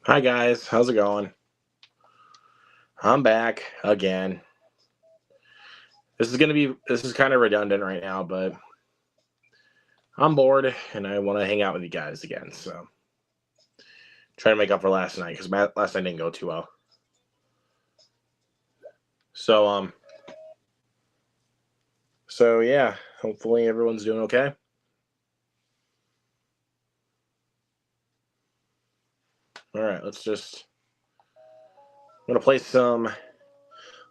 Hi guys, how's it going? I'm back again. This is kind of redundant right now, but I'm bored and I want to hang out with you guys again. So trying to make up for last night because last night didn't go too well. So so yeah, hopefully everyone's doing okay. All right, I'm gonna play some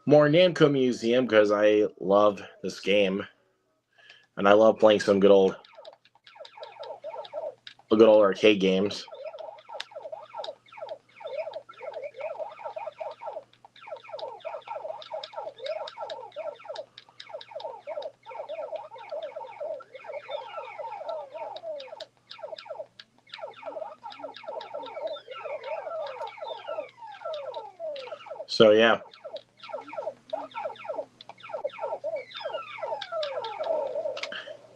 more Namco Museum because I love this game and I love playing some good old arcade games. So yeah.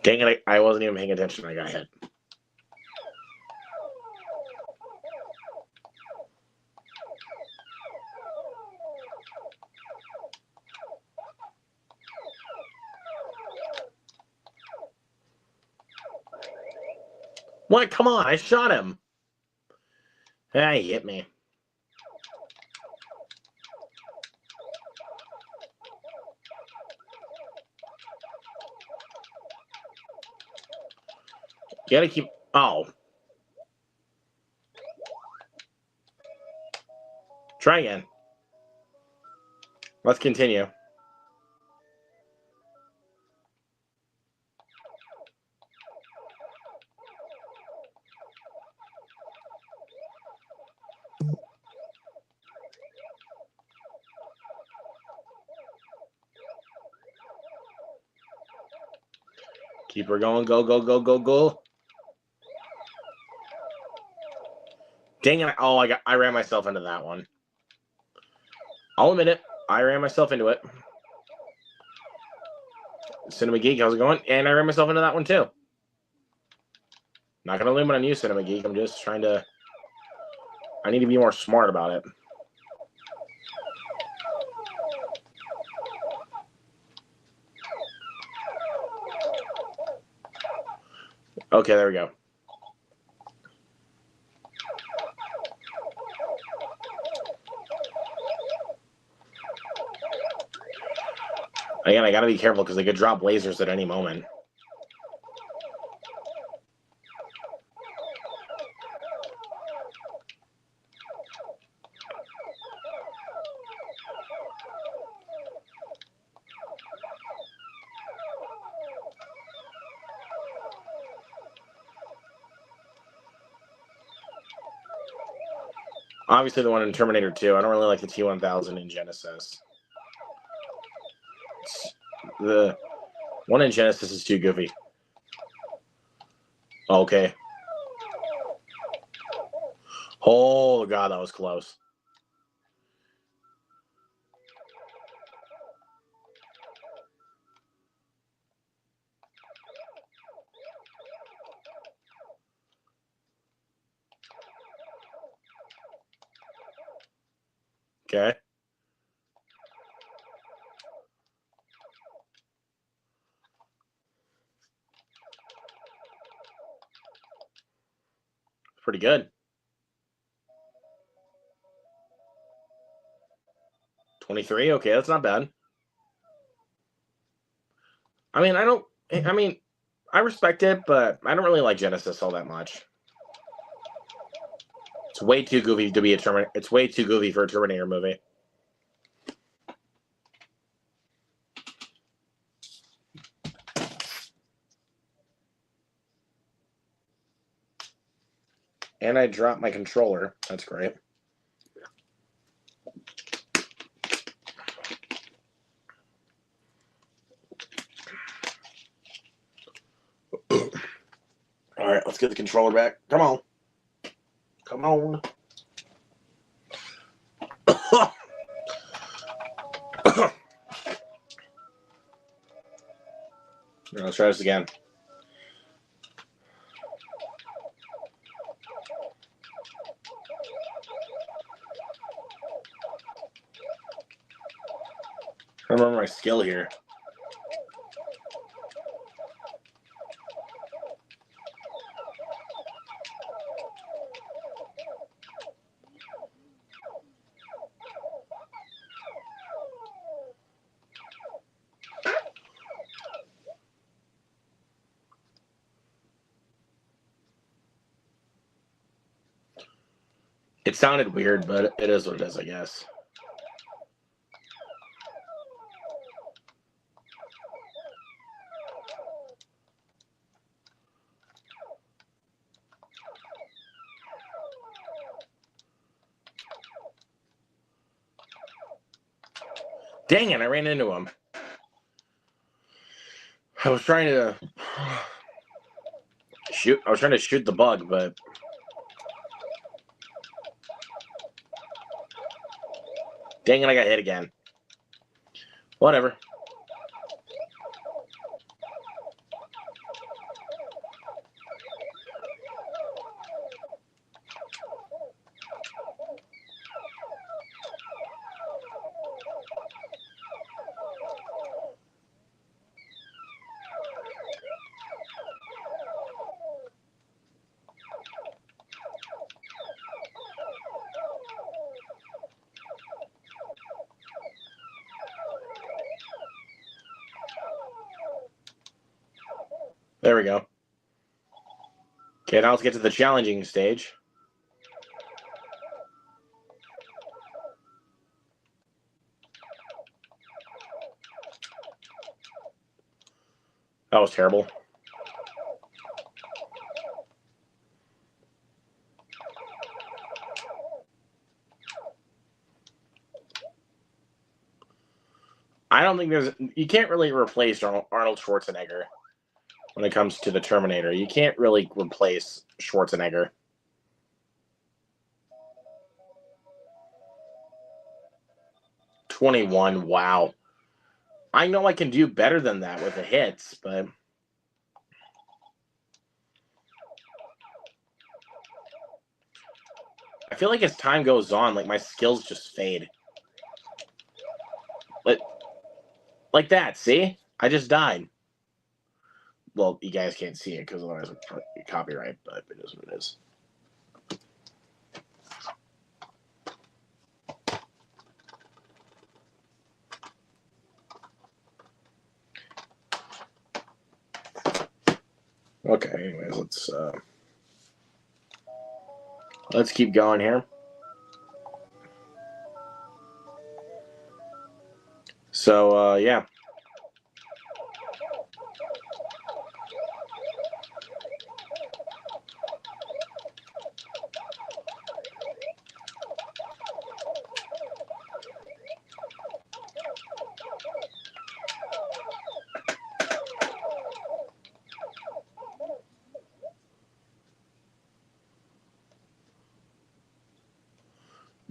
Dang it, I wasn't even paying attention. I got hit. What? Come on, I shot him. Ah, he hit me. You gotta keep... Oh. Try again. Let's continue. Keep her going. Go, go, go, go, go. Dang it. Oh, I ran myself into that one. I'll admit it. I ran myself into it. Cinema Geek, how's it going? And I ran myself into that one too. Not gonna limit on you, Cinema Geek. I'm just trying to... I need to be more smart about it. Okay, there we go. Again, I gotta be careful because they could drop lasers at any moment. Obviously, the one in Terminator 2. I don't really like the T-1000 in Genesis. The one in Genesis is too goofy. Okay. Oh, God, that was close. Okay. Pretty good. 23? Okay, that's not bad. I mean, I respect it, but I don't really like Genesis all that much. It's way too goofy to be a Terminator. It's way too goofy for a Terminator movie. And I dropped my controller. That's great. All right, let's get the controller back. Come on. Come on. Let's try this again. I remember my skill here. It sounded weird, but it is what it is, I guess. Dang it, I ran into him. I was trying to shoot the bug, but dang it, I got hit again. Whatever. There we go. Okay, now let's get to the challenging stage. That was terrible. I don't think you can't really replace Arnold Schwarzenegger when it comes to the Terminator. You can't really replace Schwarzenegger. $21, wow. I know I can do better than that with the hits, but I feel like as time goes on, like my skills just fade. Like that, see? I just died. Well, you guys can't see it because otherwise it's copyright, but it is what it is. Okay, anyways, let's keep going here. So, yeah.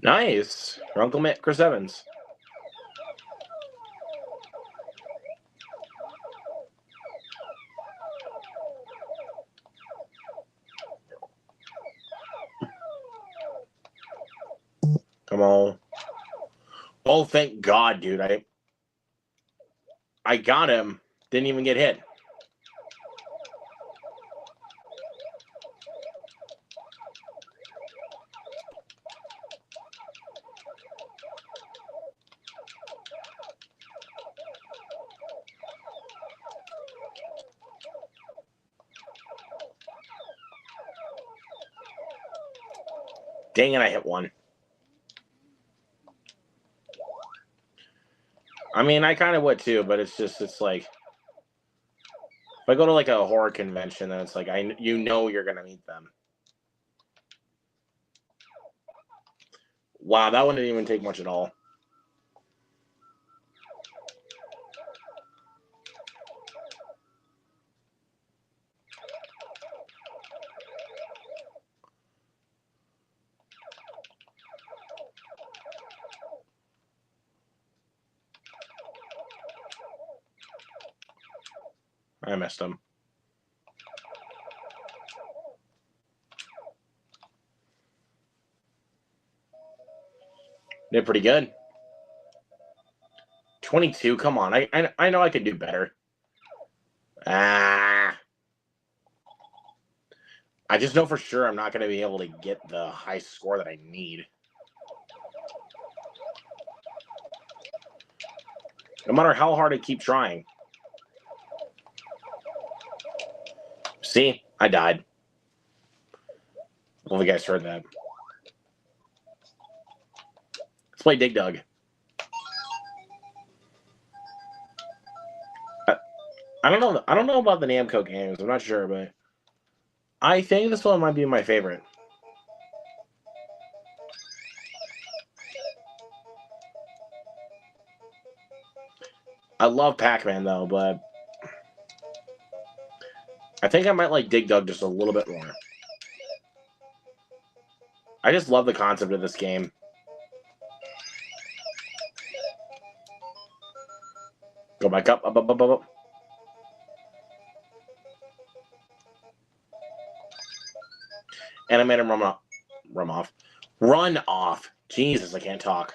Nice. Your Uncle Chris Evans. Come on. Oh, thank God, dude. I got him. Didn't even get hit. Dang it, I hit one. I mean, I kind of would too, but it's like, if I go to like a horror convention, then it's like, you know you're going to meet them. Wow, that one didn't even take much at all. I missed him. Did pretty good. 22. Come on. I know I could do better. Ah. I just know for sure I'm not going to be able to get the high score that I need. No matter how hard I keep trying. See? I died. Well, the guys heard that. Let's play Dig Dug. I don't know. I don't know about the Namco games. I'm not sure, but I think this one might be my favorite. I love Pac-Man though, but I think I might like Dig Dug just a little bit more. I just love the concept of this game. Go back up, up, up, up, up, up. And I made him run off. Run off. Jesus, I can't talk.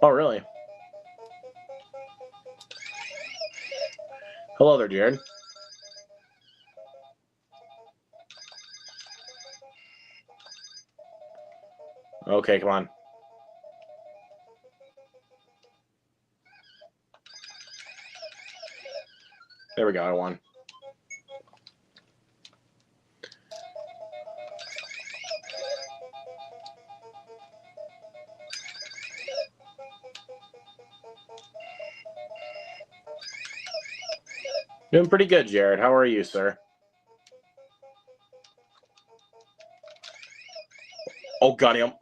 Oh, really? Hello there, Jared. Okay, come on. There we go, I won. Doing pretty good, Jared. How are you, sir? Oh, got him.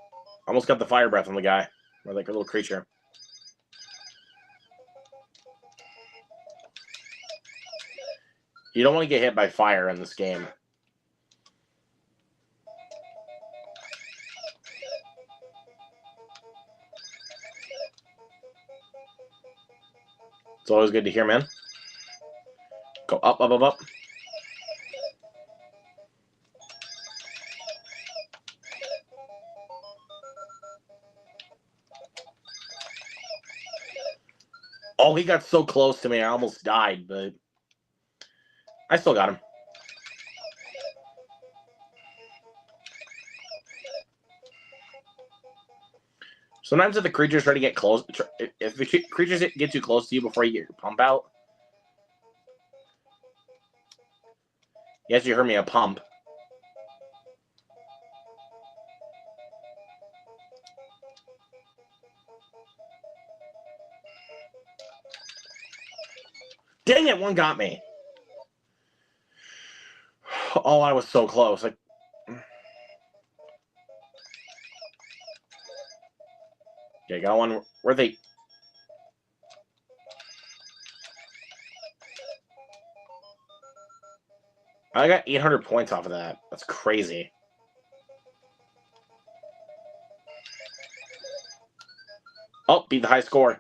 Almost got the fire breath on the guy. Or like a little creature. You don't want to get hit by fire in this game. It's always good to hear, man. Go up, up, up, up. Oh, he got so close to me, I almost died, but I still got him. Sometimes if the creatures try to get close, if the creatures get too close to you before you get your pump out, yes, you heard me, a pump. Dang it, one got me. Oh, I was so close. Like, okay, got one. Where they? I got 800 points off of that. That's crazy. Oh, beat the high score.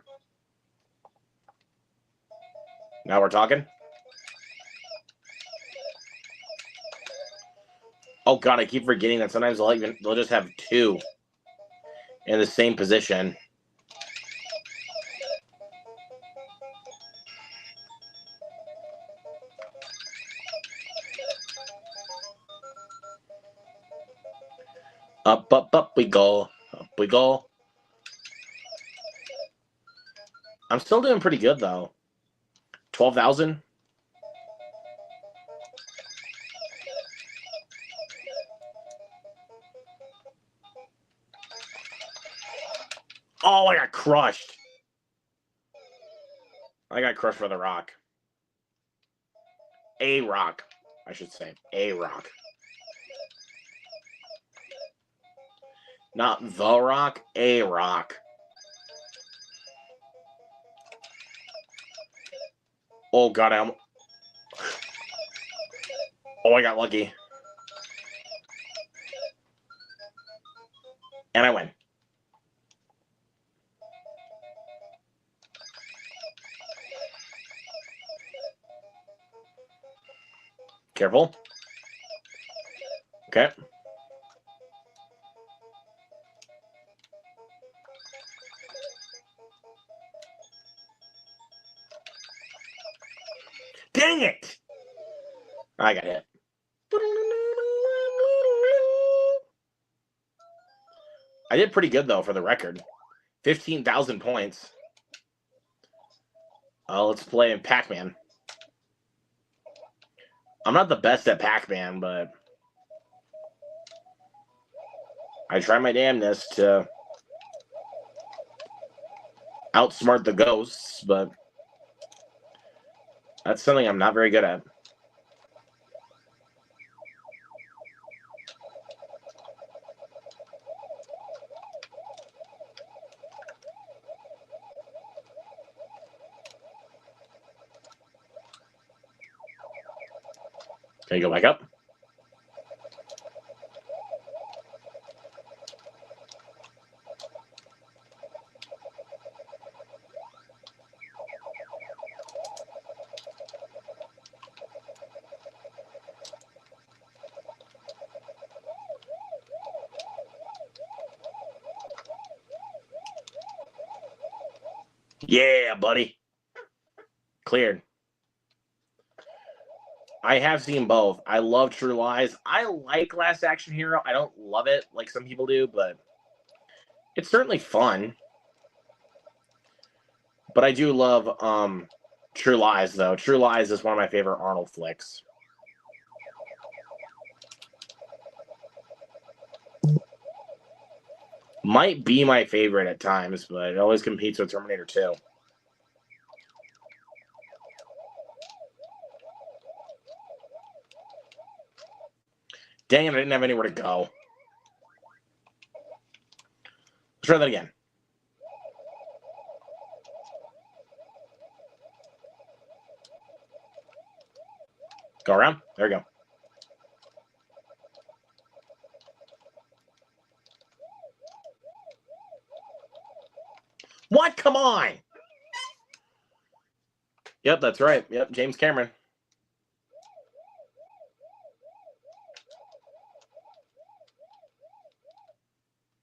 Now we're talking. Oh god, I keep forgetting that sometimes they'll just have two in the same position. Up, up, up we go. Up we go. I'm still doing pretty good though. 12,000. Oh, I got crushed. I got crushed by the rock. A rock, I should say. A rock. Not the rock, a rock. Oh god, I got lucky. And I win. Careful. Okay. Dang it! I got hit. I did pretty good, though, for the record. 15,000 points. Let's play Pac-Man. I'm not the best at Pac-Man, but I try my damnedest to outsmart the ghosts, but that's something I'm not very good at. Can you go back up? Yeah, buddy. Cleared. I have seen both. I love True Lies. I like Last Action Hero. I don't love it like some people do, but it's certainly fun. But I do love True Lies, though. True Lies is one of my favorite Arnold flicks. Might be my favorite at times, but it always competes with Terminator 2. Dang it, I didn't have anywhere to go. Let's try that again. Go around. There we go. What? Come on! Yep, that's right. Yep, James Cameron.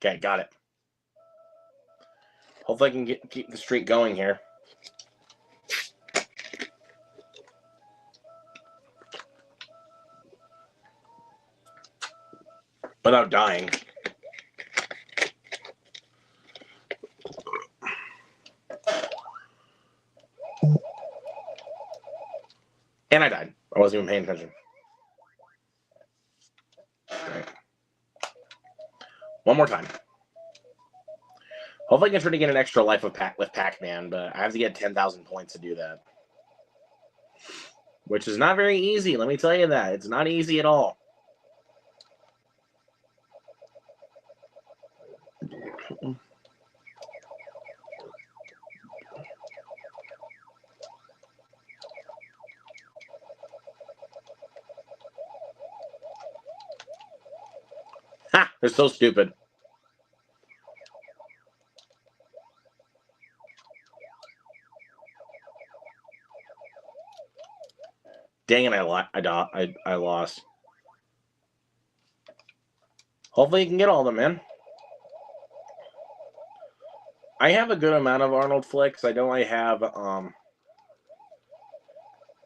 Okay, got it. Hopefully I can keep the streak going here. Without dying. And I died. I wasn't even paying attention. Right. One more time. Hopefully I can try to get an extra life with Pac-Man, but I have to get 10,000 points to do that. Which is not very easy, let me tell you that. It's not easy at all. Ha! They're so stupid. Dang it, I lost. Hopefully you can get all of them, man. I have a good amount of Arnold flicks. I know I have,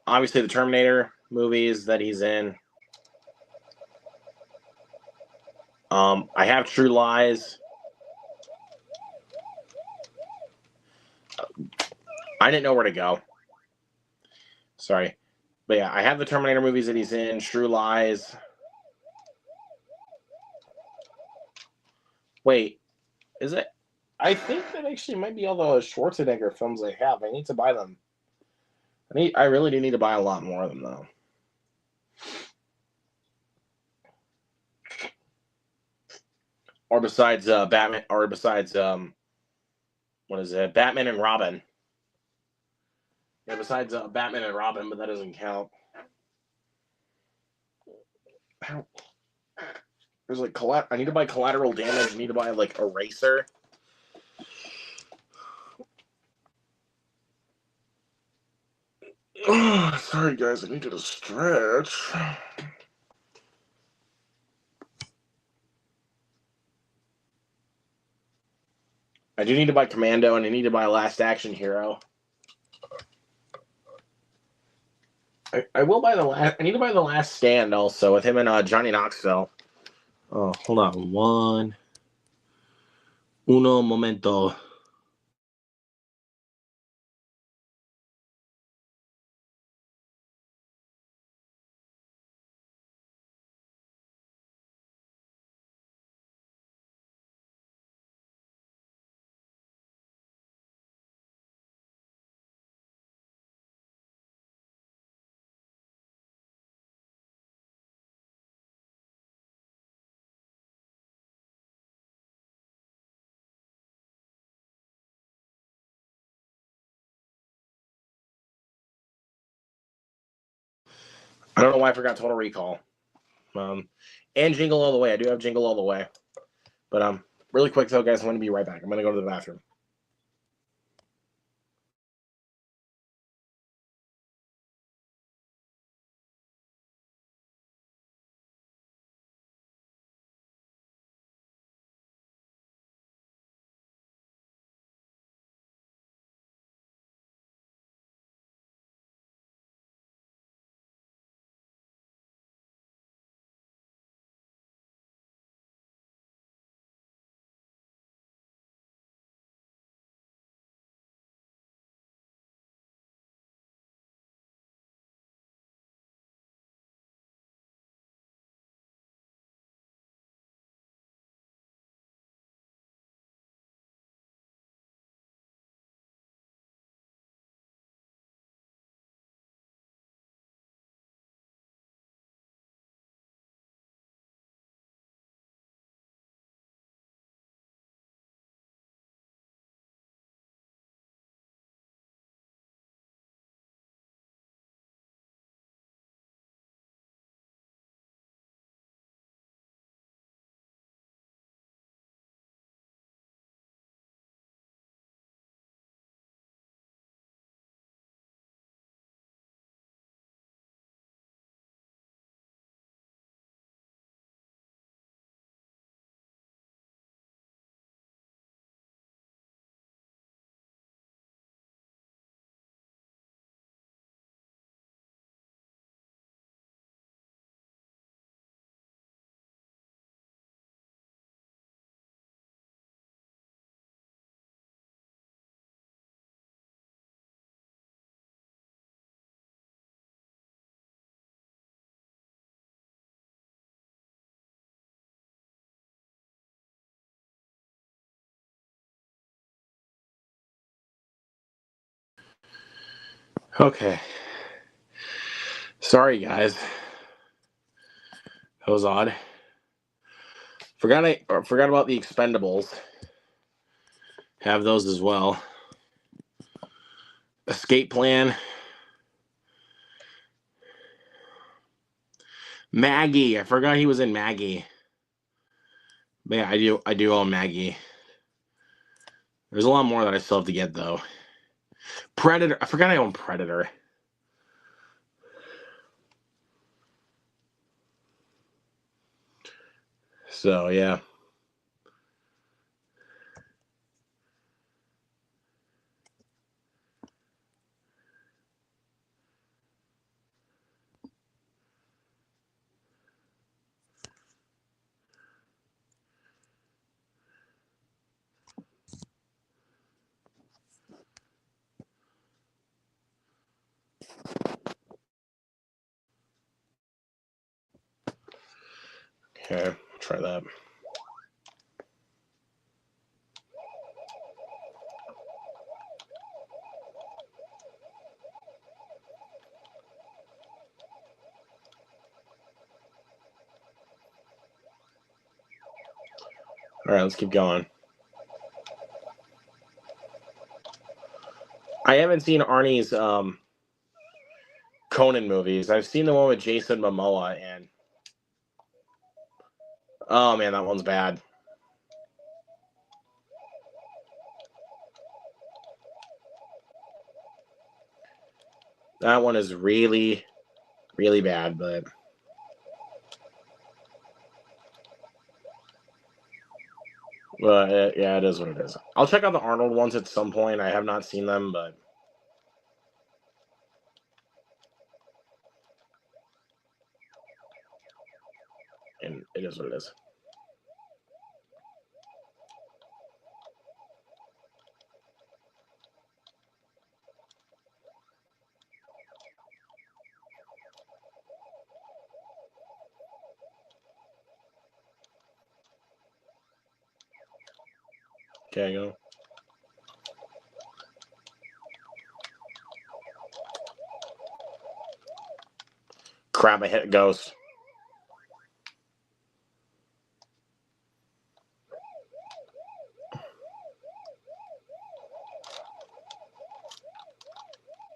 obviously the Terminator movies that he's in. I have True Lies. I didn't know where to go. Sorry. But yeah, I have the Terminator movies that he's in, True Lies. Wait, is it? I think that actually might be all the Schwarzenegger films I have. I need to buy them. I really do need to buy a lot more of them, though. Or besides Batman, or besides what is it? Batman and Robin. Yeah, besides Batman and Robin, but that doesn't count. There's like I need to buy Collateral Damage. I need to buy like Eraser. Sorry, guys. I needed a stretch. I do need to buy Commando, and I need to buy Last Action Hero. I will buy the last. I need to buy the Last Stand also with him and Johnny Knoxville. Oh, hold on. Uno momento. I don't know why I forgot Total Recall. And Jingle All the Way. I do have Jingle All the Way. But really quick though, guys, I'm going to be right back. I'm going to go to the bathroom. Okay. Sorry, guys. That was odd. Forgot about the Expendables. Have those as well. Escape Plan. Maggie. I forgot he was in Maggie. But yeah, I do own Maggie. There's a lot more that I still have to get though. Predator. I forgot I own Predator. So yeah. Okay, try that. All right, let's keep going. I haven't seen Arnie's Conan movies. I've seen the one with Jason Momoa, and oh man, that one's bad. That one is really, really bad, but yeah, it is what it is. I'll check out the Arnold ones at some point. I have not seen them, but and it is what it is. Okay, go. Crap! I hit Ghost.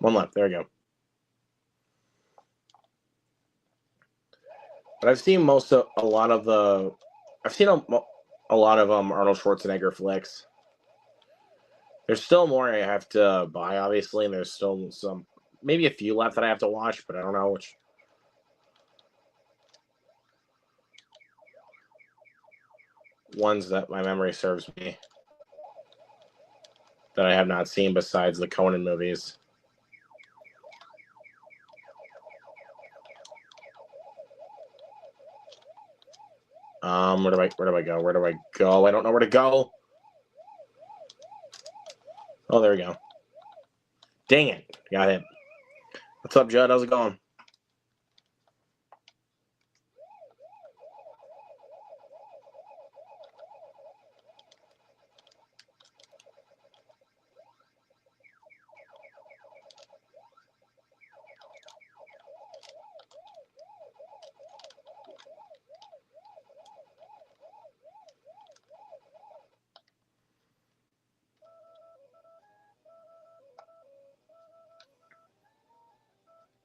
One left. There we go. But I've seen a lot of the. I've seen a lot of Arnold Schwarzenegger flicks. There's still more I have to buy, obviously, and there's still some, maybe a few left that I have to watch, but I don't know which ones that my memory serves me that I have not seen besides the Conan movies. Where do I go? Where do I go? I don't know where to go. Oh, there we go. Dang it. Got him. What's up, Judd? How's it going?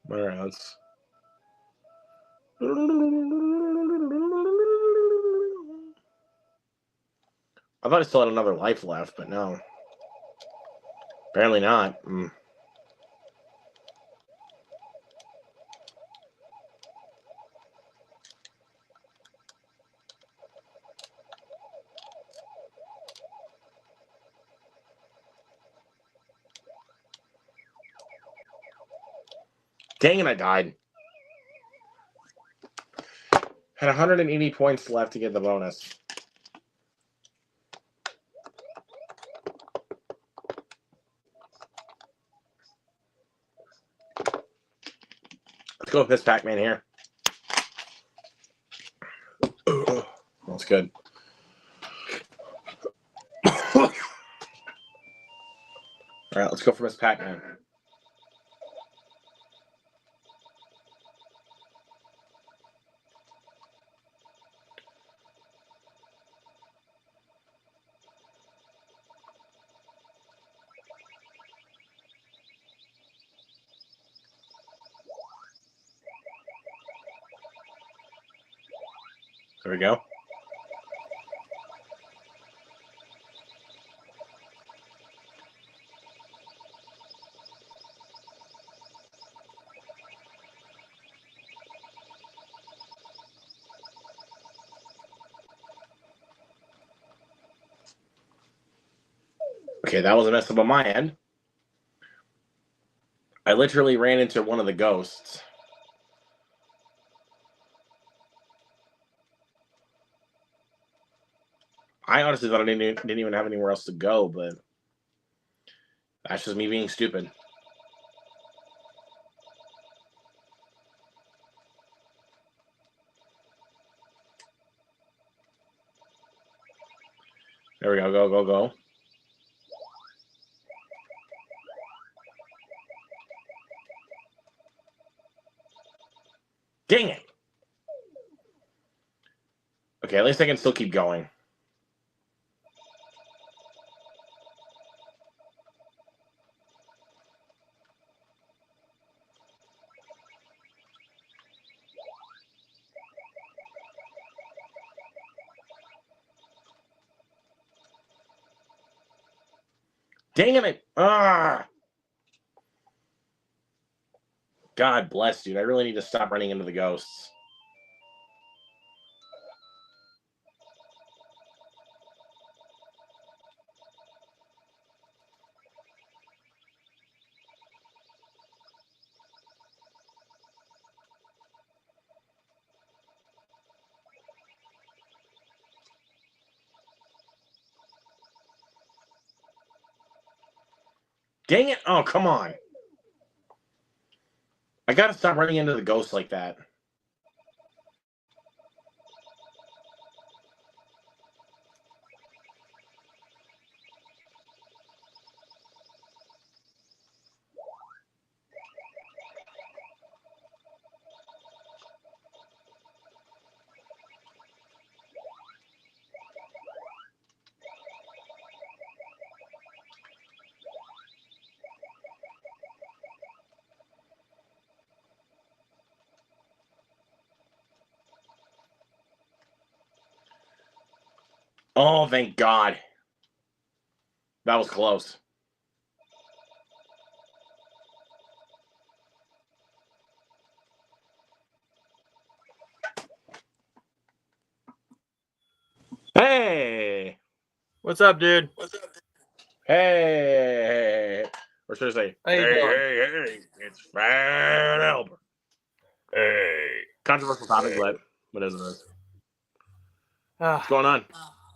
All right, let's. I thought I still had another life left, but no. Apparently not. Dang it, I died. Had 180 points left to get the bonus. Let's go with Miss Pac-Man here. That's good. All right, let's go for Miss Pac-Man. There we go. Okay, that was a mess up on my end. I literally ran into one of the ghosts. I honestly thought I didn't even have anywhere else to go, but that's just me being stupid. There we go. Go, go, go. Dang it. Okay, at least I can still keep going. Dang it. God bless, dude. I really need to stop running into the ghosts. Dang it. Oh, come on. I gotta stop running into the ghosts like that. Oh, thank God. That was close. Hey! What's up, dude? Hey! Or should I say, How you doing? hey, it's Fat Albert. Hey. Controversial topic, but what is it? What's going on?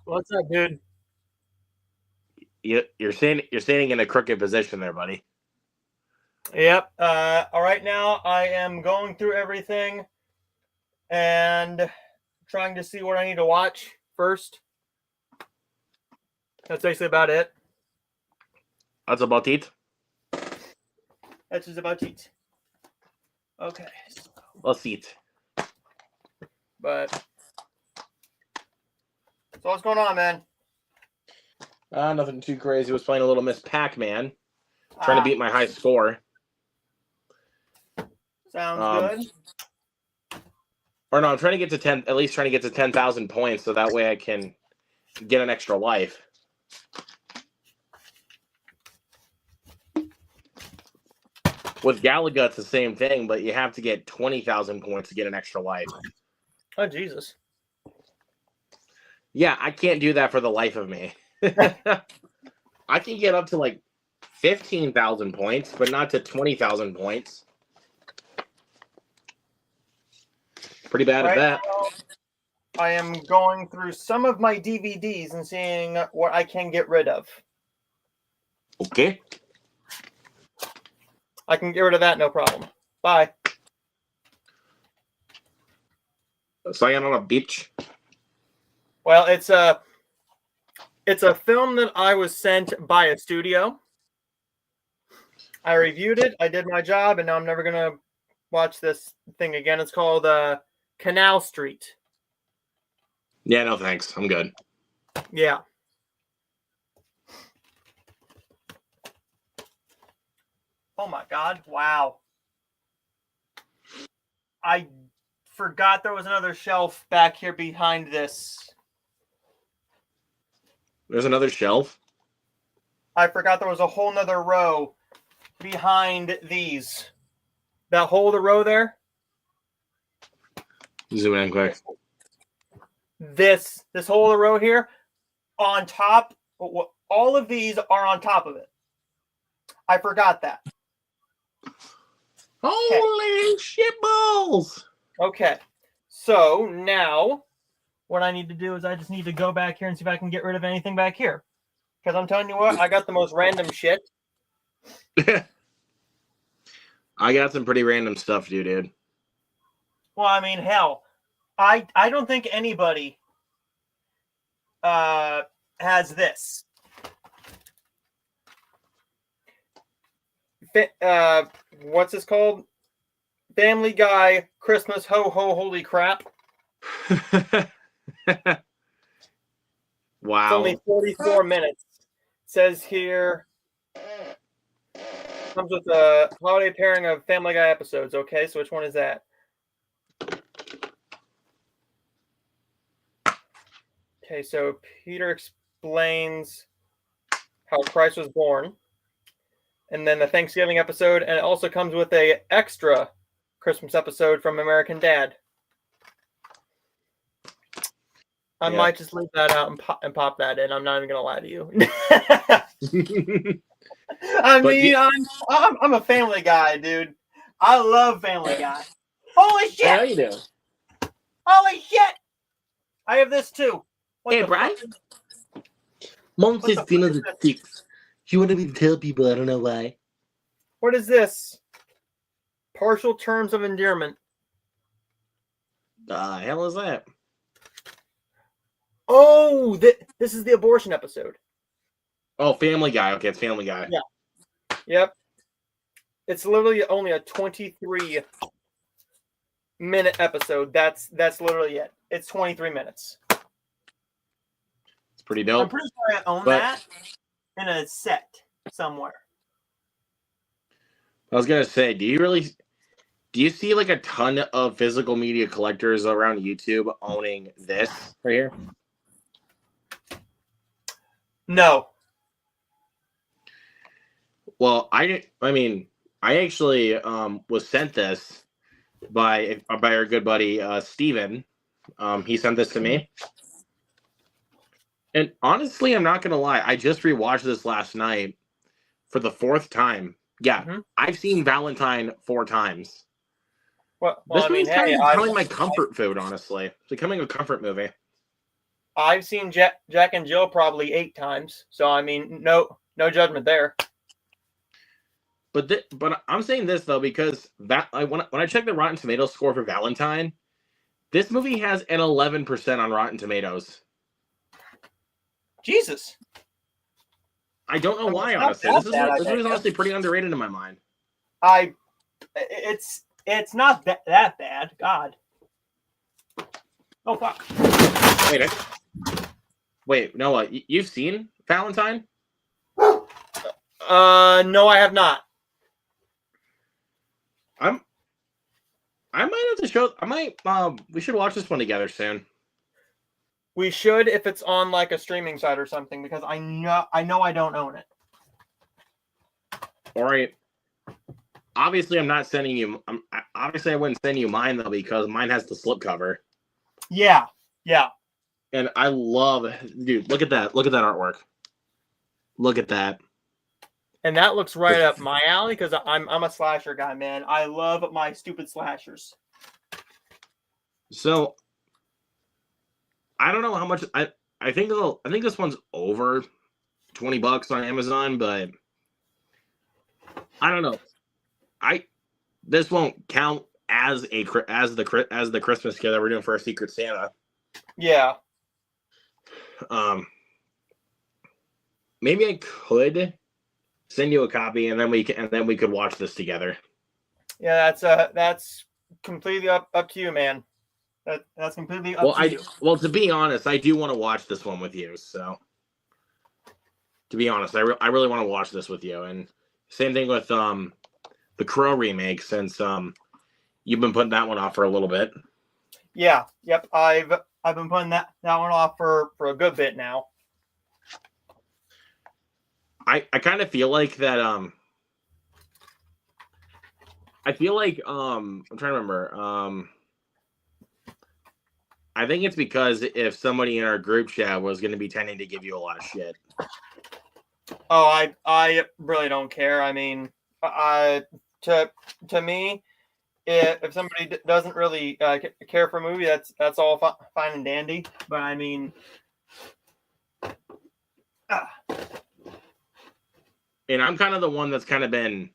What's up, dude? You're standing in a crooked position there, buddy. Yep. All right, now I am going through everything and trying to see what I need to watch first. That's basically about it. That's about it. That's just about it. Okay. Let's eat. But so what's going on, man? Nothing too crazy. Was playing a little Miss Pac-Man, trying to beat my high score. Sounds good. Or no, I'm trying to get to 10. At least trying to get to 10,000 points, so that way I can get an extra life. With Galaga, it's the same thing, but you have to get 20,000 points to get an extra life. Oh, Jesus. Yeah, I can't do that for the life of me. I can get up to like 15,000 points, but not to 20,000 points. Pretty bad at that. Now, I am going through some of my DVDs and seeing what I can get rid of. Okay. I can get rid of that, no problem. Bye. Sayonara, bitch. Well, it's a film that I was sent by a studio. I reviewed it, I did my job, and now I'm never gonna watch this thing again. It's called Canal Street. Yeah, no thanks. I'm good. Yeah. Oh my God! Wow. I forgot there was another shelf back here behind this. There's another shelf. I forgot there was a whole nother row behind these. That whole other row there. Zoom in quick. This whole other row here, on top. All of these are on top of it. I forgot that. Holy shit balls! Okay, so now what I need to do is I just need to go back here and see if I can get rid of anything back here. Because I'm telling you what, I got the most random shit. I got some pretty random stuff, dude. Well, I mean, hell, I don't think anybody has this. What's this called? Family Guy Christmas Ho Ho Holy Crap. Wow. It's only 44 minutes. It says here, comes with a holiday pairing of Family Guy episodes. Okay, so which one is that? Okay, so Peter explains how Christ was born. and then the Thanksgiving episode, and it also comes with a extra Christmas episode from American Dad. I might just leave that out and pop that in. I'm not even gonna lie to you. I mean, I'm a Family Guy, dude. I love Family Guy. Holy shit! How you do? Holy shit! I have this too. Hey, Brian. Mom says dinner's at 6. She wanted me to tell people. I don't know why. What is this? Partial terms of endearment. Hell is that? Oh, this is the abortion episode. Oh, Family Guy. Okay, it's Family Guy. Yeah. Yep. It's literally only a 23-minute episode. That's literally it. It's 23 minutes. It's pretty dope. I'm pretty sure I own that in a set somewhere. I was gonna say, do you see like a ton of physical media collectors around YouTube owning this right here? No. Well, I mean, I actually was sent this by our good buddy Steven. He sent this to me. And honestly, I'm not gonna lie, I just rewatched this last night for the 4th time. Yeah, I've seen Valentine 4 times. Well, this movie's kind of becoming my comfort food, honestly. It's becoming a comfort movie. I've seen Jack and Jill probably 8 times, so I mean, no judgment there. But I'm saying this though because when I checked the Rotten Tomatoes score for Valentine, this movie has an 11% on Rotten Tomatoes. Jesus. I don't know why, honestly. This movie is honestly pretty underrated in my mind. It's not that bad. God. Oh fuck. Wait, Noah, you've seen Valentine? No, I have not. I might have to show. We should watch this one together soon. We should if it's on like a streaming site or something, because I know I don't own it. All right. Obviously, I'm not sending you. Obviously, I wouldn't send you mine though because mine has the slipcover. Yeah. And I love, dude. Look at that. Look at that artwork. Look at that. And that looks right up my alley because I'm a slasher guy, man. I love my stupid slashers. So I don't know how much I think this one's over $20 on Amazon, but I don't know. This won't count as the Christmas kit that we're doing for our Secret Santa. Yeah. Maybe I could send you a copy, and then we could watch this together. Yeah, that's completely up to you, man. That's completely up to you. Well, to be honest, I do want to watch this one with you. So, to be honest, I really want to watch this with you. And same thing with the Crow remake, since you've been putting that one off for a little bit. Yeah. Yep. I've been putting that one off for a good bit now. I kind of feel like that. I feel like I'm trying to remember. I think it's because if somebody in our group chat was going to be tending to give you a lot of shit. Oh, I really don't care. I mean, to me, if somebody doesn't really care for a movie, that's all fine and dandy. But I mean, and I'm kind of the one that's kind of been.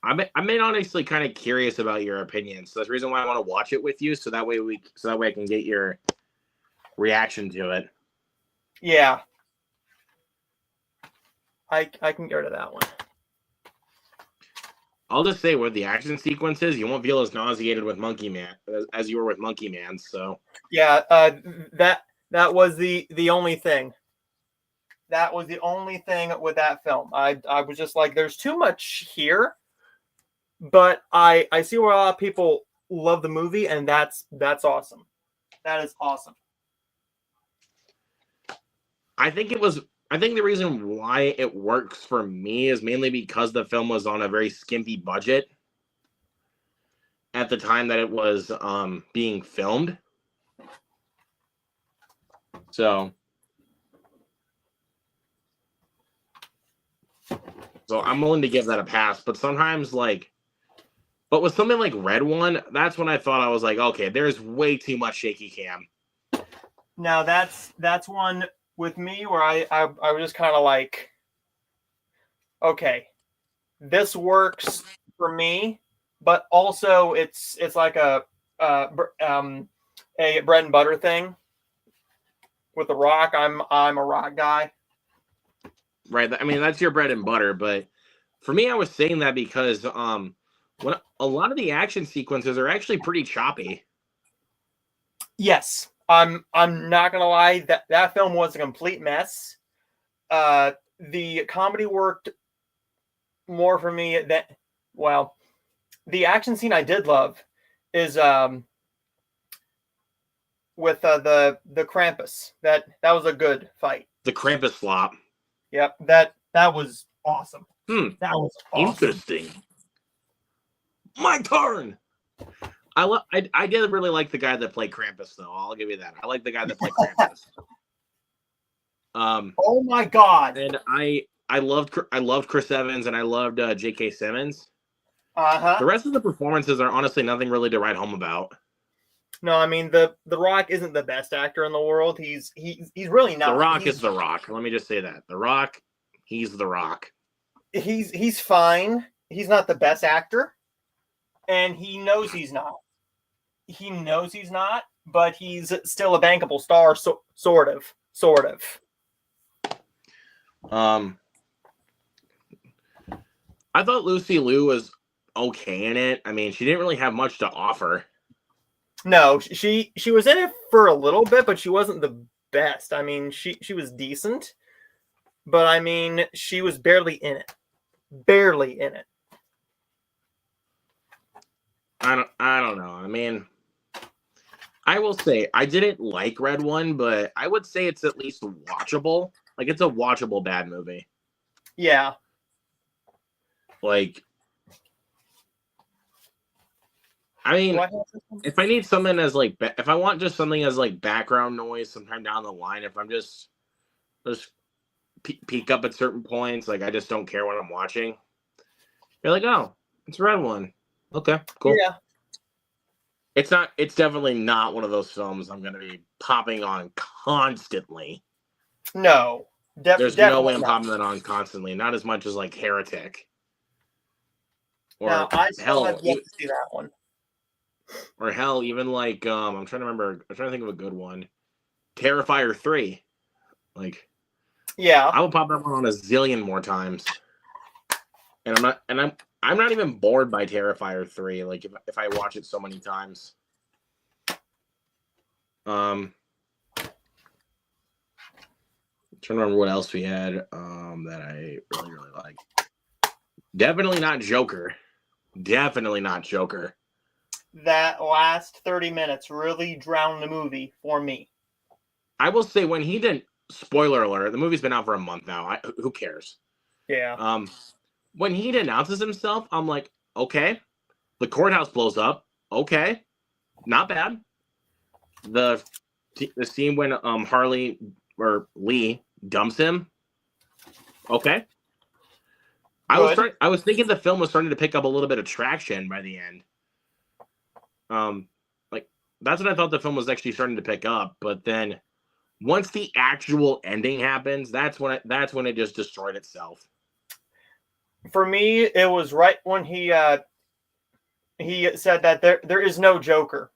I'm honestly kind of curious about your opinions. So that's the reason why I want to watch it with you, so that way I can get your reaction to it. Yeah, I can go to that one. I'll just say with the action sequences, you won't feel as nauseated with Monkey Man as you were with Monkey Man. So yeah, that was the only thing. That was the only thing with that film. I was just like, there's too much here. But I see where a lot of people love the movie, and that's awesome. That is awesome. I think it was I think the reason why it works for me is mainly because the film was on a very skimpy budget at the time that it was being filmed. So I'm willing to give that a pass. But sometimes, but with something like Red One, that's when I thought I was like, okay, there's way too much shaky cam. Now that's one with me where I was just kind of like, okay, this works for me, but also it's like a bread and butter thing. With The Rock, I'm a Rock guy. Right. I mean, that's your bread and butter. But for me, I was saying that because when a lot of the action sequences are actually pretty choppy. Yes, I'm not gonna lie, that film was a complete mess. The comedy worked more for me than, well, the action scene I did love is with the Krampus. That was a good fight. The Krampus flop. Yep, that was awesome. That was awesome. Interesting. My turn. I did really like the guy that played Krampus, though. I'll give you that. I like the guy that played Krampus. Oh my god! And I loved Chris Evans and I loved J.K. Simmons. Uh-huh. The rest of the performances are honestly nothing really to write home about. No, I mean the Rock isn't the best actor in the world. He's really not. The Rock is The Rock. Let me just say that. The Rock, he's The Rock. He's fine. He's not the best actor, and he knows he's not. He knows he's not, but he's still a bankable star. So, sort of. I thought Lucy Liu was okay in it. I mean, she didn't really have much to offer. No, she was in it for a little bit, but she wasn't the best. I mean, she was decent, but I mean, she was barely in it. Barely in it. I don't know. I mean, I will say I didn't like Red One, but I would say it's at least watchable. Like, it's a watchable bad movie. Yeah. Like, I mean, if I need something as if I want just something as background noise sometime down the line, if I'm just peek up at certain points, I just don't care what I'm watching. You're like, oh, it's Red One. Okay, cool. Yeah. It's definitely not one of those films I'm going to be popping on constantly. No. There's no way I'm popping that on constantly. Not as much as Heretic. Or no, I still have yet to see that one. Or hell, even I'm trying to think of a good one. Terrifier 3. Yeah. I will pop that one on a zillion more times. And I'm not even bored by Terrifier 3, if I watch it so many times. I'm trying to remember what else we had that I really, really like. Definitely not Joker. That last 30 minutes really drowned the movie for me. I will say when he didn't, spoiler alert, the movie's been out for a month now. Who cares? Yeah. When he announces himself, I'm like, okay. The courthouse blows up. Okay. Not bad. The scene when Harley or Lee dumps him. Okay. I was thinking the film was starting to pick up a little bit of traction by the end. That's what I thought the film was actually starting to pick up, but then once the actual ending happens, that's when it just destroyed itself. For me, it was right when he said that there is no Joker.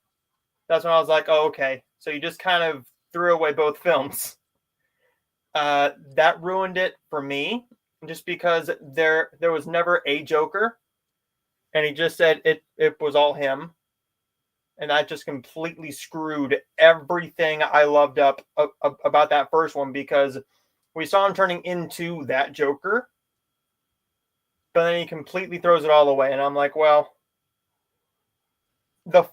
That's when I was like, oh, okay. So you just kind of threw away both films. That ruined it for me, just because there was never a Joker, and he just said it was all him, and that just completely screwed everything I loved about that first one, because we saw him turning into that Joker, but then he completely throws it all away, and I'm like, well, well,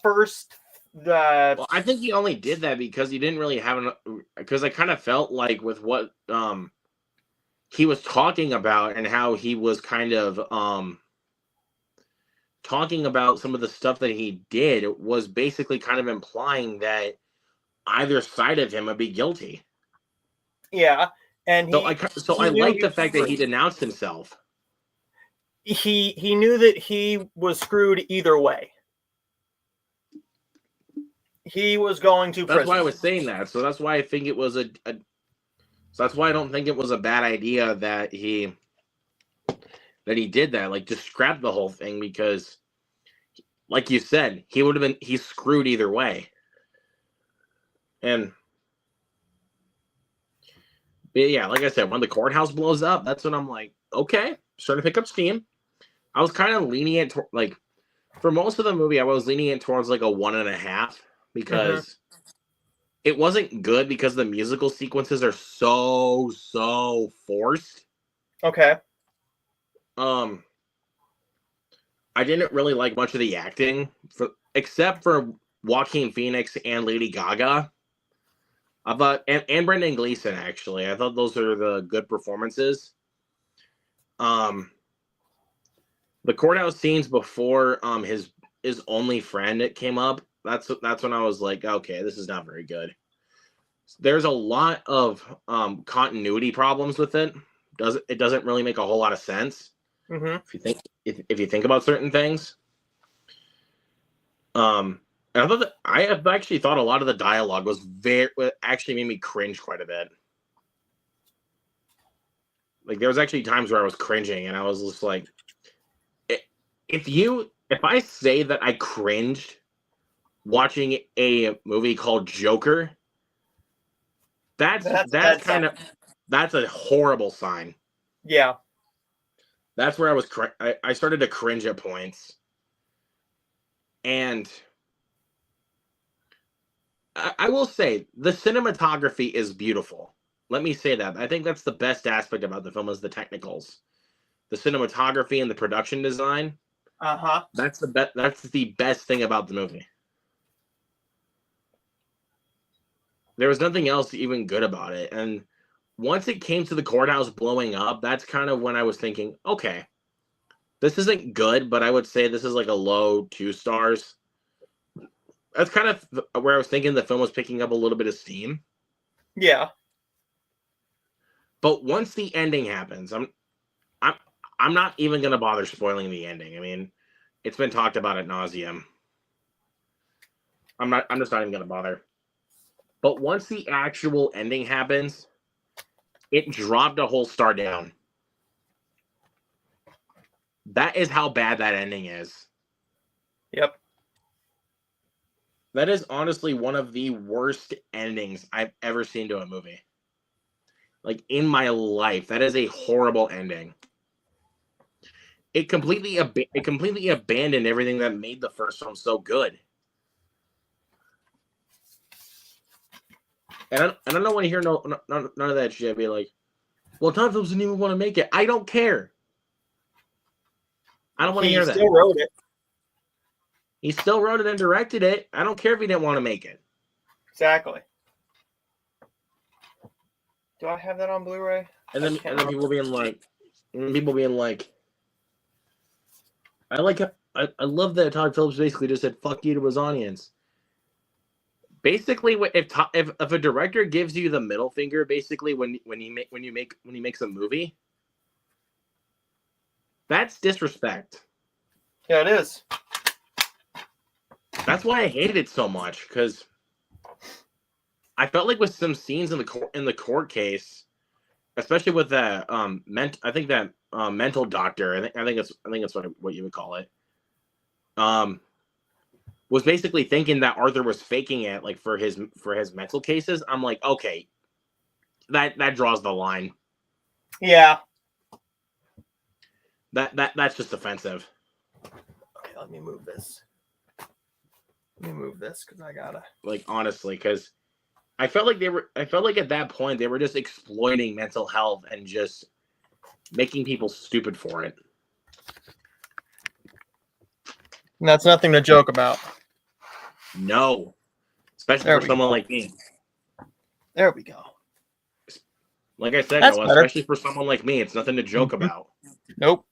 I think he only did that because he didn't really have because I kind of felt like with what he was talking about and how he was kind of talking about some of the stuff that he did was basically kind of implying that either side of him would be guilty. Yeah, and So I knew like he the was fact that he screwed. denounced himself. He knew that he was screwed either way. He was going to That's prison. why I was saying that. So that's why I think it was so that's why I don't think it was a bad idea that he did that. Like, just scrap the whole thing, because, like you said, he's screwed either way. And yeah, like I said, when the courthouse blows up, that's when I'm like, okay, starting to pick up steam. I was kind of lenient like, for most of the movie, I was leaning towards like a 1.5, because it wasn't good, because the musical sequences are so forced. Okay. I didn't really like much of the acting, except for Joaquin Phoenix and Lady Gaga. I thought, and Brendan Gleeson, actually. I thought those are the good performances. The courthouse scenes before his only friend came up, that's when I was like, okay, this is not very good. There's a lot of continuity problems with it. It doesn't really make a whole lot of sense if you think about certain things. And I have actually thought a lot of the dialogue was actually made me cringe quite a bit. Like, there was actually times where I was cringing, and I was just like, if I say that I cringed watching a movie called Joker, that's a horrible sign. Yeah. That's where I started to cringe at points. And I will say the cinematography is beautiful. Let me say that. I think that's the best aspect about the film, is the technicals. The cinematography and the production design. That's the best thing about the movie. There was nothing else even good about it. And once it came to the courthouse blowing up, that's kind of when I was thinking, okay, this isn't good, but I would say this is like a low 2 stars. That's kind of where I was thinking the film was picking up a little bit of steam. Yeah. But once the ending happens, I'm not even gonna bother spoiling the ending. I mean, it's been talked about ad nauseum. I'm just not even gonna bother. But once the actual ending happens, it dropped a whole star down. That is how bad that ending is. Yep. That is honestly one of the worst endings I've ever seen to a movie. Like, in my life, that is a horrible ending. It completely abandoned everything that made the first film so good. And I don't want to hear none of that shit. Be like, well, Todd Phillips didn't even want to make it. I don't care. I don't want to hear that. He still wrote it. He still wrote it and directed it. I don't care if he didn't want to make it. Exactly. Do I have that on Blu-ray? And then people being like, I love that Todd Phillips basically just said fuck you to his audience. Basically, if a director gives you the middle finger, basically when he makes a movie, that's disrespect. Yeah, it is. That's why I hated it so much, because I felt like with some scenes in the court case, especially with that mental doctor, I think it's what you would call it, was basically thinking that Arthur was faking it, like, for his mental cases. I'm like, okay, that draws the line. Yeah. That's just offensive. Okay, let me move this. Because I gotta. Like, honestly, because I felt like at that point they were just exploiting mental health and just making people stupid for it. And that's nothing to joke about. No, especially for someone like me. There we go. Like I said, That's Noah, better. especially for someone like me, it's nothing to joke about. Nope.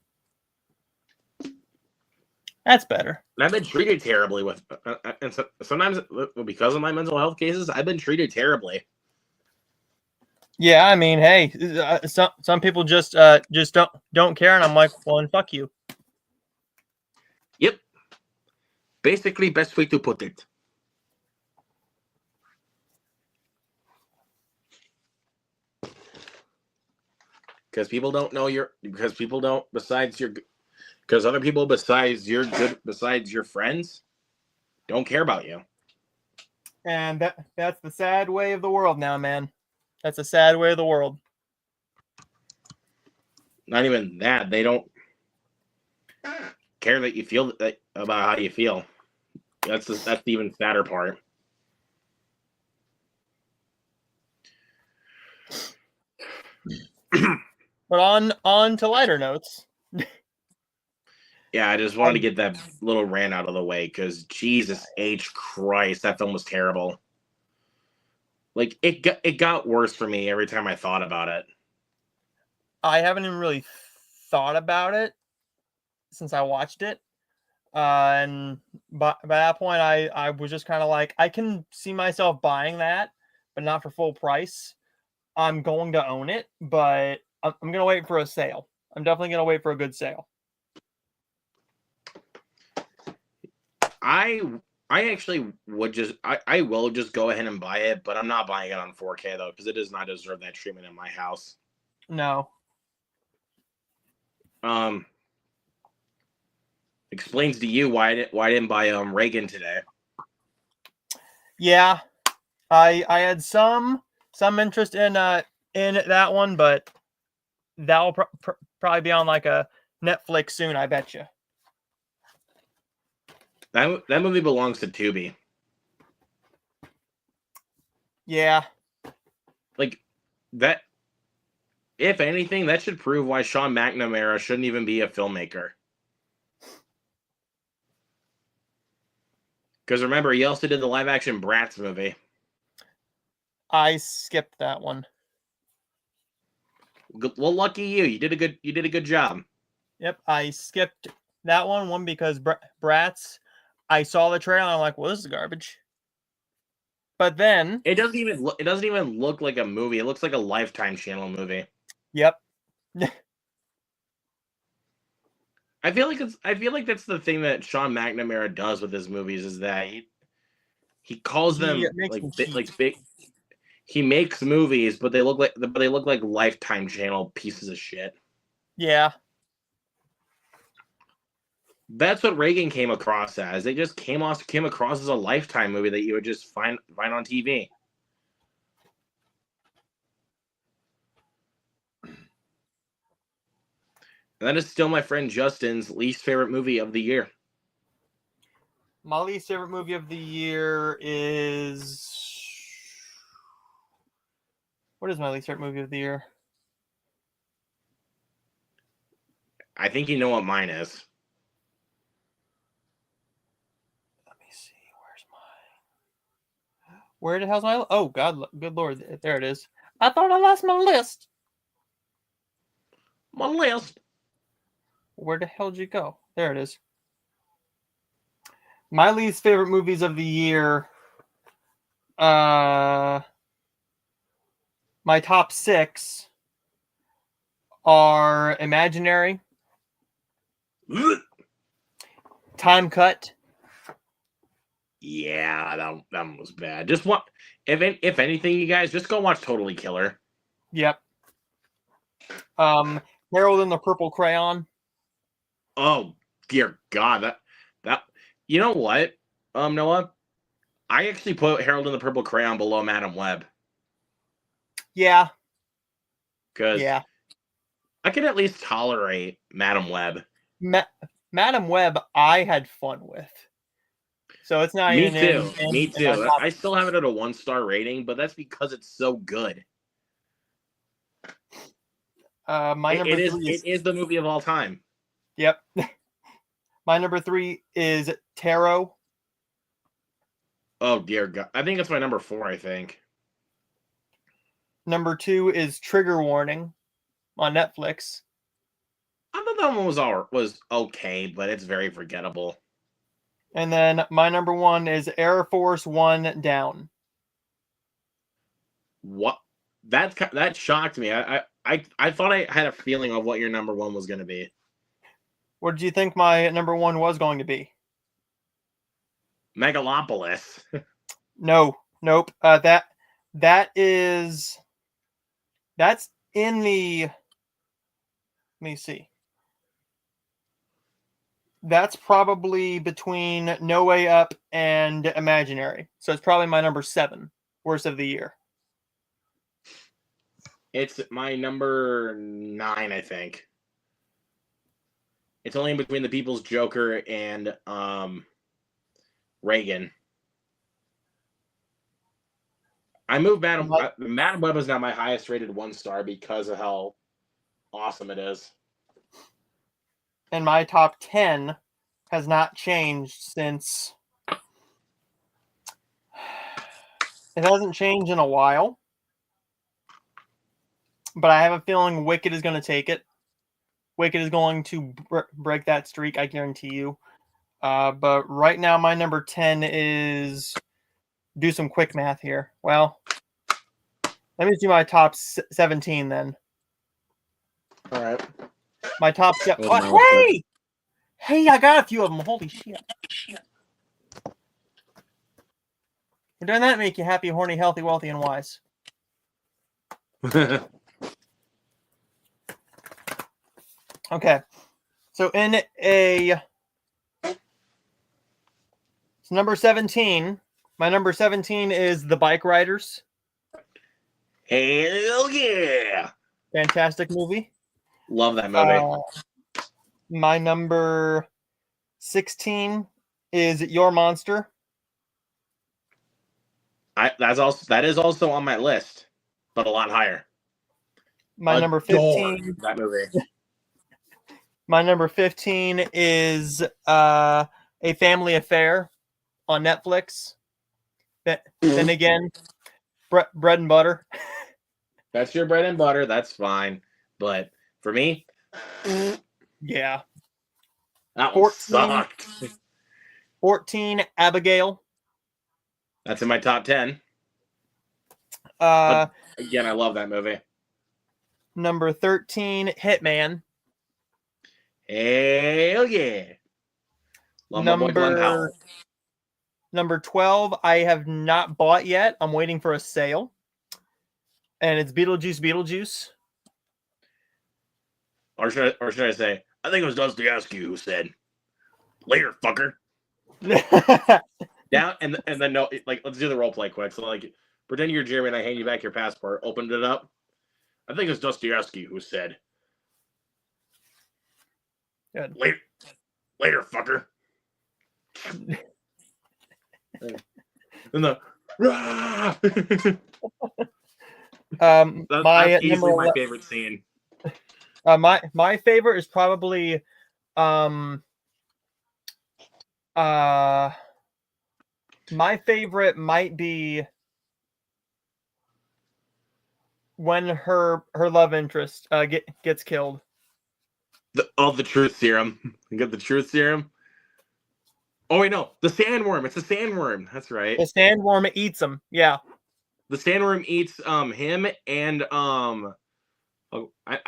That's better. And I've been treated terribly with, and sometimes because of my mental health cases, I've been treated terribly. Yeah, I mean, hey, some people just don't care, and I'm like, well, then fuck you. Yep. Basically, best way to put it. Because people don't know because people don't, because other people besides your friends don't care about you. And that's the sad way of the world now, man. That's a sad way of the world. Not even that. They don't care that you feel about how you feel. That's the even sadder part. But on to lighter notes. Yeah, I just wanted to get that little rant out of the way because Jesus H Christ, that film was terrible. Like it got worse for me every time I thought about it. I haven't even really thought about it since I watched it. And by that point, I was just kind of like, I can see myself buying that, but not for full price. I'm going to own it, but I'm going to wait for a sale. I'm definitely going to wait for a good sale. I actually would I will just go ahead and buy it, but I'm not buying it on 4K though because it does not deserve that treatment in my house. No. Explains to you why I didn't buy Reagan today. Yeah, I had some interest in that one, but that'll probably be on like a Netflix soon, I bet you. That movie belongs to Tubi. Yeah. Like that. If anything, that should prove why Sean McNamara shouldn't even be a filmmaker. Because remember, he also did the live-action Bratz movie. I skipped that one. Well, lucky you. You did a good job. Yep, I skipped that one because Bratz. I saw the trailer and I'm like, well, this is garbage. But then it doesn't even look like a movie. It looks like a Lifetime Channel movie. Yep. I feel like that's the thing that Sean McNamara does with his movies is that he calls them big. He makes movies, but they look like Lifetime Channel pieces of shit. Yeah. That's what Reagan came across as. They just came across as a Lifetime movie that you would just find on TV. And that is still my friend Justin's least favorite movie of the year. My least favorite movie of the year is... What is my least favorite movie of the year? I think you know what mine is. Let me see. Where the hell's my... Oh, God. Good Lord. There it is. I thought I lost my list. My list. Where the hell did you go? There it is. My least favorite movies of the year. My top 6 are Imaginary, Time Cut. Yeah, that one was bad. Just if anything, you guys just go watch Totally Killer. Yep. Harold and the Purple Crayon. Oh dear God, that you know what, Noah, I actually put Harold and the Purple Crayon below Madam Web. Yeah. Because yeah, I can at least tolerate Madam Web. Madam Web, I had fun with. So it's not Me even too. Me in my too. top. I still have it at a 1-star rating, but that's because it's so good. My number 3 it is the movie of all time. Yep. My number 3 is Tarot. Oh dear God, I think it's my number 4. I think. Number 2 is Trigger Warning on Netflix. I thought that one was okay, but it's very forgettable. And then my number 1 is Air Force One Down. What? That shocked me. I thought I had a feeling of what your number 1 was going to be. What did you think my number 1 was going to be? Megalopolis. No, nope. That's in the. Let me see. That's probably between No Way Up and Imaginary. So it's probably my number 7 worst of the year. It's my number 9, I think. It's only in between The People's Joker and Reagan. I moved Madam Web is now my highest rated 1-star because of how awesome it is. And my top 10 has not changed since. It hasn't changed in a while. But I have a feeling Wicked is going to take it. Wicked is going to break that streak, I guarantee you. But right now, my number 10 is. Do some quick math here. Well, let me do my top 17 then. All right. My top 7. Oh, hey, I got a few of them. Holy shit. We're doing that make you happy, horny, healthy, wealthy, and wise. Okay. So number 17. My number 17 is The Bike Riders. Hell yeah! Fantastic movie. Love that movie. My number 16 is Your Monster. That is also on my list, but a lot higher. My number 15. That movie. My number 15 is A Family Affair on Netflix. Then again, bread and butter. That's your bread and butter. That's fine. But for me, yeah. That one sucked. 14, Abigail. That's in my top 10. But again, I love that movie. Number 13, Hitman. Hell yeah. Love my boy Glenn Powell. Number 12, I have not bought yet. I'm waiting for a sale. And it's Beetlejuice. Or should I say, I think it was Dostoevsky who said, "Later, fucker." Down and then no, like let's do the role play quick. So like, pretend you're Jeremy and I hand you back your passport. Opened it up. I think it was Dostoevsky who said, Good. Later, fucker." And the that's easily my favorite scene. My favorite is probably my favorite might be when her love interest gets killed. The truth serum. You get the truth serum. Oh wait, no, the sandworm. It's a sandworm. That's right. The sandworm eats him. Yeah. The sandworm eats him and I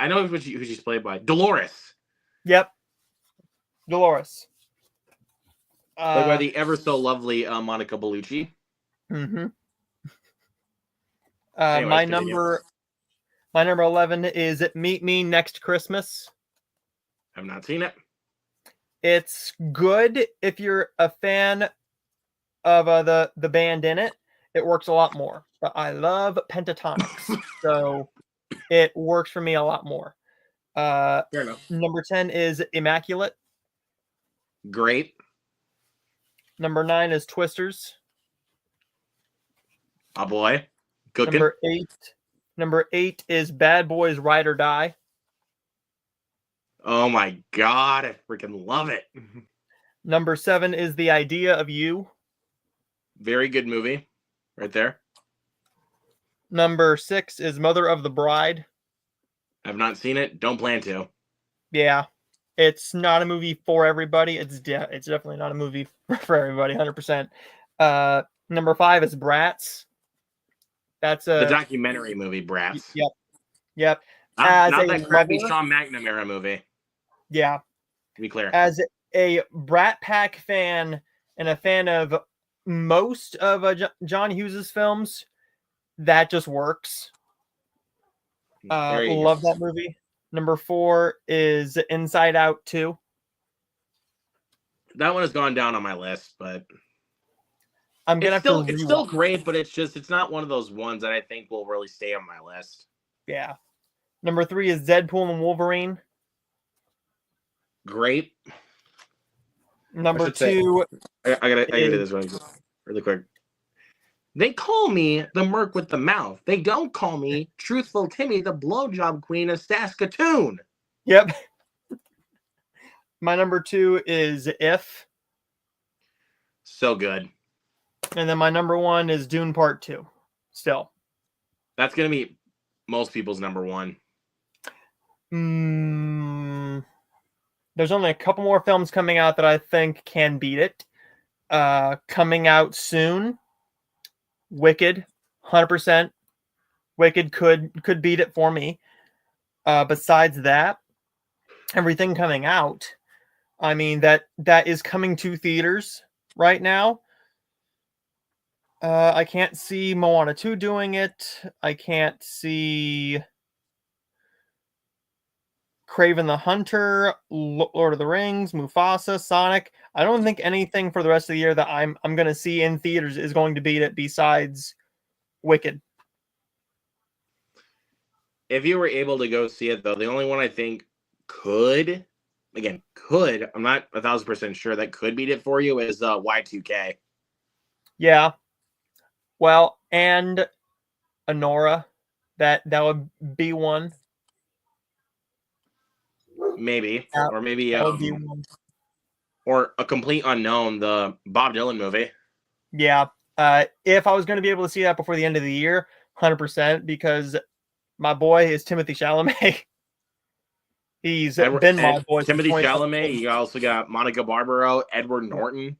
know who she's played by. Dolores. Yep. Dolores. Played by the ever so lovely Monica Bellucci. Mm-hmm. Anyways, my number 11 is Meet Me Next Christmas. I've not seen it. It's good if you're a fan of the band in it. It works a lot more. But I love pentatonics, so it works for me a lot more. Fair enough. Number 10 is Immaculate. Great. Number 9 is Twisters. Oh boy. Cooking. Number 8 is Bad Boys Ride or Die. Oh my god, I freaking love it. Number 7 is The Idea of You. Very good movie. Right there. Number 6 is Mother of the Bride. I've not seen it. Don't plan to. Yeah, it's not a movie for everybody. It's definitely not a movie for everybody, 100%. Number 5 is Bratz. That's The a documentary movie, Bratz. yep. Not, As not a that crappy mother, Sean McNamara movie. yeah, To be clear. as a Brat Pack fan and a fan of most of John Hughes's films, that just works. There you Love go. that movie. Number 4 is Inside Out 2. That one has gone down on my list, but I'm gonna it's have to still rewatch. great, but it's not one of those ones that I think will really stay on my list. Yeah. Number 3 is Deadpool and Wolverine. Great. Number 2 I gotta do this really quick. They call me the Merc with the mouth. They don't call me Truthful Timmy, the blowjob queen of Saskatoon. Yep. My number 2 is If. So good. And then my number 1 is Dune Part 2. Still. That's gonna be most people's number 1. There's only a couple more films coming out that I think can beat it. Coming out soon, Wicked, 100%. Wicked could beat it for me. Besides that, everything coming out, I mean that is coming to theaters right now. I can't see Moana 2 doing it. I can't see Kraven the Hunter, Lord of the Rings, Mufasa, Sonic. I don't think anything for the rest of the year that I'm going to see in theaters is going to beat it besides Wicked. If you were able to go see it, though, the only one I think could, I'm not 1,000% sure that could beat it for you is Y2K. Yeah. Well, and Anora, that would be one. Maybe. That, or maybe that would be one. Or A Complete Unknown, the Bob Dylan movie. Yeah. If I was going to be able to see that before the end of the year, 100%, because my boy is Timothy Chalamet. He's been my boy. Timothy Chalamet. You also got Monica Barbaro, Edward Norton.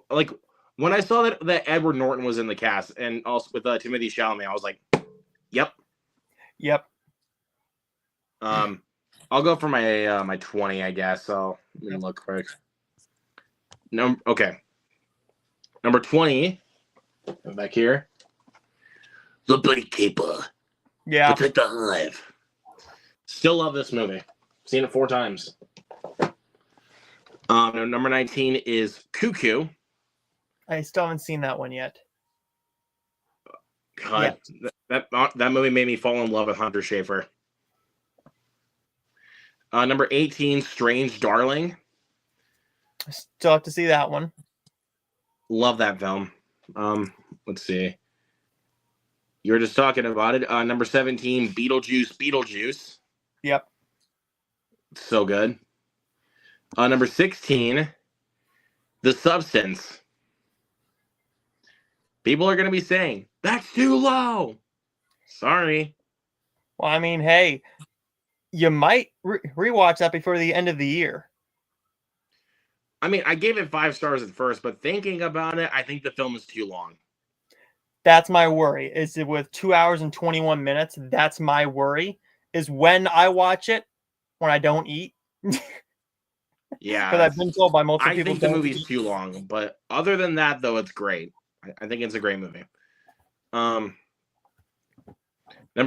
Like, when I saw that Edward Norton was in the cast, and also with Timothy Chalamet, I was like, "Yep." I'll go for my my 20, I guess. So let me look quick. Okay. Number 20. Back here. The Beekeeper. Yeah. Protect the Hive. Still love this movie. Seen it 4 times. Number 19 is Cuckoo. I still haven't seen that one yet. God, that movie made me fall in love with Hunter Schafer. Number 18, Strange Darling. I still have to see that one. Love that film. Let's see. You were just talking about it. Number 17, Beetlejuice. Yep. So good. Number 16, The Substance. People are going to be saying, that's too low. Sorry. Well, I mean, hey, you might rewatch that before the end of the year. I mean, I gave it 5 stars at first, but thinking about it, I think the film is too long. That's my worry. Is it with 2 hours and 21 minutes? That's my worry. Is when I watch it, when I don't eat. Yeah. Because I've been told by multiple people. I think the movie's too long, but other than that, though, it's great. I think it's a great movie. Number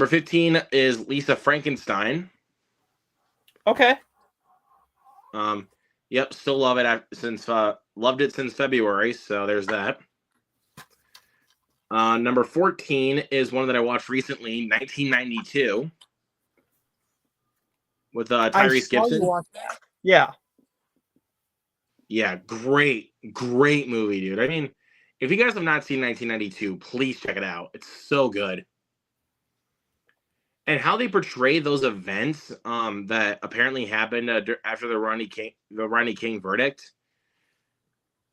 15 is Lisa Frankenstein. Okay. Yep, still love it loved it since February, so there's that. Number 14 is one that I watched recently, 1992, with Tyrese Gibson. Yeah. Yeah, great movie, dude. I mean, if you guys have not seen 1992, please check it out. It's so good. And how they portray those events that apparently happened after the Rodney King verdict,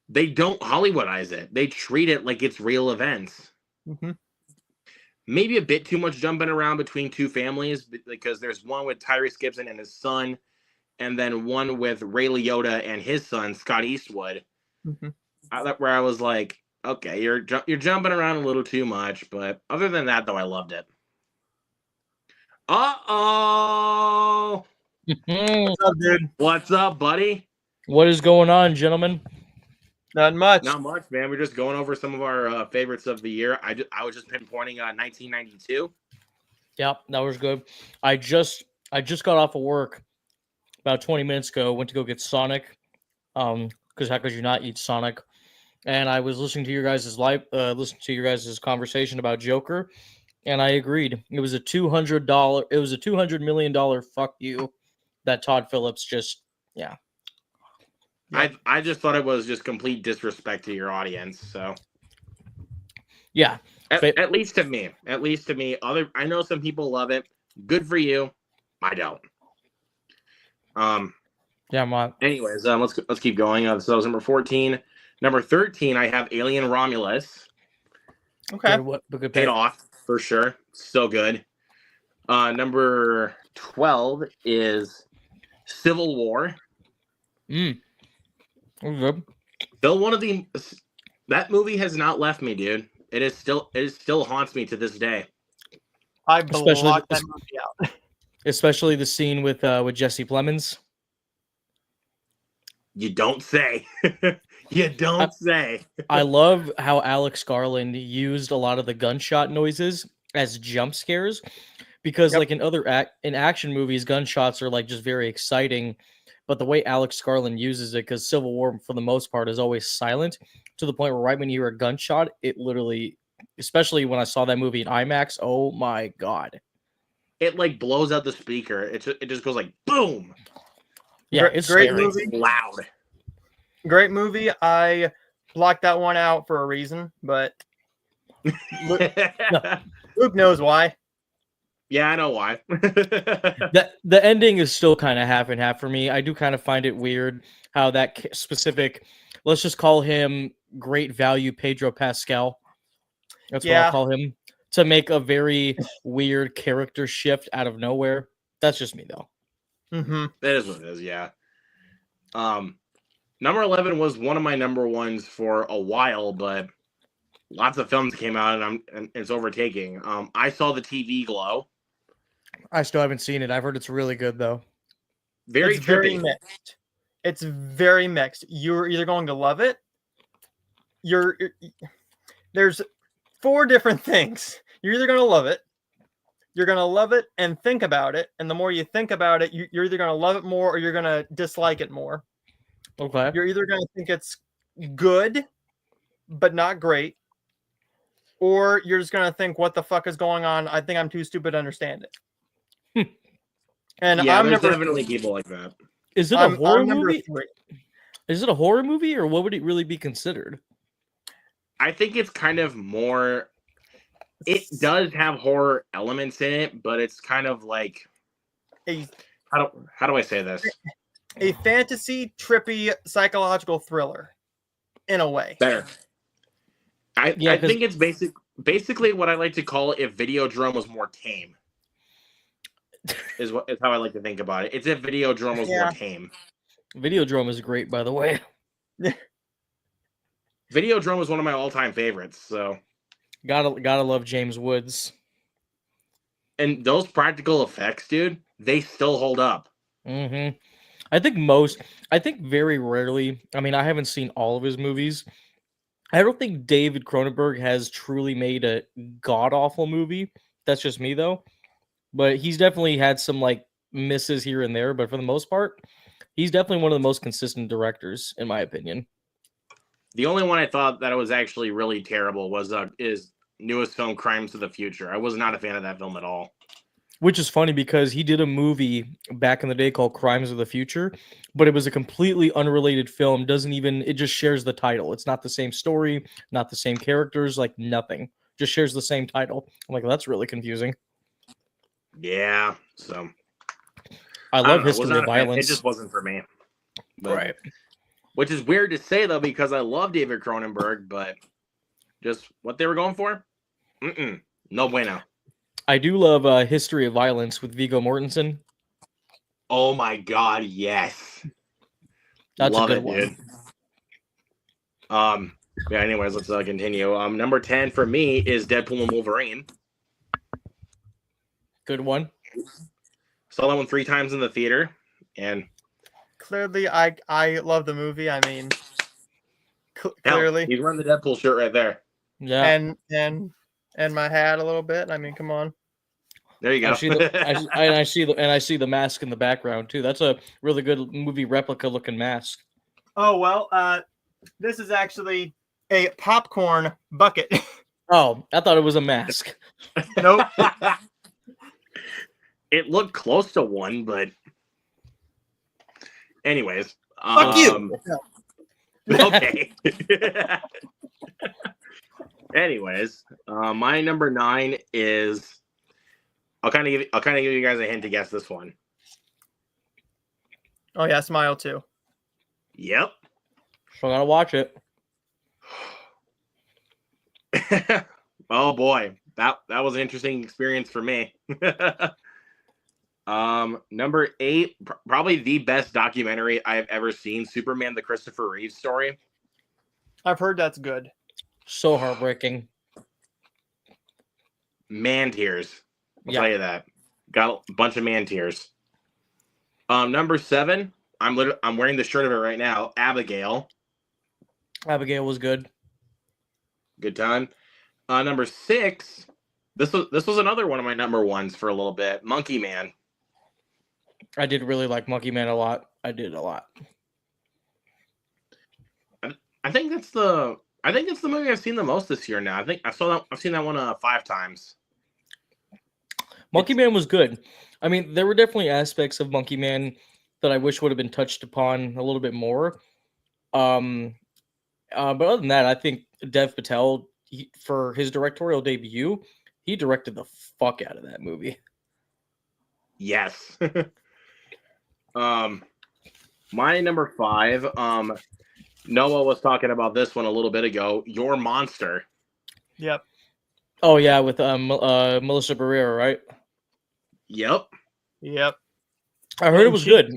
they don't Hollywoodize it. They treat it like it's real events. Mm-hmm. Maybe a bit too much jumping around between two families because there's one with Tyrese Gibson and his son, and then one with Ray Liotta and his son Scott Eastwood. Mm-hmm. Where I was like, okay, you're jumping around a little too much, but other than that, though, I loved it. Uh-oh! What's up, dude? What's up, buddy? What is going on, gentlemen? Not much. Not much, man. We're just going over some of our favorites of the year. I was just pinpointing 1992. Yep, that was good. I just got off of work about 20 minutes ago. Went to go get Sonic. Because how could you not eat Sonic? And I was listening to your guys' conversation about Joker, and I agreed. It was a $200 million fuck you that Todd Phillips just I just thought it was just complete disrespect to your audience. So yeah. At least to me. I know some people love it. Good for you. I don't. Anyways, let's keep going. So that was number 14. Number 13, I have Alien Romulus. Okay. Good Paid off for sure. So good. Number 12 is Civil War. Good. Still one of the. That movie has not left me, dude. It still haunts me to this day. I blocked that movie out. Especially the scene with Jesse Plemons. You don't say. You don't say. I love how Alex Garland used a lot of the gunshot noises as jump scares, because like in action movies, gunshots are like just very exciting, but the way Alex Garland uses it, because Civil War for the most part is always silent, to the point where right when you hear a gunshot, it literally, especially when I saw that movie in IMAX, oh my god, it like blows out the speaker. It just goes like boom. Yeah, it's great scary. movie. It's loud. Great movie. I blocked that one out for a reason, but Luke knows why. Yeah, I know why. The ending is still kind of half and half for me. I do kind of find it weird how that specific, let's just call him great value Pedro Pascal. That's what I'll call him, to make a very weird character shift out of nowhere. That's just me though. Mm-hmm. That is what it is, yeah. Number 11 was one of my number ones for a while, but lots of films came out and it's overtaking. I saw the TV Glow. I still haven't seen it. I've heard it's really good though. Very mixed. It's very mixed. You're either going to love it. There's 4 different things. You're either going to love it, you're going to love it and think about it, and the more you think about it, you're either going to love it more or you're going to dislike it more. Okay. You're either going to think it's good but not great, or you're just going to think, what the fuck is going on? I think I'm too stupid to understand it. And yeah, there's definitely people like that. Is it a horror movie? 3. Is it a horror movie, or what would it really be considered? I think it's kind of more. It does have horror elements in it, but it's kind of like how do I say this? A fantasy, trippy, psychological thriller, in a way. There. I think it's basically what I like to call it if Videodrome was more tame. is how I like to think about it. It's if Videodrome was more tame. Videodrome is great, by the way. Videodrome is one of my all-time favorites, so gotta love James Woods. And those practical effects, dude, they still hold up. Mm-hmm. I think very rarely, I mean, I haven't seen all of his movies. I don't think David Cronenberg has truly made a god-awful movie. That's just me, though. But he's definitely had some, like, misses here and there. But for the most part, he's definitely one of the most consistent directors, in my opinion. The only one I thought that was actually really terrible was his newest film, Crimes of the Future. I was not a fan of that film at all. Which is funny because he did a movie back in the day called Crimes of the Future, but it was a completely unrelated film. It just shares the title. It's not the same story, not the same characters, like nothing. Just shares the same title. I'm like, that's really confusing. Yeah, so. I love History of Violence. It just wasn't for me. But, right. Which is weird to say, though, because I love David Cronenberg, but just what they were going for? No bueno. I do love History of Violence with Viggo Mortensen. Oh my god, yes. That's Love a good it, one. dude. Yeah, anyways, let's continue. Number 10 for me is Deadpool and Wolverine. Good one. Saw that one 3 times in the theater, and Clearly, I love the movie. I mean, hell, clearly, he's wearing the Deadpool shirt right there. Yeah. and my hat a little bit. I mean, come on. There you I go. see I see the mask in the background too. That's a really good movie replica looking mask. Oh well, this is actually a popcorn bucket. Oh, I thought it was a mask. Nope. It looked close to one, but anyways. Fuck you. Okay. Anyways, my number 9 is. I'll kind of give you guys a hint to guess this one. Oh yeah, Smile too. Yep. So I gotta watch it. Oh boy, that was an interesting experience for me. Number 8, probably the best documentary I've ever seen, Superman: The Christopher Reeve Story. I've heard that's good. So heartbreaking. Man tears. I'll Yeah. tell you that. Got a bunch of man tears. Number 7, I'm wearing the shirt of it right now. Abigail. Abigail was good. Good time. Number 6, this was another one of my number ones for a little bit. Monkey Man. I did really like Monkey Man a lot. I did a lot. I think that's the movie I've seen the most this year now. I've seen that one 5 times. Monkey Man was good. I mean, there were definitely aspects of Monkey Man that I wish would have been touched upon a little bit more. But other than that, I think Dev Patel, for his directorial debut, he directed the fuck out of that movie. Yes. My number 5. Noah was talking about this one a little bit ago. Your Monster. Yep. Oh yeah, with Melissa Barrera, right? Yep. Yep. I heard it was good.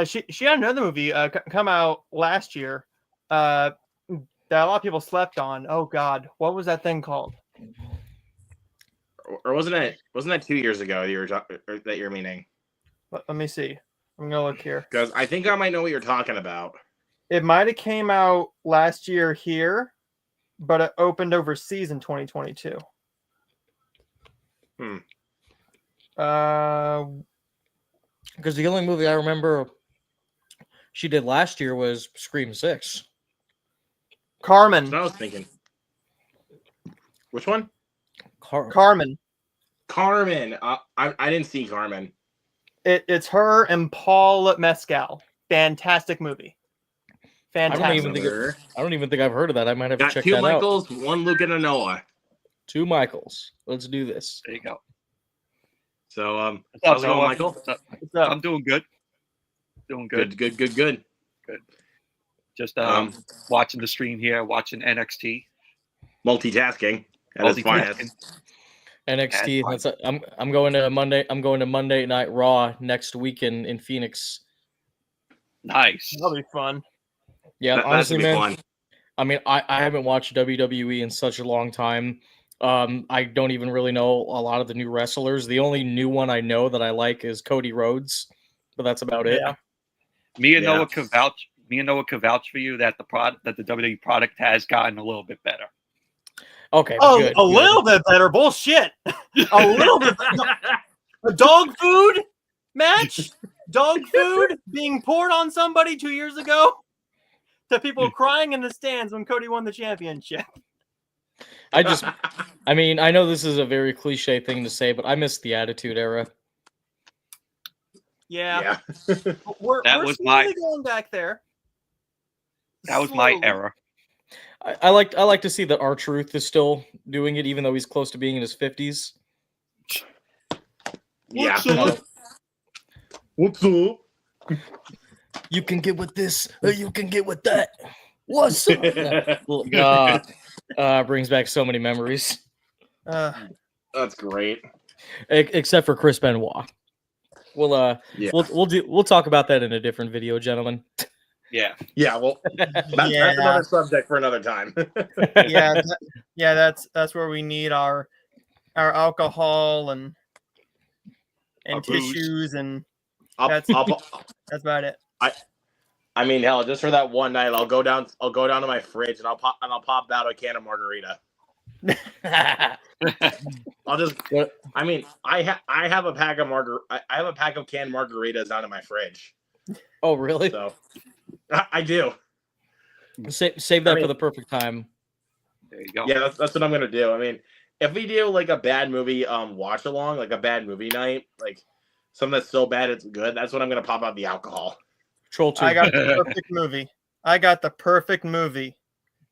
She had another movie come out last year that a lot of people slept on. Oh God, what was that thing called? Or wasn't that 2 years ago that you're meaning? Let me see. I'm gonna look here. Because I think I might know what you're talking about. It might have came out last year here, but it opened overseas in 2022. Because the only movie I remember she did last year was Scream 6. Carmen. That's what I was thinking. Which one? Carmen. Carmen. I didn't see Carmen. It's her and Paul Mescal. Fantastic movie. Fantastic. I don't even think I've heard of that. I might have to check that out. 2 Michaels, 1 Luke, and a Noah. 2 Michaels. Let's do this. There you go. So, how's it going, Michael? What's up? I'm doing good. Doing good. Good. Just watching the stream here, watching NXT. Multitasking at its finest. NXT. I'm going to Monday. I'm going to Monday Night Raw next week in Phoenix. Nice. That'll be fun. Yeah, honestly, man. Fun. I mean, I haven't watched WWE in such a long time. I don't even really know a lot of the new wrestlers. The only new one I know that I like is Cody Rhodes, but that's about it. Me and Noah can vouch. Me and Noah can vouch for you that the WWE product has gotten a little bit better. Okay. Oh, good, little bit better. Bullshit. A little bit. A dog food match. Dog food being poured on somebody 2 years ago. To people crying in the stands when Cody won the championship. I mean, I know this is a very cliche thing to say, but I miss the Attitude Era. Yeah. We're going back there. That was my era. I like to see that R-Truth is still doing it, even though he's close to being in his 50s. Yeah. What's up? You can get with this, or you can get with that. What's up? Brings back so many memories. That's great. Except for Chris Benoit. We'll Yeah. we'll talk about that in a different video, gentlemen. Yeah. Yeah, well, that's another subject for another time. That's where we need our alcohol and Our booze. tissues, and that's about it. I mean, hell, just for that one night, I'll go down to my fridge and I'll pop out a can of margarita. I'll just. I mean, I have a pack of I have a pack of canned margaritas down in my fridge. Oh, really? So, I do. Save that for the perfect time. There you go. Yeah, that's what I'm gonna do. I mean, if we do like a bad movie watch along, like a bad movie night, like something that's so bad it's good, that's when I'm gonna pop out the alcohol. Troll 2. I got the perfect movie.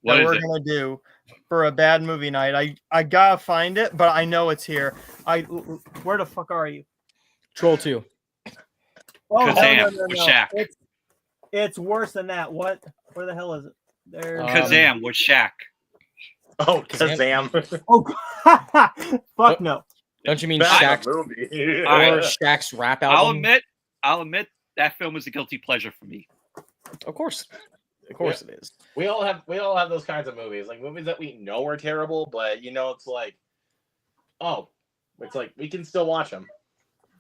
What that is we're it? gonna do for a bad movie night. I gotta find it, but I know it's here. Where the fuck are you? Troll 2. Oh, Kazam with Shaq. It's worse than that. What? Where the hell is it? There. Kazam with Shaq. Oh, Kazam. Oh, fuck no. Don't you mean That's Shaq's a movie. or Shaq's rap album? I'll admit that film is a guilty pleasure for me. Of course it is. We all have those kinds of movies, like movies that we know are terrible, but it's like, oh, it's like we can still watch them.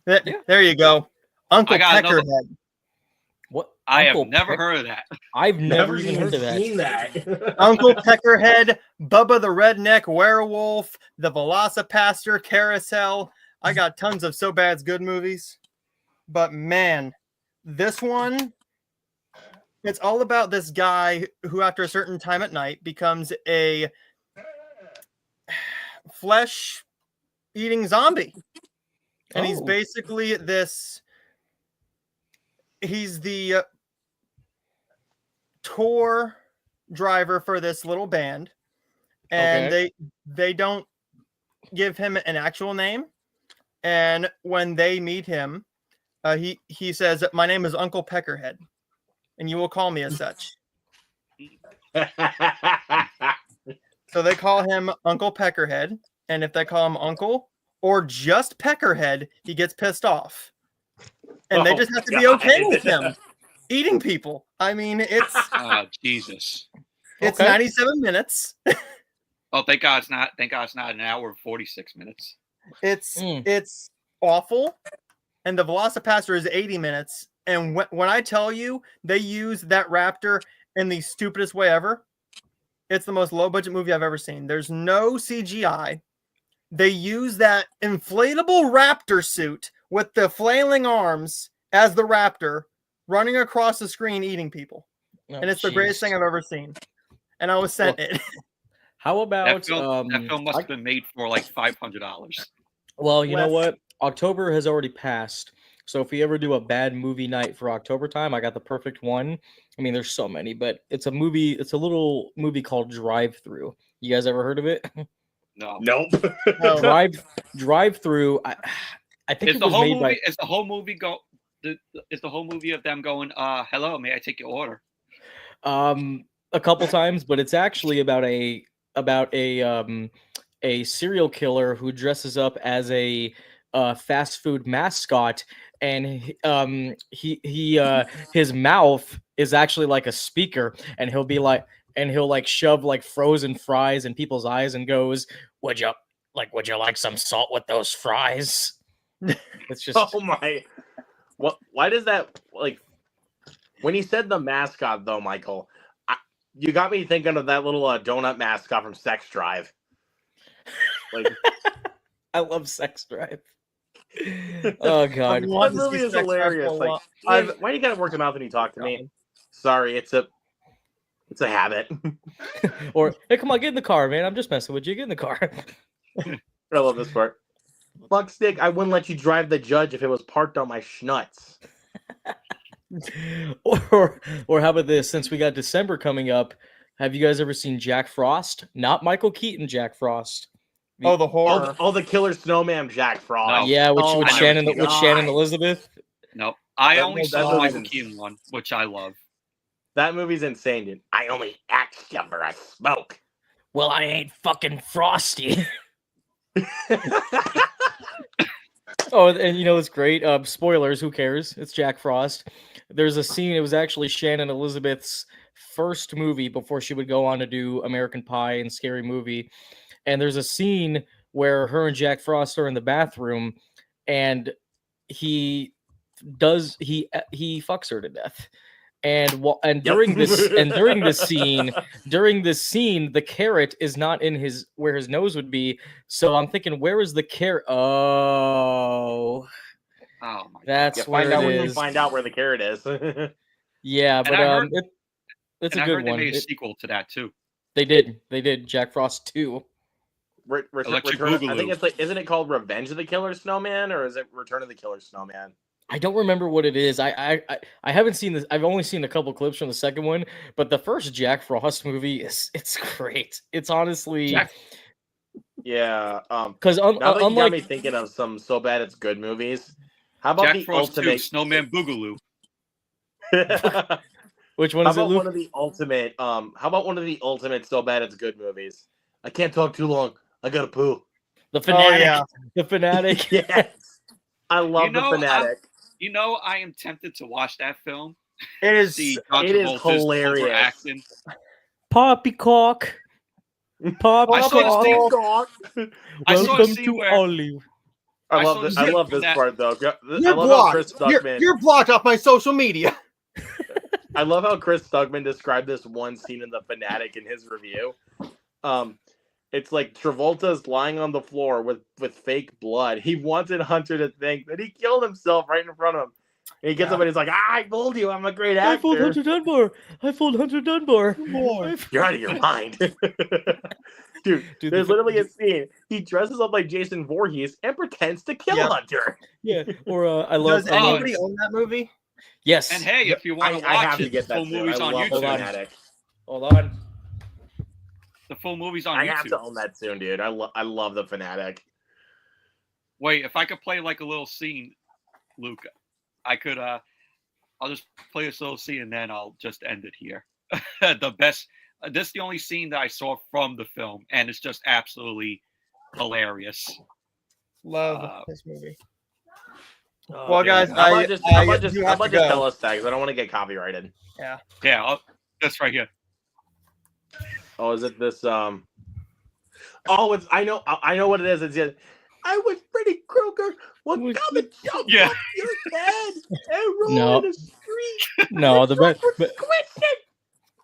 There you go, Uncle Peckerhead. What? I have never heard of that. I've never even heard of that. Seen that. Uncle Peckerhead, Bubba the Redneck Werewolf, The Velocipaster, Carousel. I got tons of So Bad's Good movies, but man, this one, it's all about this guy who, after a certain time at night, becomes a flesh-eating zombie. And he's basically he's the tour driver for this little band. And they don't give him an actual name. And when they meet him, he says, "My name is Uncle Peckerhead, and you will call me as such." So they call him Uncle Peckerhead, and if they call him Uncle or just Peckerhead, he gets pissed off. And they just have to be okay with him eating people. I mean, it's Jesus. It's 97 minutes. Oh, thank God it's not an hour and 46 minutes. It's awful. And the Velocipaster is 80 minutes. And when I tell you they use that raptor in the stupidest way ever, it's the most low-budget movie I've ever seen. There's no CGI. They use that inflatable raptor suit with the flailing arms as the raptor running across the screen eating people. And it's the greatest thing I've ever seen. And I was sent it. How about that film must have been made for like $500. Well, you know what? October has already passed. So if we ever do a bad movie night for October time, I got the perfect one. I mean, there's so many, but it's a little movie called Drive Through. You guys ever heard of it? No. Nope. Drive Through. I think Is the whole movie of them going, hello, may I take your order? A couple times, but it's actually about a serial killer who dresses up as a fast food mascot, and his mouth is actually like a speaker, and he'll shove like frozen fries in people's eyes and goes, would you like some salt with those fries? It's just oh my. What? Why does that, like, when he said the mascot though, Michael, you got me thinking of that little donut mascot from Sex Drive. Like, I love Sex Drive. Oh God, that movie is hilarious. Like, why do you gotta work the mouth when you talk to me? Sorry, it's a habit. Or, hey, come on, get in the car, man. I'm just messing with you. Get in the car. I love this part. Fuckstick, I wouldn't let you drive the Judge if it was parked on my schnutz. Or how about this? Since we got December coming up, have you guys ever seen Jack Frost? Not Michael Keaton Jack Frost. Oh, the horror. Oh, the Killer Snowman Jack Frost. No. Yeah, with Shannon Elizabeth. No, I only saw the Michael Keaton one, which I love. That movie's insane, dude. I only asked you for a smoke. Well, I ain't fucking Frosty. Oh, and you know it's great. Spoilers, who cares? It's Jack Frost. There's a scene, it was actually Shannon Elizabeth's first movie before she would go on to do American Pie and Scary Movie. And there's a scene where her and Jack Frost are in the bathroom and he fucks her to death. And during this scene, the carrot is not in his where his nose would be. So I'm thinking, where is the carrot? Oh Oh my! That's where it when is. you find out where the carrot is. Yeah, but it's a good one. They made a sequel to that too. They did. Jack Frost 2. Return, I think it's like, isn't it called Revenge of the Killer Snowman, or is it Return of the Killer Snowman? I don't remember what it is. I haven't seen this. I've only seen a couple clips from the second one, but the first Jack Frost movie it's great. It's honestly yeah. Because now that you got me thinking of some so bad it's good movies. How about Jack the Frost ultimate 2, Snowman Boogaloo? Which one is it, Luke? One of the ultimate? How about one of the ultimate so bad it's good movies? I can't talk too long. I gotta poo. The Fanatic. Oh, yeah. The Fanatic. Yes. I love the Fanatic. I am tempted to watch that film. It is hilarious. Poppycock. Poppycock. Welcome to Olive. I love this part though. You're blocked. You're blocked off my social media. I love how Chris Stugman described this one scene in The Fanatic in his review. It's like Travolta's lying on the floor with fake blood. He wanted Hunter to think that he killed himself right in front of him. And he gets up and he's like, I told you I'm a great actor. I fooled Hunter Dunbar. You're out of your mind. Dude, there's literally a scene. He dresses up like Jason Voorhees and pretends to kill Hunter. Yeah. Or I love. Does anybody own that movie? Yes. And hey, if you want to watch it, full movies on YouTube. Hold on. The full movie's on YouTube. I have to own that soon, dude. I love The Fanatic. Wait, if I could play like a little scene, Luke, I could. I'll just play this little scene and then I'll just end it here. The best. This is the only scene that I saw from the film, and it's just absolutely hilarious. Love this movie. Well, guys, how about just tell us that? Because I don't want to get copyrighted. Yeah. Yeah, that's right here. Oh, is it this? Oh, it's I know what it is. It's just, I was Freddy Krueger. What come and jump off your head and roll in the street? No, the best.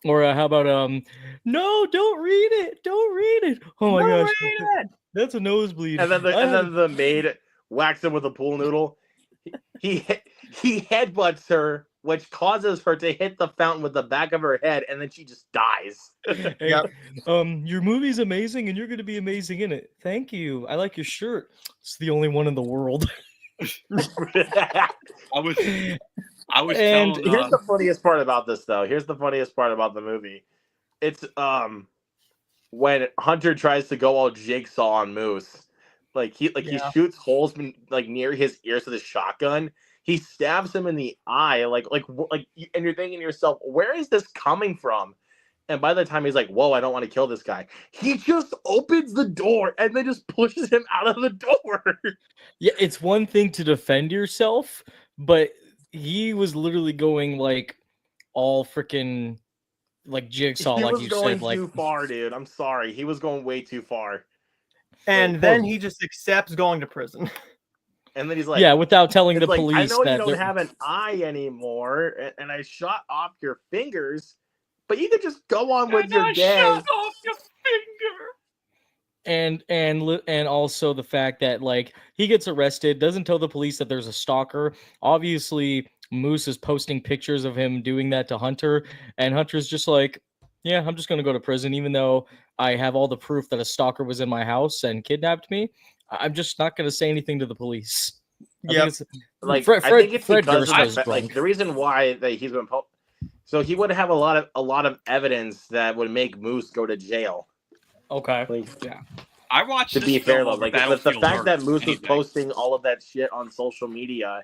Or how about no, don't read it. Don't read it. Oh my gosh, that's a nosebleed. And then the maid whacks him with a pool noodle. He headbutts her, which causes her to hit the fountain with the back of her head, and then she just dies. Hey, your movie's amazing, and you're going to be amazing in it. Thank you. I like your shirt. It's the only one in the world. I was. And here's the funniest part about this, though. Here's the funniest part about the movie. It's when Hunter tries to go all jigsaw on Moose. He shoots holes near his ears with a shotgun. He stabs him in the eye, and you're thinking to yourself, where is this coming from? And by the time he's like, whoa, I don't want to kill this guy, he just opens the door and then just pushes him out of the door. Yeah, it's one thing to defend yourself, but he was literally going all freaking jigsaw, he like was you going said. Too far, dude. I'm sorry. He was going way too far. And then he just accepts going to prison. And then he's like, yeah, without telling the police I know that you don't have an eye anymore, and I shot off your fingers, but you could just go on with your day. Shot off your finger. And also the fact that he gets arrested, doesn't tell the police that there's a stalker. Obviously, Moose is posting pictures of him doing that to Hunter, and Hunter's just like, yeah, I'm just gonna go to prison, even though I have all the proof that a stalker was in my house and kidnapped me. I'm just not going to say anything to the police. Yeah, I think it's because the reason why that he's been so he would have a lot of evidence that would make Moose go to jail. Okay, yeah. I watched. To be fair though, the fact that Moose was posting all of that shit on social media,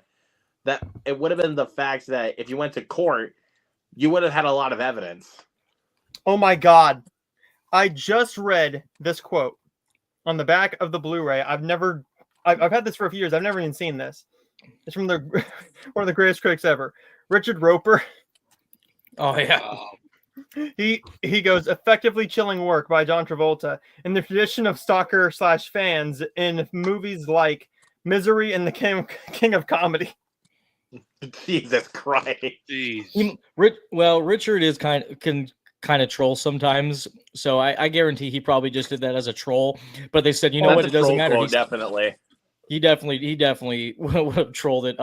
that it would have been the fact that if you went to court, you would have had a lot of evidence. Oh my God. I just read this quote on the back of the Blu-ray. I've had this for a few years. I've never even seen this. It's from the one of the greatest critics ever, Richard Roper. Oh yeah. He goes, effectively chilling work by John Travolta in the tradition of stalker/fans in movies like Misery and the King of Comedy. Jesus Christ. Jeez. Richard is can kind of troll sometimes, so I guarantee he probably just did that as a troll. But they said, you know That's what, a it doesn't troll matter. quote, definitely. He definitely would have trolled it.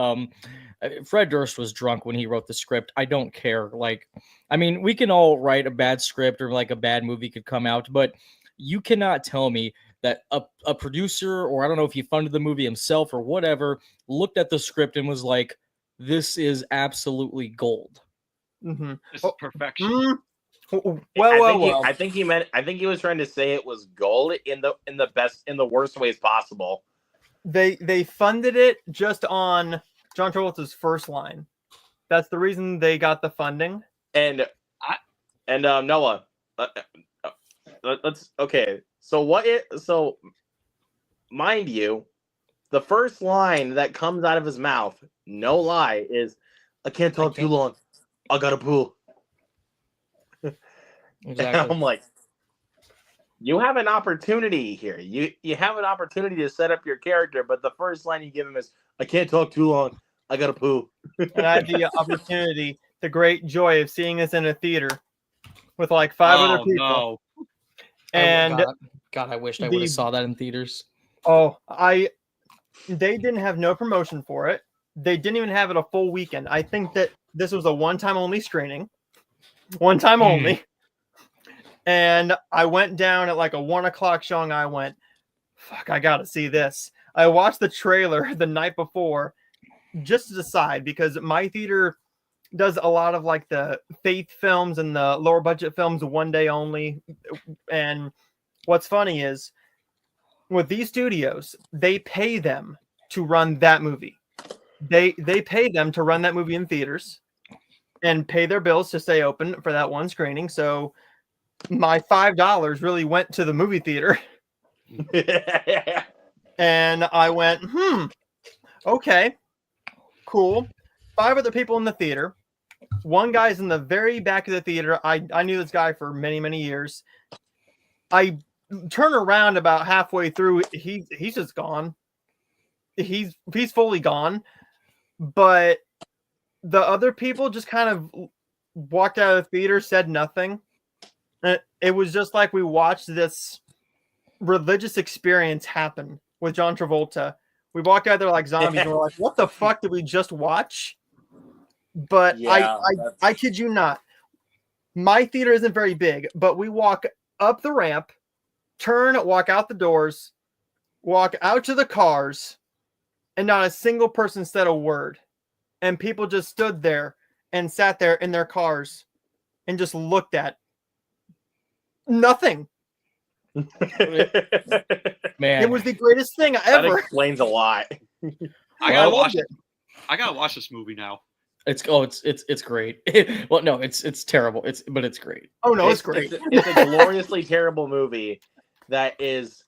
Fred Durst was drunk when he wrote the script. I don't care. Like, I mean, we can all write a bad script or like a bad movie could come out, but you cannot tell me that a producer, or I don't know if he funded the movie himself or whatever, looked at the script and was like, this is absolutely gold. Mm-hmm. This is perfection. I think he was trying to say it was gold in the worst ways possible. They funded it just on John Travolta's first line. That's the reason they got the funding. And Noah, let's okay. So mind you, the first line that comes out of his mouth, no lie, is I can't talk too long. I gotta poo. Exactly. And I'm like, you have an opportunity here. You have an opportunity to set up your character, but the first line you give him is I can't talk too long. I gotta poo. And I had the opportunity, the great joy of seeing this in a theater with like 5 other people. No. And God, I wished I would have saw that in theaters. They didn't have no promotion for it. They didn't even have it a full weekend. I think that this was a one-time only screening. One time only. And I went down at like a 1 o'clock showing. I went, fuck, I gotta see this. I watched the trailer the night before just to decide, because my theater does a lot of like the faith films and the lower budget films one day only. And what's funny is with these studios, they pay them to run that movie. They pay them to run that movie in theaters and pay their bills to stay open for that one screening. So my $5 really went to the movie theater. And I went, okay, cool. 5 other people in the theater. One guy's in the very back of the theater. I knew this guy for many, many years. I turn around about halfway through. He's just gone. He's fully gone. But the other people just kind of walked out of the theater, said nothing. It was just like we watched this religious experience happen with John Travolta. We walked out there like zombies and we're like, what the fuck did we just watch? But yeah, I kid you not. My theater isn't very big, but we walk up the ramp, walk out the doors, walk out to the cars, and not a single person said a word. And people just stood there and sat there in their cars and just looked at nothing. Man, it was the greatest thing ever. That explains a lot. I gotta watch it. I gotta watch this movie now. It's great. Well, no, it's terrible. But it's great. Oh no, it's great. It's a gloriously terrible movie that is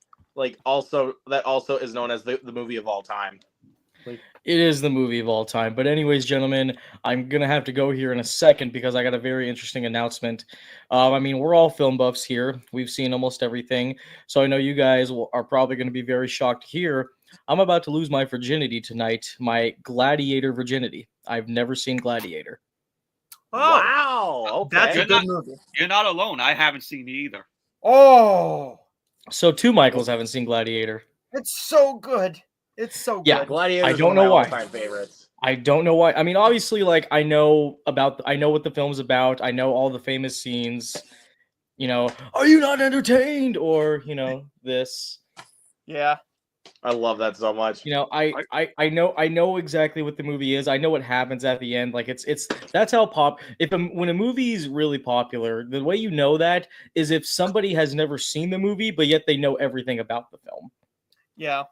also is known as the movie of all time. It is the movie of all time. But anyways, gentlemen, I'm going to have to go here in a second because I got a very interesting announcement. I mean, we're all film buffs here. We've seen almost everything. So I know you guys are probably going to be very shocked here. I'm about to lose my virginity tonight, my Gladiator virginity. I've never seen Gladiator. Oh, wow. Okay. That's a good movie. You're not alone. I haven't seen it either. Oh. So 2 Michaels haven't seen Gladiator. It's so good. It's so good. Yeah, Gladiator. I don't know why. All-time favorites. I don't know why. I mean, obviously, like I know what the film's about. I know all the famous scenes. You know, are you not entertained? Or this. Yeah. I love that so much. I know exactly what the movie is. I know what happens at the end. Like that's how when a movie is really popular, the way you know that is if somebody has never seen the movie, but yet they know everything about the film. Yeah.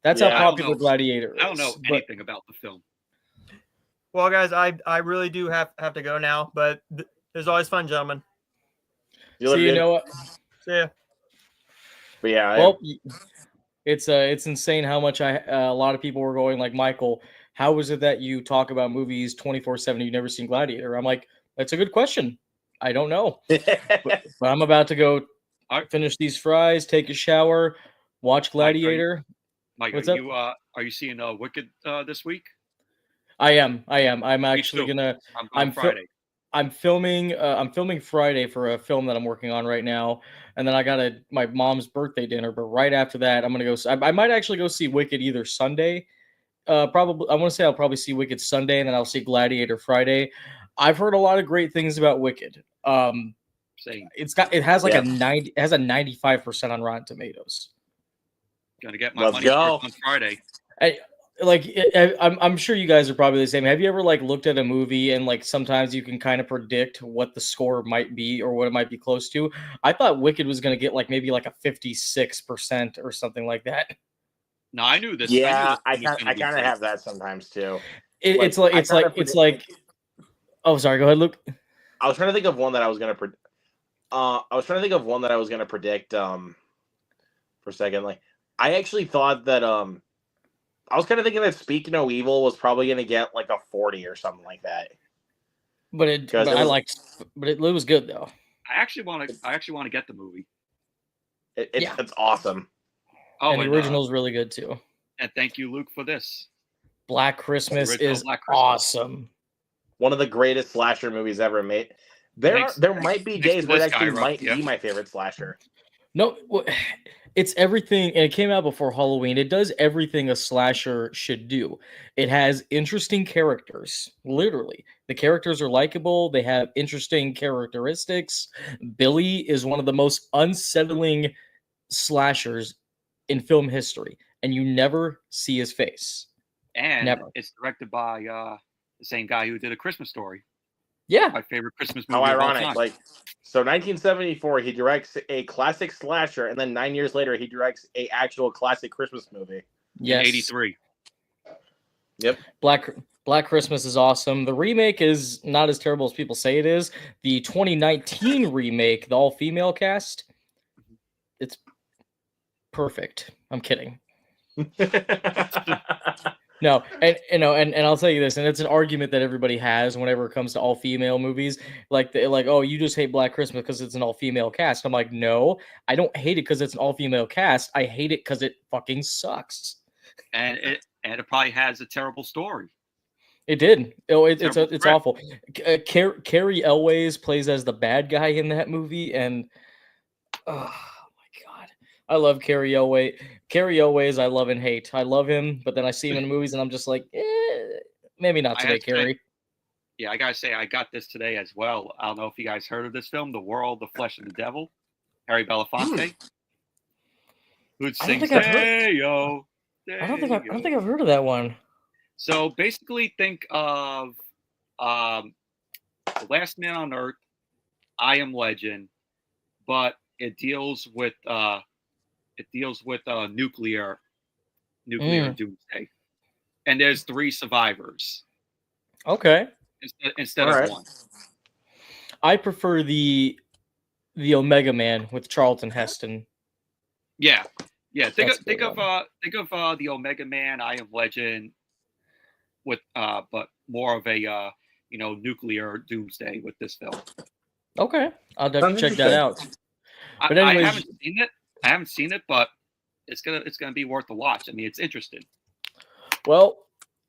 That's how popular Gladiator is. I don't know anything about the film. Well, guys, I really do have to go now, but it was always fun, gentlemen. So you know what? See ya. But yeah, Well, it's insane how much a lot of people were going like, Michael, how is it that you talk about movies 24/7? You've never seen Gladiator? I'm like, that's a good question. I don't know, but I'm about to go finish these fries, take a shower, watch Gladiator. Mike, What's are up? you seeing Wicked this week? I am. I'm actually too. gonna. I'm going Friday. I'm filming. I'm filming Friday for a film that I'm working on right now, and then I got my mom's birthday dinner. But right after that, I'm gonna go. I might actually go see Wicked either Sunday. Probably. I want to say I'll probably see Wicked Sunday, and then I'll see Gladiator Friday. I've heard a lot of great things about Wicked. Same. It has like a 90. It has a 95% on Rotten Tomatoes. Gonna get my money on Friday. I'm sure you guys are probably the same. Have you ever like looked at a movie and like sometimes you can kind of predict what the score might be or what it might be close to? I thought Wicked was going to get like maybe like a 56% or something like that. No, I knew this. Yeah, I kind of have that sometimes too. It's like. Oh, sorry. Go ahead, Luke. I was trying to think of one that I was gonna. Predict. For a second, like I actually thought that I was kind of thinking that Speak No Evil was probably going to get like a 40 or something like that. But it was good though. I actually want to get the movie. It's awesome. Oh, and the original is really good too. And thank you, Luke, for this. Black Christmas is awesome. One of the greatest slasher movies ever made. There might be days where it actually might be my favorite slasher. No, it's everything, and it came out before Halloween. It does everything a slasher should do. It has interesting characters, literally. The characters are likable. They have interesting characteristics. Billy is one of the most unsettling slashers in film history, and you never see his face. And it's directed by the same guy who did A Christmas Story. Yeah. My favorite Christmas movie. How ironic. So 1974, he directs a classic slasher, and then 9 years later, he directs a actual classic Christmas movie. Yes. In 83. Yep. Black Christmas is awesome. The remake is not as terrible as people say it is. The 2019 remake, the all-female cast, it's perfect. I'm kidding. No, and I'll tell you this, and it's an argument that everybody has whenever it comes to all female movies. Oh, you just hate Black Christmas because it's an all female cast. I'm like, no, I don't hate it because it's an all female cast. I hate it because it fucking sucks. And it probably has a terrible story. It did. Oh, it's awful. Carrie Elways plays as the bad guy in that movie, and oh my god, I love Carrie Elways. Carrie Elways, I love and hate. I love him, but then I see him in movies, and I'm just like, maybe not today, Carrie. Yeah, I gotta say, I got this today as well. I don't know if you guys heard of this film, The World, the Flesh, and the Devil. Harry Belafonte, who sings "Hey Yo." I don't think I've heard of that one. So basically, think of The Last Man on Earth, I Am Legend, but it deals with nuclear doomsday, and there's 3 survivors. Okay. Instead of 1. I prefer the Omega Man with Charlton Heston. Yeah. Think of the Omega Man, I Am Legend, with but more of a nuclear doomsday with this film. Okay, I'll definitely check that out. But anyways, I haven't seen it, but it's gonna be worth a watch. I mean, it's interesting. Well,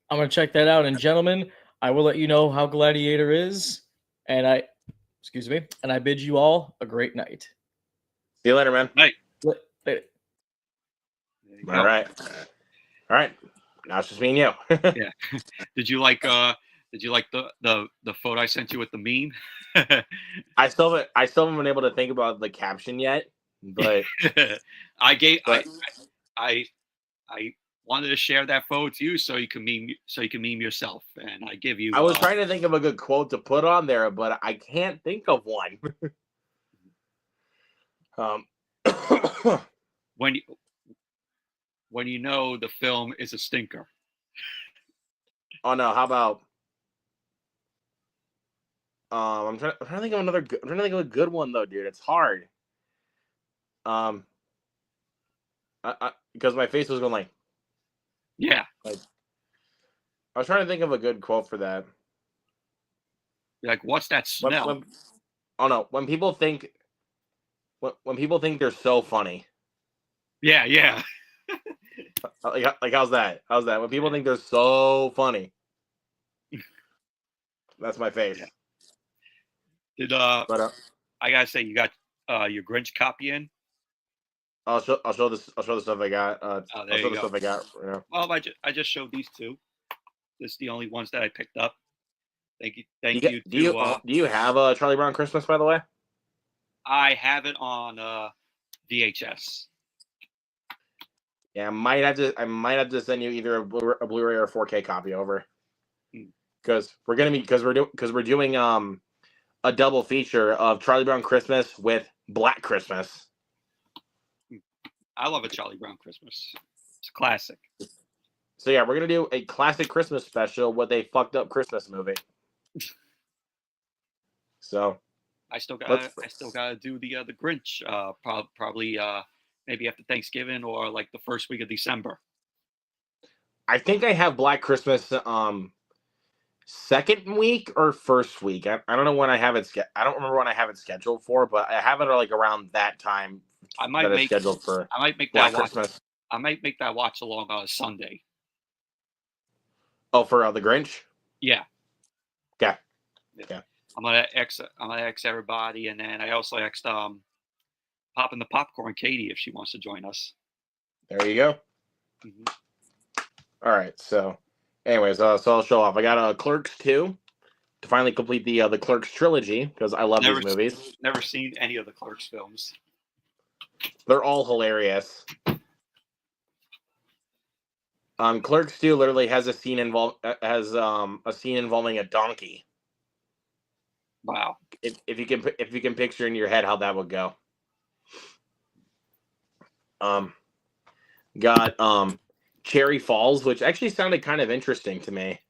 I'm gonna check that out, and gentlemen, I will let you know how Gladiator is, and I bid you all a great night. See you later, man. Night. Later. All right. Now it's just me and you. Yeah. Did you like the photo I sent you with the meme? I still haven't been able to think about the caption yet, but I wanted to share that photo to you so you can meme yourself, and I give you. I was trying to think of a good quote to put on there, but I can't think of one. When you know the film is a stinker. Oh no! How about? I'm trying to think of a good one though, dude. It's hard. Um, because my face was going like Yeah. I was trying to think of a good quote for that. You're like, what's that smell? Oh no, when people think they're so funny. Yeah, yeah. Like how's that? How's that? When people think they're so funny. That's my face. Yeah. Did But I gotta say, you got your Grinch copy in? I'll show the stuff I got. There I'll show you the go. stuff I got. You know. Well, I just showed these two. This is the only ones that I picked up. Thank you. Do you have a Charlie Brown Christmas, by the way? I have it on VHS. Yeah, I might have to send you either a Blu-ray or a 4K copy over. Because we're doing a double feature of Charlie Brown Christmas with Black Christmas. I love a Charlie Brown Christmas. It's a classic. So yeah, we're gonna do a classic Christmas special with a fucked up Christmas movie. So I still gotta do the Grinch. Probably maybe after Thanksgiving or like the first week of December. I think I have Black Christmas second week or first week. I don't know when I have it. I don't remember when I have it scheduled for, but I have it like around that time. I might make scheduled for. I might make Black that watch. Christmas. I might make that watch along on a Sunday. Oh, for the Grinch. Yeah. Okay. Yeah. I'm gonna X everybody, and then I also X'd Popping the Popcorn Katie if she wants to join us. There you go. Mm-hmm. All right. So, anyways, so I'll show off. I got Clerks 2 to finally complete the Clerks trilogy because I love these movies. Never seen any of the Clerks films. They're all hilarious. Clerks 2 literally has a scene involving a donkey. Wow. If you can picture in your head how that would go. Got Cherry Falls, which actually sounded kind of interesting to me.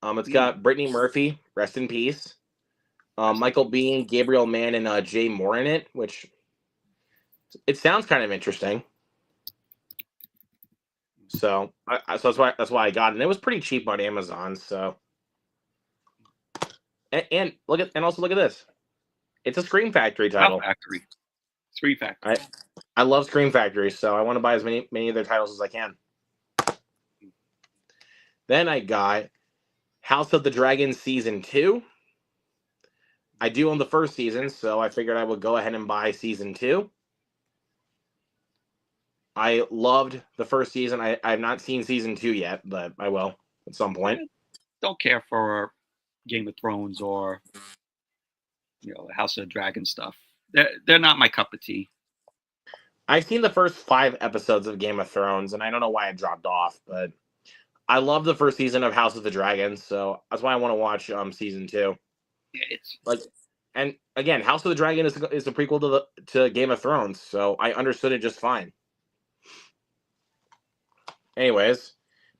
It's got Brittany Murphy, rest in peace. Michael Biehn, Gabriel Mann, and Jay Moore in it, which it sounds kind of interesting. So that's why I got it. And it was pretty cheap on Amazon. So and look at this. It's a Scream Factory title. Scream Factory. I love Scream Factory, so I want to buy as many of their titles as I can. Then I got House of the Dragon Season 2. I do own the first season, so I figured I would go ahead and buy Season 2. I loved the first season. I have not seen Season 2 yet, but I will at some point. Don't care for Game of Thrones or House of the Dragon stuff. They're not my cup of tea. I've seen the first 5 episodes of Game of Thrones, and I don't know why I dropped off, but I love the first season of House of the Dragon, so that's why I want to watch Season 2. Yeah, it's like, and again, House of the Dragon is a prequel to Game of Thrones, so I understood it just fine. Anyways,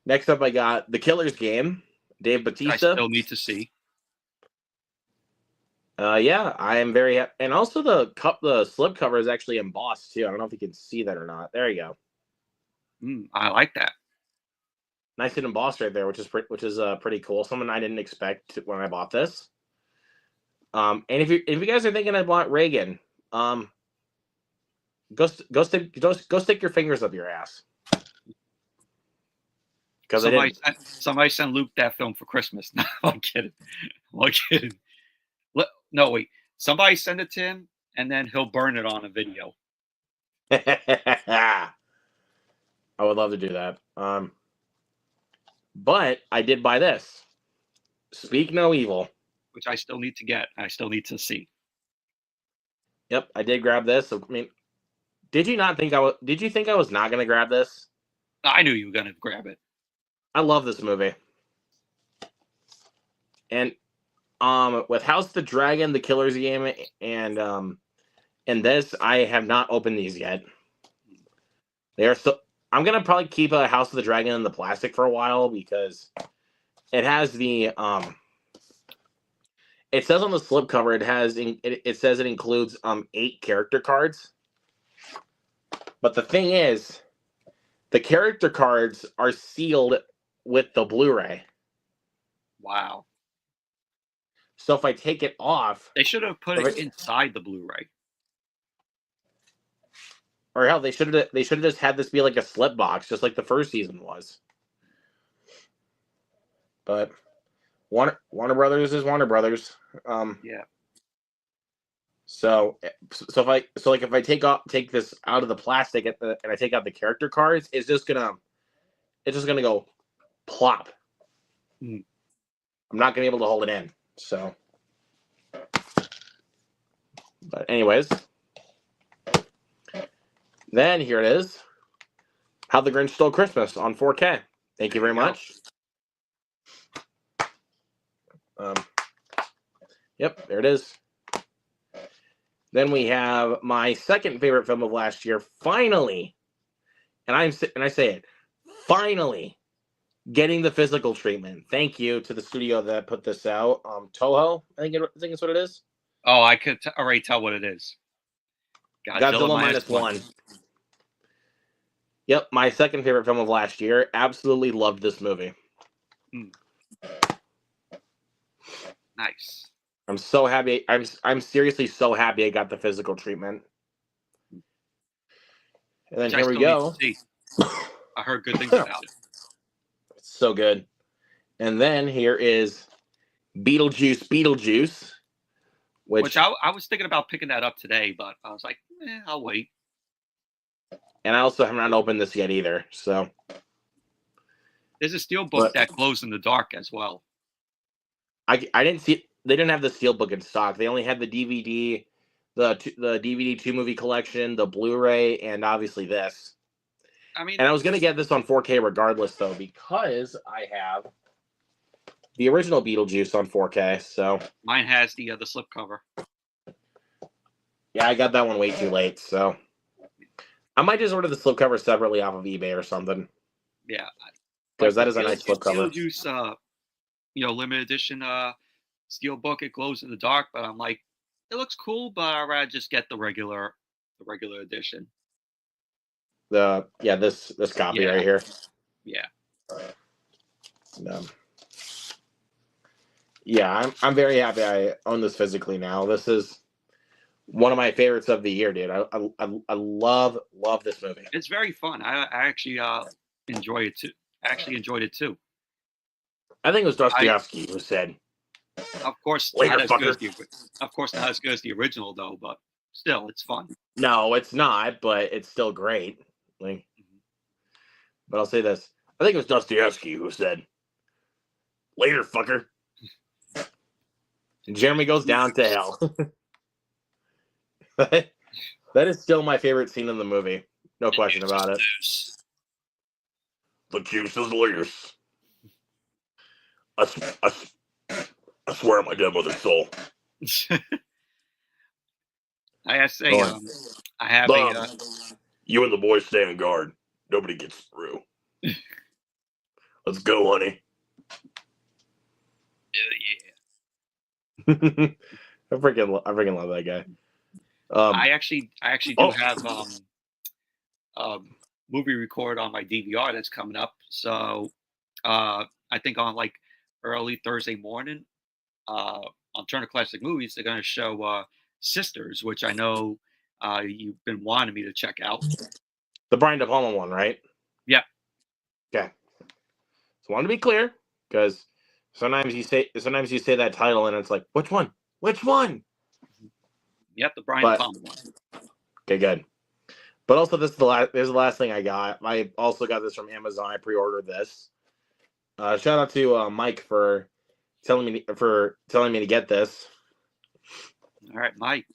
next up I got The Killer's Game, Dave Bautista. I still need to see. Yeah, I am very happy. And also the slipcover is actually embossed too. I don't know if you can see that or not. There you go. I like that. Nice and embossed right there, which is pretty cool. Something I didn't expect when I bought this. And if you guys are thinking I bought Reagan, go stick your fingers up your ass. Because somebody sent Luke that film for Christmas. No, I'm kidding. No, wait. Somebody send it to him, and then he'll burn it on a video. I would love to do that. But I did buy this. Speak No Evil. Which I still need to get. I still need to see. Yep, I did grab this. I mean, did you think I was not going to grab this? I knew you were going to grab it. I love this movie. And with House of the Dragon, The Killer's Game, and this, I have not opened these yet. They are so. I'm gonna probably keep a House of the Dragon in the plastic for a while because it has the It says on the slipcover it says it includes 8 character cards. But the thing is, the character cards are sealed with the Blu-ray. Wow. So if I take it off, They should have put it inside the Blu-ray. or hell, they should have just had this be like a slip box, just like the first season was. But Warner Brothers is Warner Brothers. Yeah. So if I take this out of the plastic and I take out the character cards, it's just gonna go plop. Hmm. I'm not gonna be able to hold it in. So, but anyways, then here it is. How the Grinch Stole Christmas on 4K. Thank you very much. Yep, there it is. Then we have my second favorite film of last year, finally, and I say it, finally getting the physical treatment. Thank you to the studio that put this out. Toho, I think it's what it is. Oh, I could already tell what it is. Godzilla minus one. Yep, my second favorite film of last year. Absolutely loved this movie. Nice. I'm so happy. I'm seriously so happy I got the physical treatment. And then here we go. I heard good things about it. It's so good. And then here is Beetlejuice, which I was thinking about picking that up today, but I was like, I'll wait. And I also have not opened this yet either. So there's a steelbook that glows in the dark as well. I didn't see. They didn't have the steelbook in stock. They only had the DVD, the DVD 2-movie collection, the Blu-ray, and obviously this. I mean, and I was gonna get this on 4K regardless, though, because I have the original Beetlejuice on 4K. So mine has the slipcover. Yeah, I got that one way too late. So I might just order the slipcover separately off of eBay or something. Yeah, because that is a nice slipcover. Beetlejuice, limited edition steelbook. It glows in the dark, but I'm like, it looks cool, but I'd rather just get the regular edition. This copy right here. Yeah. Yeah, I'm very happy I own this physically now. This is one of my favorites of the year, dude. I love this movie. It's very fun. I actually enjoy it too. I enjoyed it too. I think it was Dostoevsky who said, "Of course, not as good as the original, though. But still, it's fun." No, it's not, but it's still great. But I'll say this: I think it was Dostoevsky who said, "Later, fucker." And Jeremy goes down to hell. That is still my favorite scene in the movie. No question about it. The juice is loose. I swear on my dead mother's soul. I have to say, I have you and the boys stay on guard. Nobody gets through. Let's go, honey. Yeah. I freaking love that guy. I actually do have movie record on my DVR that's coming up. So I think on like early Thursday morning on Turner Classic Movies, they're going to show Sisters, which I know you've been wanting me to check out. The Brian De Palma one, right? Yeah. Okay. So I want to be clear, because sometimes you say that title and it's like, which one? Which one? Yep, the Brian De Palma one. Okay, good. But also, this is the last thing I got. I also got this from Amazon. I pre-ordered this. Shout out to Mike for telling me to get this. All right, Mike.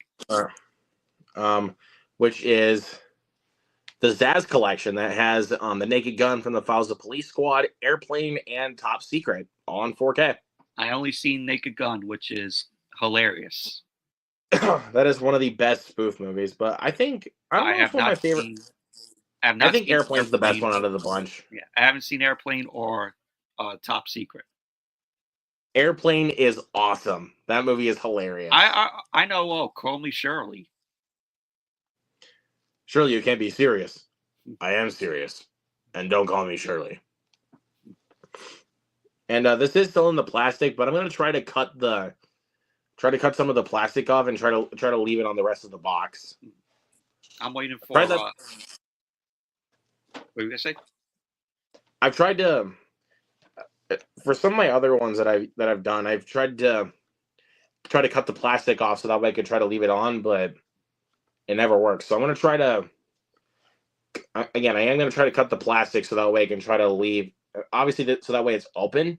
Which is the Zaz collection that has the Naked Gun from the Files of Police Squad, Airplane, and Top Secret, all on 4K. I only seen Naked Gun, which is hilarious. That is one of the best spoof movies, but I think I think Airplane's the best one out of the bunch. Yeah, I haven't seen Airplane or Top Secret. Airplane is awesome. That movie is hilarious. I know Cromley Shirley. Shirley, you can't be serious. I am serious. And don't call me Shirley. And this is still in the plastic, but I'm gonna try to cut some of the plastic off and try to leave it on the rest of the box. I'm waiting for. Right, What were you gonna say? I've tried to for some of my other ones that I've done. I've tried to cut the plastic off so that way I could try to leave it on, but it never works. So I'm gonna try to. Again, I am gonna try to cut the plastic so that way I can try to leave. Obviously, so that way it's open.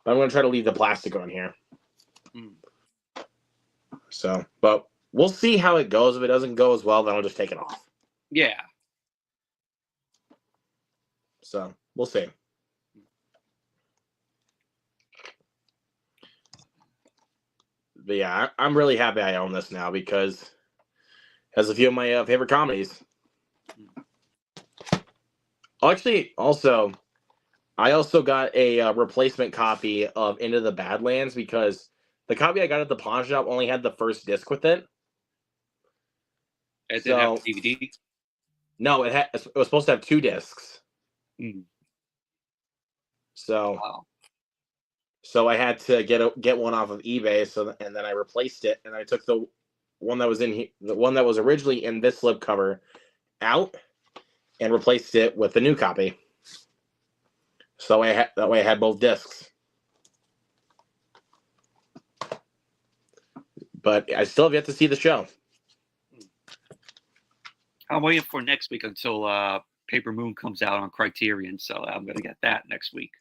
But I'm gonna try to leave the plastic on here. So, but we'll see how it goes. If it doesn't go as well, then I'll just take it off. Yeah. So we'll see. But yeah, I'm really happy I own this now because it has a few of my favorite comedies. Actually, I also got a replacement copy of Into the Badlands because the copy I got at the pawn shop only had the first disc with it. It didn't have DVD? No, it was supposed to have 2 discs. So, so I had to get one off of eBay. And then I replaced it, and I took the one that was the one that was originally in this slipcover out, and replaced it with the new copy. So that way I had both discs. But I still have yet to see the show. I'm waiting for next week until Paper Moon comes out on Criterion, so I'm gonna get that next week.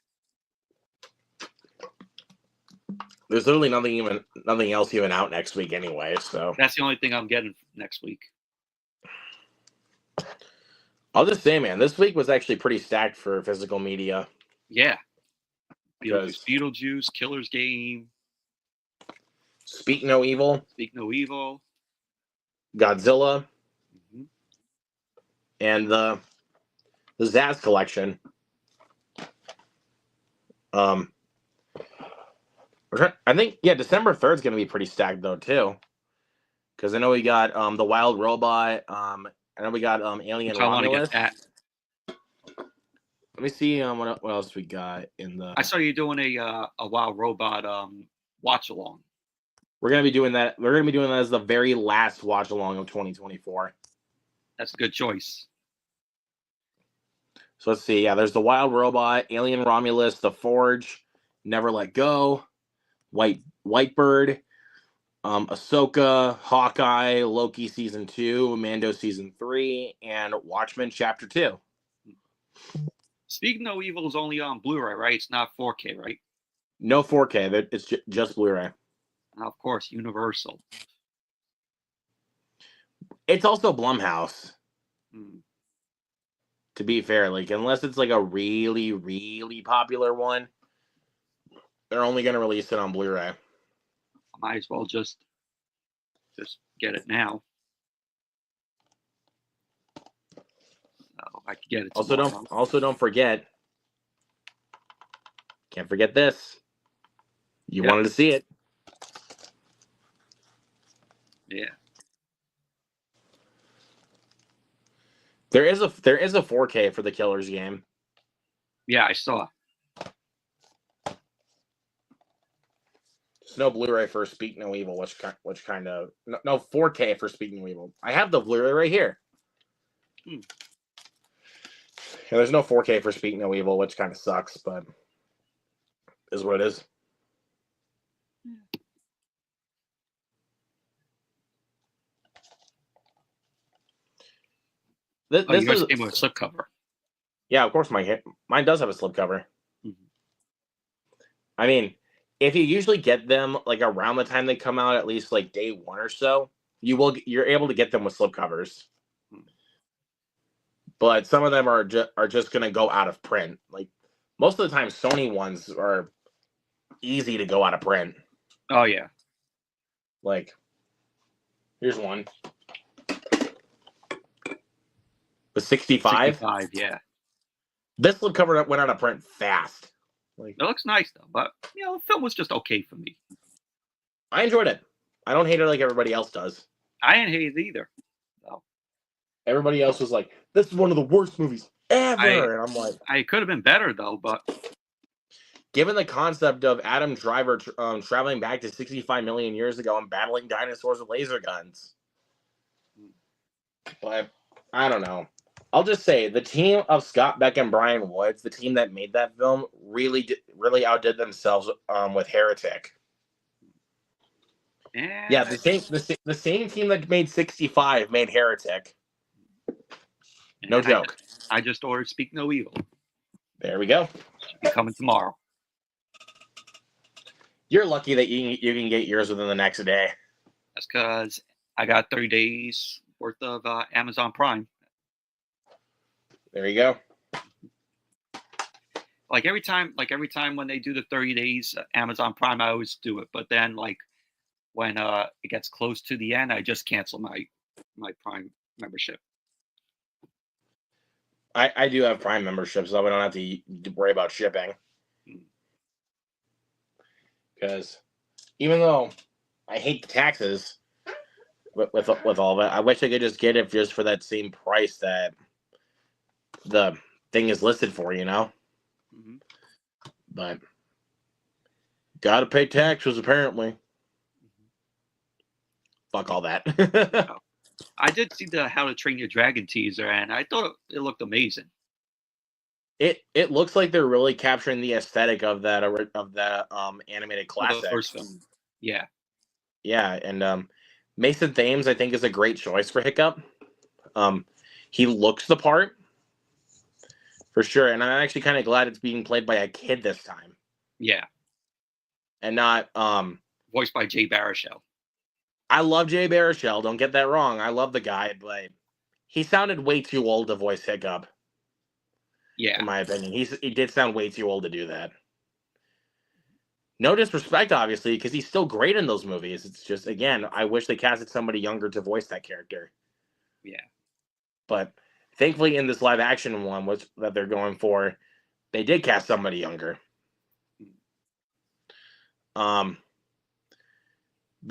There's literally nothing else even out next week anyway. So that's the only thing I'm getting next week. I'll just say, man, this week was actually pretty stacked for physical media. Yeah. Beetlejuice, Killer's Game. Speak No Evil. Godzilla. And the Zaz collection. I think December 3rd is going to be pretty stacked though too, because I know we got the Wild Robot. I know we got Alien Romulus. Let me see what else we got in the. I saw you doing a Wild Robot watch along. We're gonna be doing that. We're gonna be doing that as the very last watch along of 2024. That's a good choice. So let's see. Yeah, there's the Wild Robot, Alien Romulus, The Forge, Never Let Go, Whitebird, Ahsoka, Hawkeye, Loki Season 2, Mando Season 3, and Watchmen Chapter 2. Speak No Evil is only on Blu-ray, right? It's not 4K, right? No 4K. It's just Blu-ray. And of course, Universal. It's also Blumhouse. To be fair, like unless it's like a really, really popular one, they're only going to release it on Blu-ray. I might as well just get it now. So I can get it tomorrow. Also don't forget. Can't forget this. You wanted to see it. Yeah. There is a 4K for the Killers game. Yeah, I saw. There's no Blu-ray for Speak No Evil, which kind of no 4K for Speak No Evil. I have the Blu-ray right here. Yeah, there's no 4K for Speak No Evil, which kind of sucks, but is what it is. This yours came with a slipcover. Yeah, of course mine does have a slipcover. I mean, if you usually get them like around the time they come out, at least like day 1 or so, you're able to get them with slipcovers. But some of them are just gonna go out of print. Like most of the time, Sony ones are easy to go out of print. Oh yeah. Like, here's one. The 65. 65, yeah. This slipcover went out of print fast. Like, it looks nice though, but the film was just okay for me. I enjoyed it. I don't hate it like everybody else does. I didn't hate it either. No. Everybody else was like, "This is one of the worst movies ever," and I'm like, I could have been better though, but given the concept of Adam Driver traveling back to 65 million years ago and battling dinosaurs with laser guns, but I don't know. I'll just say the team of Scott Beck and Brian Woods, the team that made that film, really outdid themselves with Heretic. Yeah, the same team that made 65 made Heretic. No joke. I just ordered Speak No Evil. There we go. Should be coming tomorrow. You're lucky that you can get yours within the next day. That's because I got 30 days worth of Amazon Prime. There you go. Like every time when they do the 30 days Amazon Prime, I always do it. But then like when it gets close to the end, I just cancel my Prime membership. I do have Prime membership, so we don't have to worry about shipping. Because even though I hate the taxes with all of it, I wish I could just get it just for that same price that the thing is listed for, you know? Mm-hmm. But gotta pay taxes, apparently. Fuck all that. I did see the How to Train Your Dragon teaser, and I thought it looked amazing. It looks like they're really capturing the aesthetic of that animated classic. The first film. Yeah. Yeah, and Mason Thames I think is a great choice for Hiccup. He looks the part for sure, and I'm actually kind of glad it's being played by a kid this time. Yeah. And not voiced by Jay Baruchel. I love Jay Baruchel, don't get that wrong. I love the guy, but he sounded way too old to voice Hiccup. Yeah. In my opinion. He did sound way too old to do that. No disrespect, obviously, because he's still great in those movies. It's just, again, I wish they casted somebody younger to voice that character. Yeah. But thankfully, in this live action one, that they're going for, they did cast somebody younger. But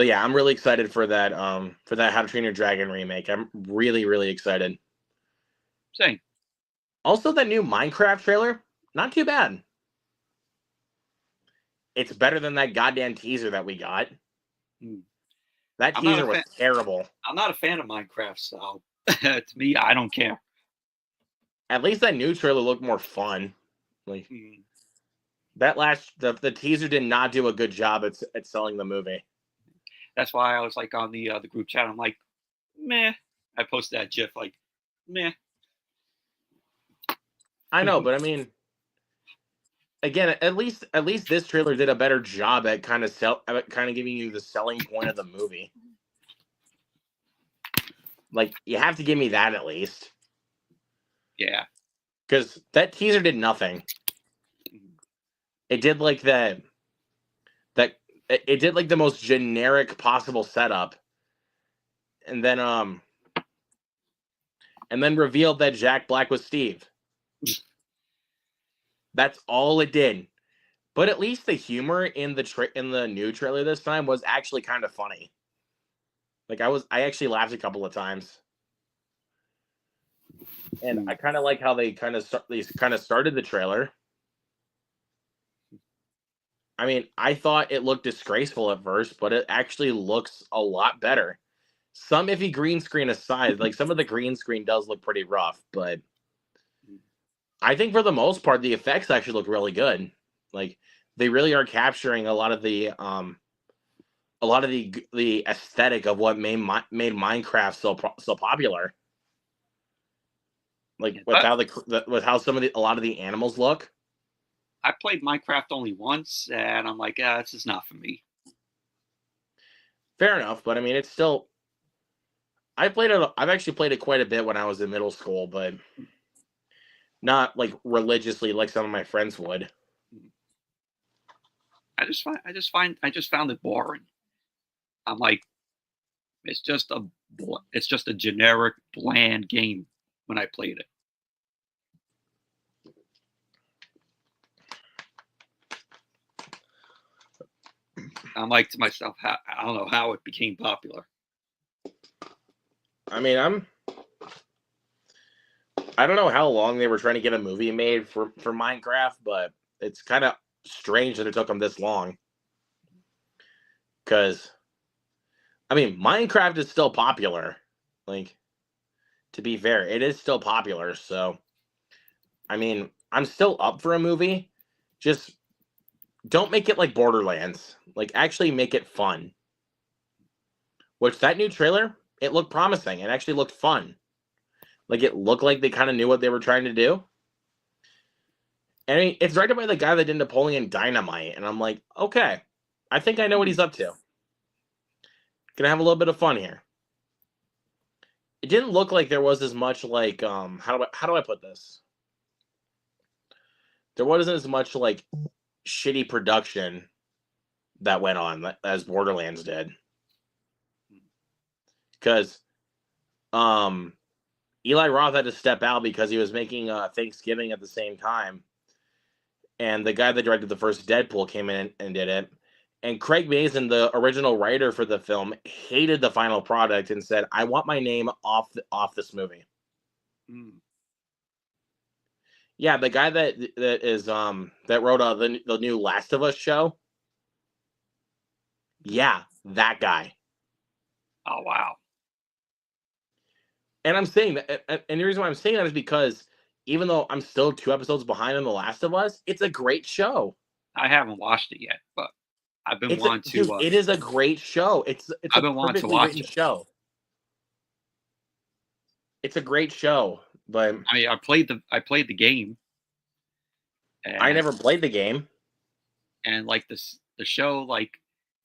yeah, I'm really excited for that How to Train Your Dragon remake. I'm really, really excited. Same. Also, that new Minecraft trailer, not too bad. It's better than that goddamn teaser that we got. That teaser was terrible. I'm not a fan of Minecraft, so to me, I don't care. At least that new trailer looked more fun. Like the teaser did not do a good job at selling the movie. That's why I was like on the group chat. I'm like, meh. I posted that GIF like, meh. I know, but I mean, again, at least this trailer did a better job at kind of giving you the selling point of the movie. Like, you have to give me that at least. Yeah. Because that teaser did nothing. It did like it did like the most generic possible setup. And then revealed that Jack Black was Steve. That's all it did. But at least the humor in the new trailer this time was actually kind of funny. Like I actually laughed a couple of times. And I kind of like how they kind of started the trailer. I mean, I thought it looked disgraceful at first, but it actually looks a lot better. Some iffy green screen aside, like some of the green screen does look pretty rough, but I think for the most part, the effects actually look really good. Like they really are capturing a lot of the aesthetic of what made Minecraft so popular. Like with how a lot of the animals look. I played Minecraft only once, and I'm like, this is not for me. Fair enough, but I mean, it's still. I've actually played it quite a bit when I was in middle school, but not like religiously like some of my friends would. I just found it boring. I'm like, it's just a generic, bland game when I played it. I'm like to myself, I don't know how it became popular. I mean, I don't know how long they were trying to get a movie made for Minecraft, but it's kind of strange that it took them this long. Because, I mean, Minecraft is still popular. Like, to be fair, it is still popular. So, I mean, I'm still up for a movie. Just don't make it like Borderlands. Like, actually make it fun. Which, that new trailer, it looked promising. It actually looked fun. Like, it looked like they kind of knew what they were trying to do. And I mean, it's directed by the guy that did Napoleon Dynamite. And I'm like, okay, I think I know what he's up to. Gonna have a little bit of fun here. It didn't look like there was as much like, how do I put this? There wasn't as much like shitty production that went on as Borderlands did. Because Eli Roth had to step out because he was making Thanksgiving at the same time. And the guy that directed the first Deadpool came in and did it. And Craig Mazin, the original writer for the film, hated the final product and said, "I want my name off this movie." Mm. Yeah, the guy that wrote the new Last of Us show. Yeah, that guy. Oh wow. And I'm saying that, and the reason why I'm saying that is because even though I'm still 2 episodes behind on The Last of Us, it's a great show. I haven't watched it yet, but I've been wanting to. Dude, it is a great show. It's I've a been wanting to perfectly watch written it. show. It's a great show, but I mean, I played the game. And, I never played the game. And like the show like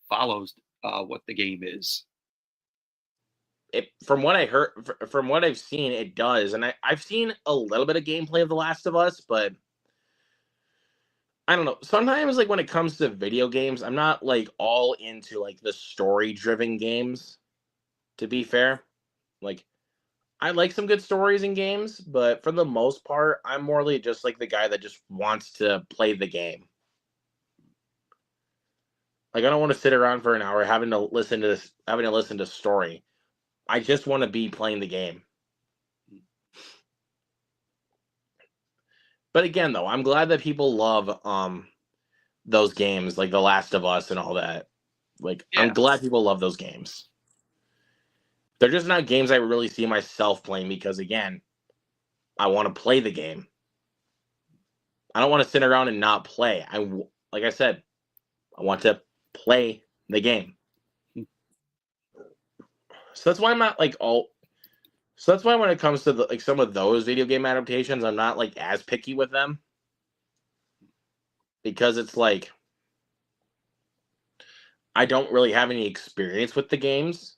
follows what the game is. From what I heard, from what I've seen, it does, and I've seen a little bit of gameplay of The Last of Us, but I don't know. Sometimes, like when it comes to video games, I'm not like all into like the story-driven games. To be fair, like I like some good stories in games, but for the most part, I'm morely just like the guy that just wants to play the game. Like I don't want to sit around for an hour having to listen to story. I just want to be playing the game. But again, though, I'm glad that people love those games like The Last of Us and all that. Like Yeah. I'm glad people love those games. They're just not games I really see myself playing because again, I want to play the game. I don't want to sit around and not play. Like I said, I want to play the game. So that's why I'm not like all. So that's why when it comes to like some of those video game adaptations, I'm not like as picky with them because it's like I don't really have any experience with the games,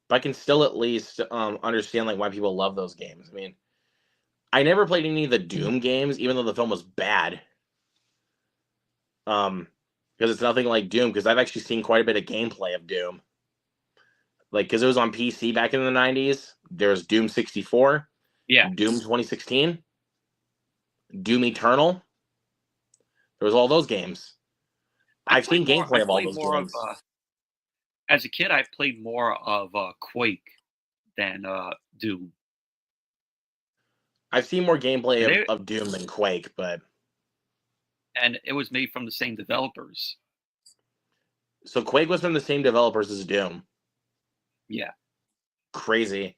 but I can still at least understand like why people love those games. I mean, I never played any of the Doom games, even though the film was bad. Because it's nothing like Doom. Because I've actually seen quite a bit of gameplay of Doom. Like, because it was on PC back in the 90s. There's Doom 64. Yeah. Doom 2016. Doom Eternal. There was all those games. I've seen gameplay of all those games. As a kid, I played more of Quake than Doom. I've seen more gameplay of Doom than Quake, but... And it was made from the same developers. So Quake was from the same developers as Doom. Yeah. Crazy.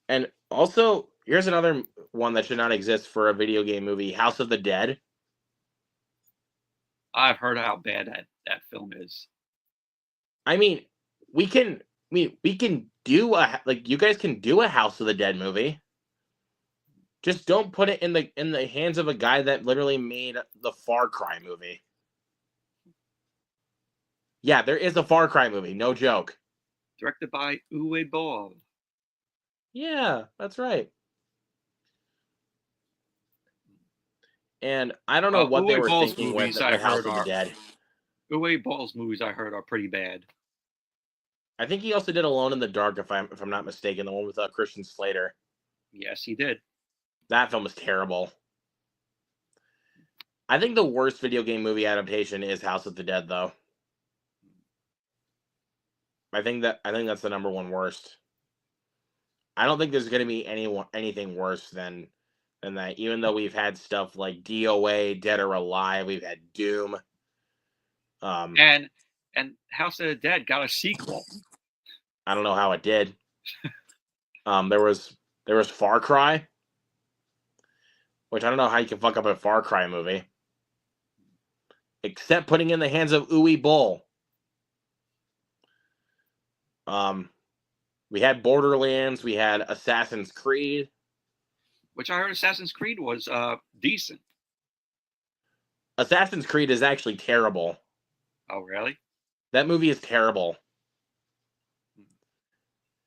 And also, here's another one that should not exist for a video game movie, House of the Dead. I've heard how bad that film is. I mean, we can do you guys can do a House of the Dead movie. Just don't put it in the hands of a guy that literally made the Far Cry movie. Yeah, there is a Far Cry movie, no joke. Directed by Uwe Boll. Yeah, that's right. And I don't know what they were thinking with the House of the Dead. Uwe Boll's movies I heard are pretty bad. I think he also did Alone in the Dark, if I'm not mistaken, the one with Christian Slater. Yes, he did. That film was terrible. I think the worst video game movie adaptation is House of the Dead, though. I think that's the number one worst. I don't think there's going to be anything worse than that. Even though we've had stuff like DOA, Dead or Alive, we've had Doom. And House of the Dead got a sequel. I don't know how it did. There was Far Cry, which I don't know how you can fuck up a Far Cry movie, except putting in the hands of Uwe Boll. We had Borderlands, we had Assassin's Creed, which I heard Assassin's Creed was decent. Assassin's Creed is actually terrible. Oh, really? That movie is terrible.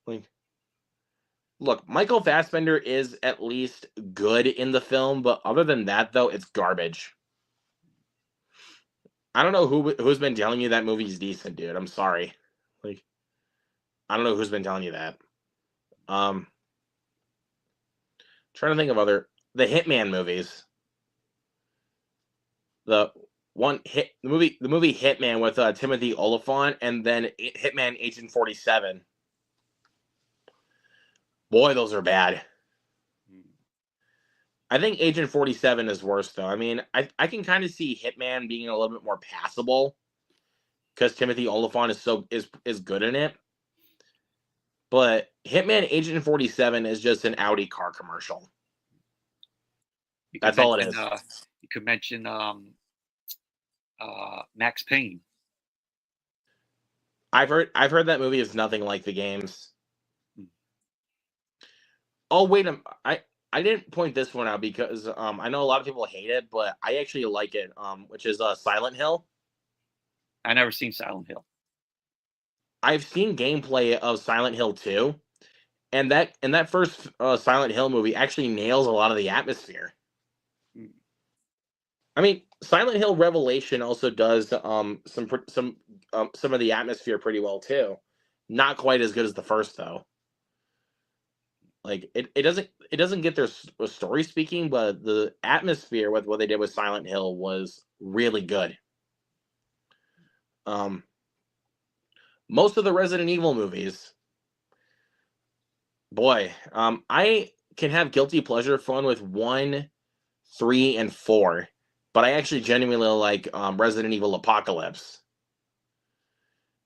Like, look, Michael Fassbender is at least good in the film, but other than that, though, it's garbage. I don't know who's been telling you that movie's decent, dude. I'm sorry. Like, I don't know who's been telling you that. Trying to think of the Hitman movies. The movie Hitman with Timothy Olyphant, and then Hitman Agent 47. Boy, those are bad. I think Agent 47 is worse, though. I mean, I can kind of see Hitman being a little bit more passable because Timothy Olyphant is good in it. But Hitman Agent 47 is just an Audi car commercial. That's all it is. You could mention Max Payne. I've heard that movie is nothing like the games. Oh wait, I didn't point this one out because I know a lot of people hate it, but I actually like it. Which is Silent Hill. I never seen Silent Hill. I've seen gameplay of Silent Hill 2, and that first Silent Hill movie actually nails a lot of the atmosphere. I mean, Silent Hill Revelation also does some of the atmosphere pretty well too. Not quite as good as the first though. Like it doesn't get their story speaking, but the atmosphere with what they did with Silent Hill was really good. Most of the Resident Evil movies, boy, I can have guilty pleasure fun with 1, 3, and 4, but I actually genuinely like Resident Evil Apocalypse.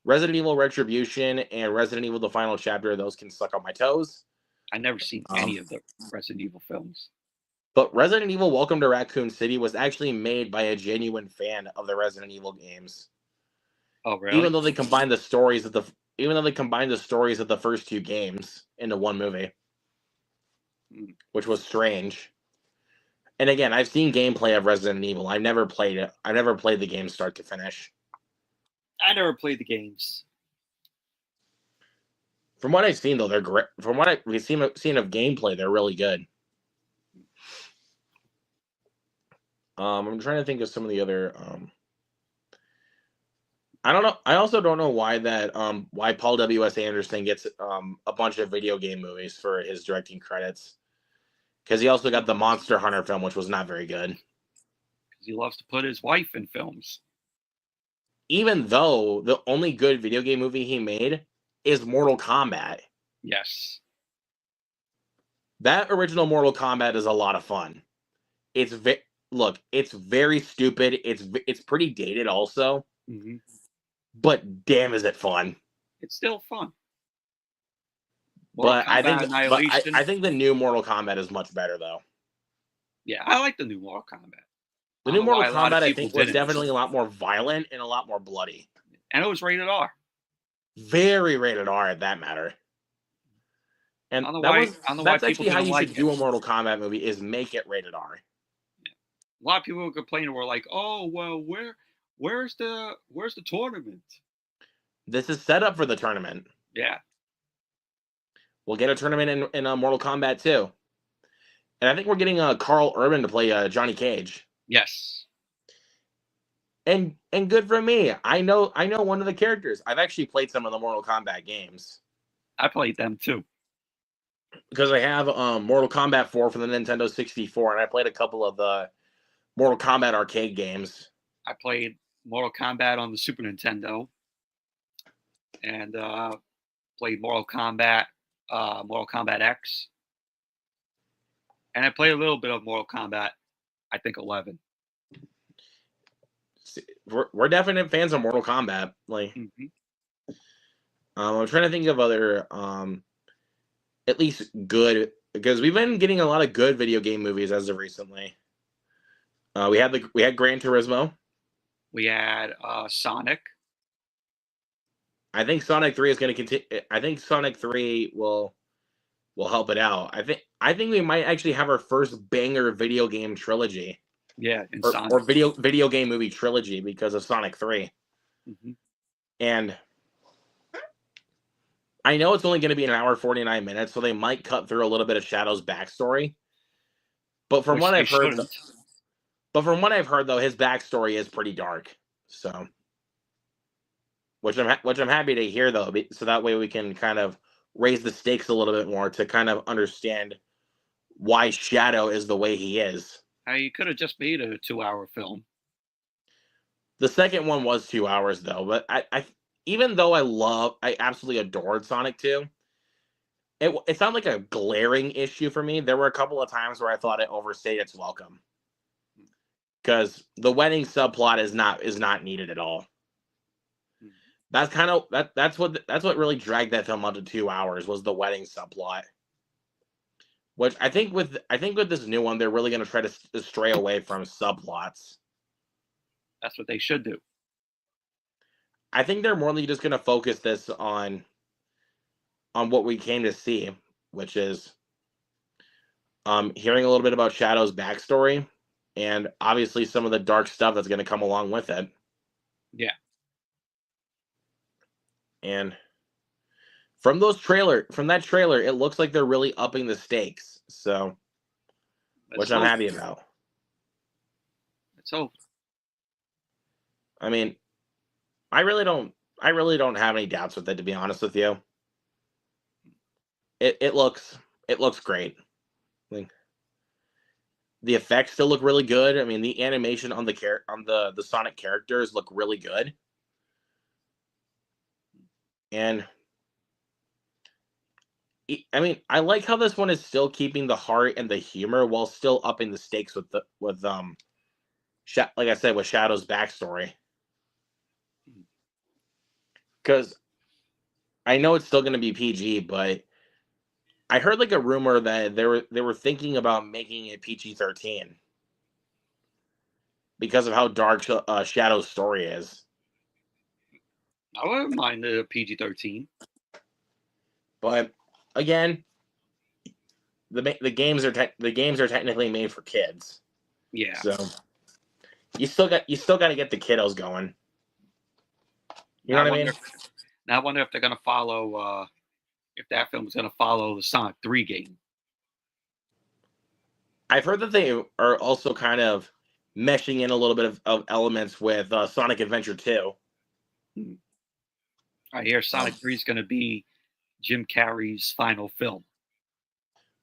Resident Evil Retribution and Resident Evil The Final Chapter, those can suck on my toes. I never seen any of the Resident Evil films. But Resident Evil Welcome to Raccoon City was actually made by a genuine fan of the Resident Evil games. Oh, really? Even though they combined the stories of the first two games into one movie, which was strange. And again, I've seen gameplay of Resident Evil. I've never played it. I've never played the game start to finish. I never played the games. From what I've seen, though, they're great. From what we've seen of gameplay, they're really good. I'm trying to think of some of the other. I don't know. I also don't know why why Paul W.S. Anderson gets a bunch of video game movies for his directing credits, because he also got the Monster Hunter film, which was not very good. Because he loves to put his wife in films. Even though the only good video game movie he made is Mortal Kombat. Yes. That original Mortal Kombat is a lot of fun. It's very stupid. It's pretty dated also. Mm-hmm. But damn, is it fun? It's still fun. But I think the new Mortal Kombat is much better, though. Yeah, I like the new Mortal Kombat. The new Mortal Kombat, I think, was definitely a lot more violent and a lot more bloody. And it was rated R. Very rated R, at that matter. And that's actually how you should do a Mortal Kombat movie, is make it rated R. Yeah. A lot of people were complaining, were like, "Oh, well, where's the tournament?" This is set up for the tournament. Yeah. We'll get a tournament in Mortal Kombat 2. And I think we're getting Carl Urban to play Johnny Cage. Yes. And good for me. I know one of the characters. I've actually played some of the Mortal Kombat games. I played them too. Because I have Mortal Kombat 4 for the Nintendo 64, and I played a couple of the Mortal Kombat arcade games. I played Mortal Kombat on the Super Nintendo. And played Mortal Kombat Mortal Kombat X, and I played a little bit of Mortal Kombat. I think 11. We're definite fans of Mortal Kombat. Like, I'm trying to think of other, at least good, because we've been getting a lot of good video game movies as of recently. We had Gran Turismo. We had Sonic. I think Sonic 3 is going to continue. I think Sonic 3 will help it out. I think we might actually have our first banger video game trilogy. Yeah, or video game movie trilogy because of Sonic 3. And I know it's only going to be an hour 49 minutes, so they might cut through a little bit of Shadow's backstory. But from what I've heard, though, his backstory is pretty dark. So, which I'm happy to hear, though, so that way we can kind of raise the stakes a little bit more to kind of understand why Shadow is the way he is. You could have just made a 2-hour film. The second one was 2 hours, though. But I even though I absolutely adored Sonic 2, it's not like a glaring issue for me. There were a couple of times where I thought it overstayed its welcome. Because the wedding subplot is not needed at all. That's kind of that's what really dragged that film out to 2 hours was the wedding subplot. Which I think with this new one, they're really going to try to stray away from subplots. That's what they should do. I think they're more just going to focus this on what we came to see, which is hearing a little bit about Shadow's backstory and obviously some of the dark stuff that's going to come along with it. Yeah. And from that trailer, it looks like they're really upping the stakes. So, which I'm happy about. Let's hope. I mean, I really don't have any doubts with it, to be honest with you. It looks great. Like, the effects still look really good. I mean, the animation on the Sonic characters look really good. And I mean, I like how this one is still keeping the heart and the humor while still upping the stakes with like I said, with Shadow's backstory. Because I know it's still going to be PG, but I heard like a rumor that they were thinking about making it PG-13 because of how dark Shadow's story is. I wouldn't mind the PG-13. But again, the games are technically made for kids. Yeah. So you still got to get the kiddos going. You know what I mean? Now I wonder if they're going to follow if that film is going to follow the Sonic 3 game. I've heard that they are also kind of meshing in a little bit of elements with Sonic Adventure 2. I hear Sonic 3 is going to be Jim Carrey's final film.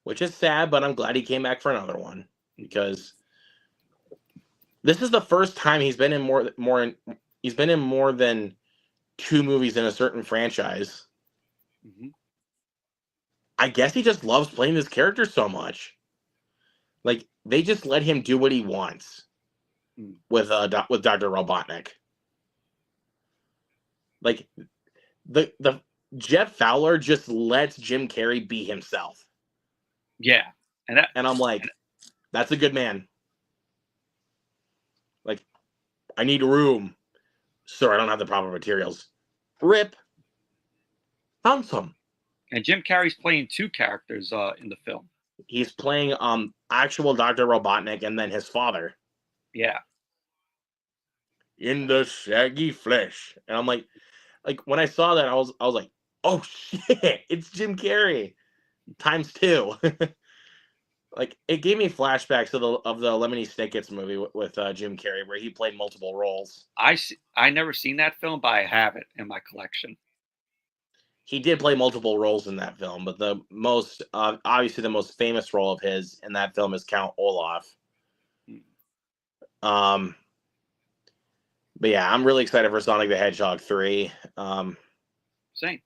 Which is sad, but I'm glad he came back for another one because this is the first time he's been in more than 2 movies in a certain franchise. I guess he just loves playing this character so much. Like, they just let him do what he wants with Dr. Robotnik. Like, the Jeff Fowler just lets Jim Carrey be himself. Yeah. And I'm like, that's a good man. Like, I need room. Sir, I don't have the proper materials. Rip. Found some. And Jim Carrey's playing 2 characters in the film. He's playing actual Dr. Robotnik and then his father. Yeah. In the shaggy flesh. And I'm like when I saw that, I was like, oh shit, it's Jim Carrey times 2. Like, it gave me flashbacks of the Lemony Snicket's movie with Jim Carrey, where he played multiple roles. I never seen that film, but I have it in my collection. He did play multiple roles in that film, but the most obviously the most famous role of his in that film is Count Olaf. But yeah, I'm really excited for Sonic the Hedgehog 3. Same.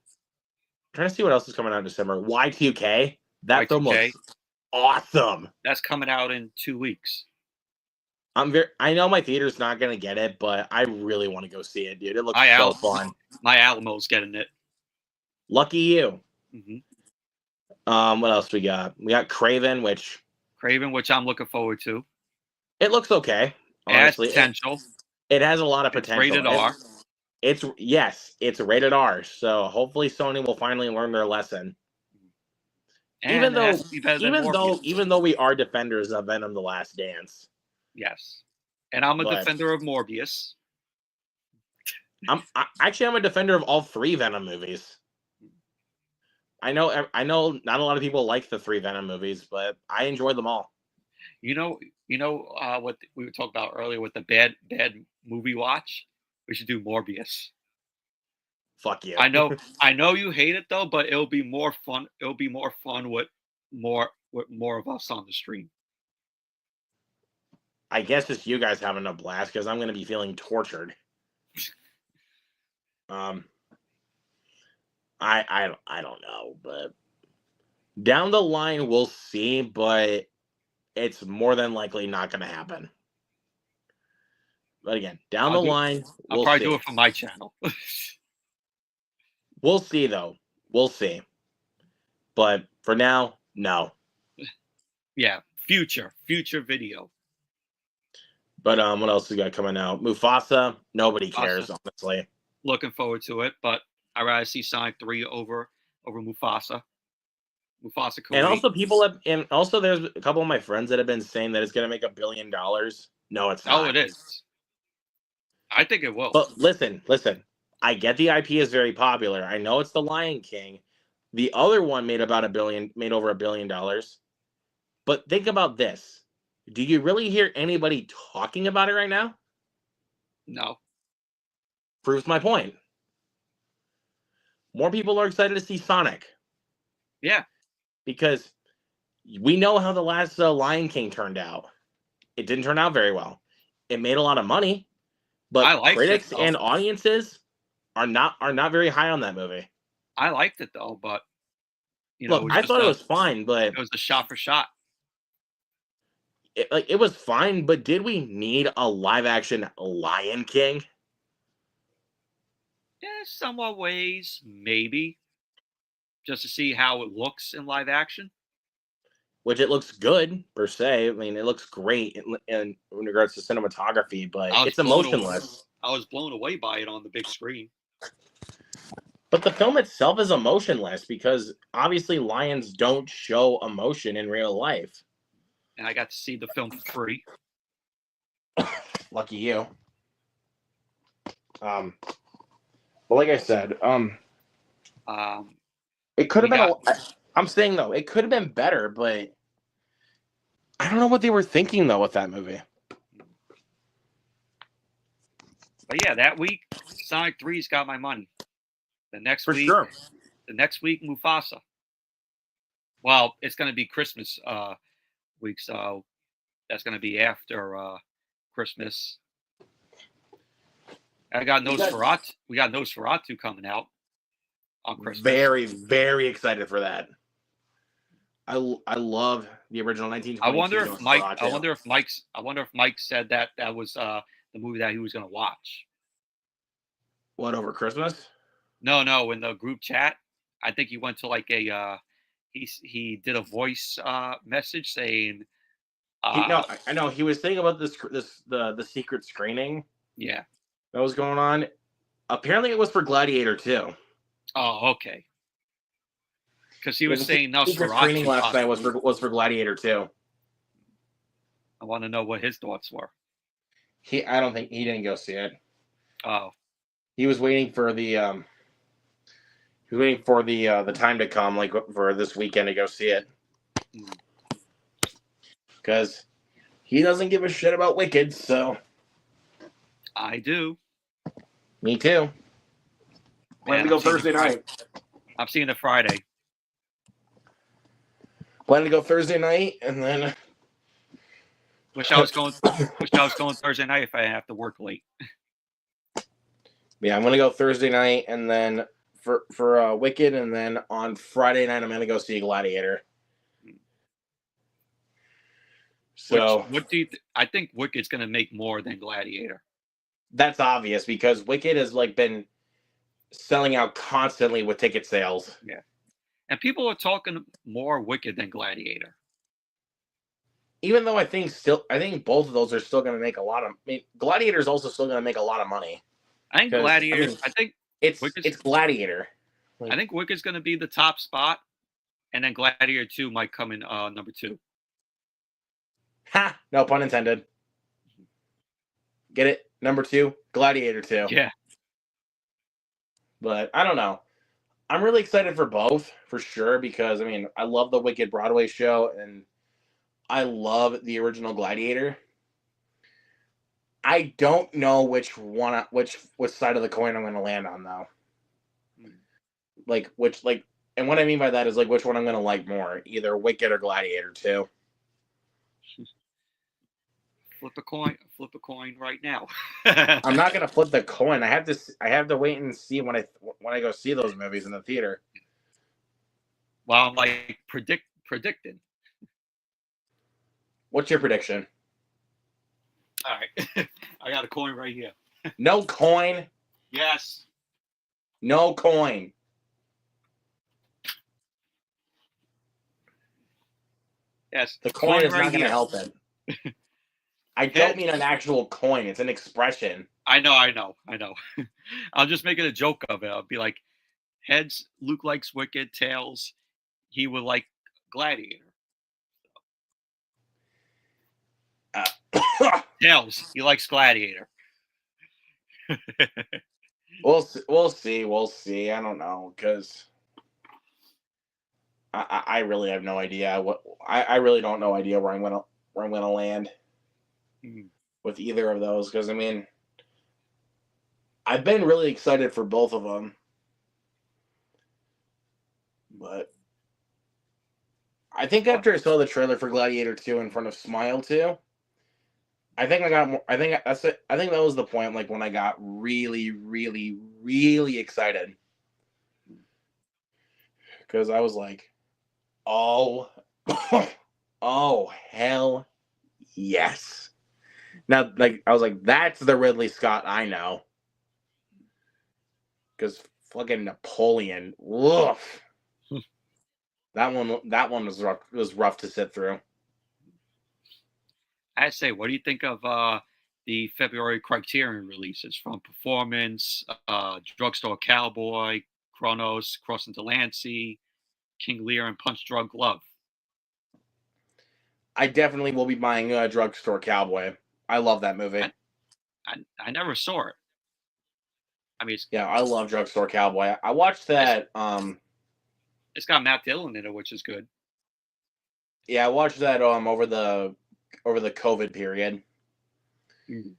trying to see what else is coming out in December. Y2K. That film Y2K. looks awesome. That's coming out in 2 weeks. I know my theater's not gonna get it, but I really want to go see it, dude. It looks My so fun. My Alamo's getting it. Lucky you. Mm-hmm. What else we got? We got Craven, which I'm looking forward to. it looks okay. It has Honestly, potential. it has a lot of It's potential. rated R. It's rated R. So hopefully Sony will finally learn their lesson. And even it has to be better than Morbius. even though we are defenders of Venom: The Last Dance. Yes, and I'm a defender of Morbius. I'm a defender of all 3 Venom movies. I know not a lot of people like the 3 Venom movies, but I enjoy them all. You know what we were talking about earlier with the bad movie watch? We should do Morbius. Fuck you. I know you hate it though, but it'll be more fun. It'll be more fun with more of us on the stream. I guess it's you guys having a blast because I'm going to be feeling tortured. I don't know, but down the line we'll see, but it's more than likely not going to happen. But again, down the line, I'll probably do it for my channel. We'll see, though. We'll see. But for now, no. Yeah, future video. But what else we got coming out? Mufasa. Nobody cares, honestly. Looking forward to it, but I'd rather see Sonic 3 over Mufasa. Mufasa cool. And also there's a couple of my friends that have been saying that it's going to make $1 billion. No, it's not. Oh, it is. I think it will. But listen. I get the IP is very popular. I know it's The Lion King. The other one made over $1 billion. But think about this. Do you really hear anybody talking about it right now? No. Proves my point. More people are excited to see Sonic. Yeah. Because we know how the last Lion King turned out. It didn't turn out very well. It made a lot of money, but critics and audiences are not very high on that movie. I liked it though, but look, I thought it was fine, but it was a shot for shot. It was fine, but did we need a live action Lion King? Yeah, somewhat ways, maybe. Just to see how it looks in live action. Which it looks good, per se. I mean, it looks great in regards to cinematography, but it's emotionless. I was blown away by it on the big screen. But the film itself is emotionless because obviously lions don't show emotion in real life. And I got to see the film for free. Lucky you. But like I said, it could have been. I'm saying though, it could have been better, but I don't know what they were thinking though with that movie. But yeah, that week, Sonic 3's got my money. The next week, Mufasa. Well, it's going to be Christmas week, so that's going to be after Christmas. I got Nosferatu. We got Nosferatu coming out on Christmas. Very, very excited for that. I love the original 1922. I wonder if Mike said that was the movie that he was going to watch. What, over Christmas? No, in the group chat, I think he went to like a he did a voice message saying I know he was saying about the secret screening. Yeah. That was going on. Apparently it was for Gladiator 2. Oh, okay. Because he was saying Nosferatu. The screening last night was for Gladiator 2. I want to know what his thoughts were. I don't think he didn't go see it. Oh. He was waiting for the the time to come, like for this weekend to go see it. Because he doesn't give a shit about Wicked, so. I do. Me too. Plan to go Thursday night. I'm seeing it Friday. Plan to go Thursday night, and then. Wish I was going Thursday night if I have to work late. Yeah, I'm gonna go Thursday night, and then for Wicked, and then on Friday night I'm gonna go see Gladiator. So what do you? I think Wicked's gonna make more than Gladiator. that's obvious because Wicked has like been selling out constantly with ticket sales. Yeah, and people are talking more Wicked than Gladiator. Even though I think both of those are still going to make a lot of. I mean, Gladiator's also still going to make a lot of money. I think Gladiator. I think it's Gladiator. I think Wicked's going to be the top spot, and then Gladiator 2 might come in number 2. Ha! No pun intended. Get it? Number 2, Gladiator 2. Yeah. But I don't know. I'm really excited for both, for sure, because I mean, I love the Wicked Broadway show, and I love the original Gladiator. I don't know which side of the coin I'm going to land on though. And what I mean by that is like which one I'm going to like more, either Wicked or Gladiator 2. Flip a coin right now. I'm not going to flip the coin. I have to wait and see when I go see those movies in the theater. Well, I'm like predicting. What's your prediction? All right. I got a coin right here. No coin? Yes. No coin. Yes. The coin is right not going to help it. I don't mean an actual coin. It's an expression. I know. I'll just make it a joke of it. I'll be like, heads, Luke likes Wicked. Tails, he would like Gladiator. Tails, he likes Gladiator. We'll see. I don't know, because I really have no idea I really don't know idea where I'm gonna land with either of those, because I mean, I've been really excited for both of them, but I think after I saw the trailer for Gladiator 2 in front of Smile 2, I think I got more. I think that's it. I think that was the point, like when I got really, really, really excited, because I was like, "Oh, oh, hell, yes!" Now, like I was like, "That's the Ridley Scott I know," because fucking Napoleon, woof. That one was rough to sit through. I'd say, what do you think of the February Criterion releases from Performance, Drugstore Cowboy, Kronos, Crossing Delancey, King Lear, and Punch Drunk Love? I definitely will be buying Drugstore Cowboy. I love that movie. I never saw it. I mean, yeah, I love Drugstore Cowboy. I watched that. It's got Matt Dillon in it, which is good. Yeah, I watched that over the COVID period. Mm-hmm.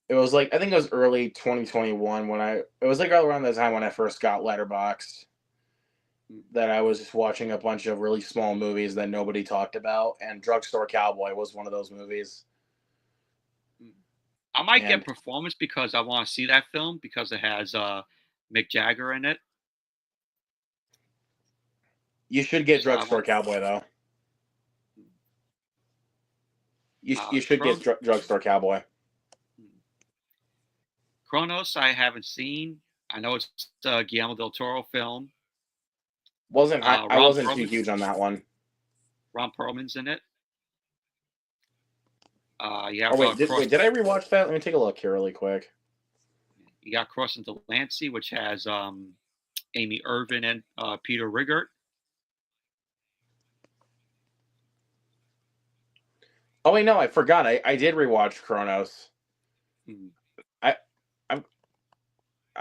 It was like, I think it was early 2021 it was like around the time when I first got Letterboxd, that I was just watching a bunch of really small movies that nobody talked about, and Drugstore Cowboy was one of those movies. I might get Performance because I want to see that film because it has Mick Jagger in it. You should get Drugstore Cowboy though. You should get Drugstore Cowboy. Kronos, I haven't seen. I know it's a Guillermo del Toro film. I wasn't too huge on that one. Ron Perlman's in it. Yeah. Oh wait, did I rewatch that? Let me take a look here really quick. You got Crossing Delancey, which has Amy Irvin and Peter Riggert. Oh wait, no, I forgot. I did rewatch Kronos. I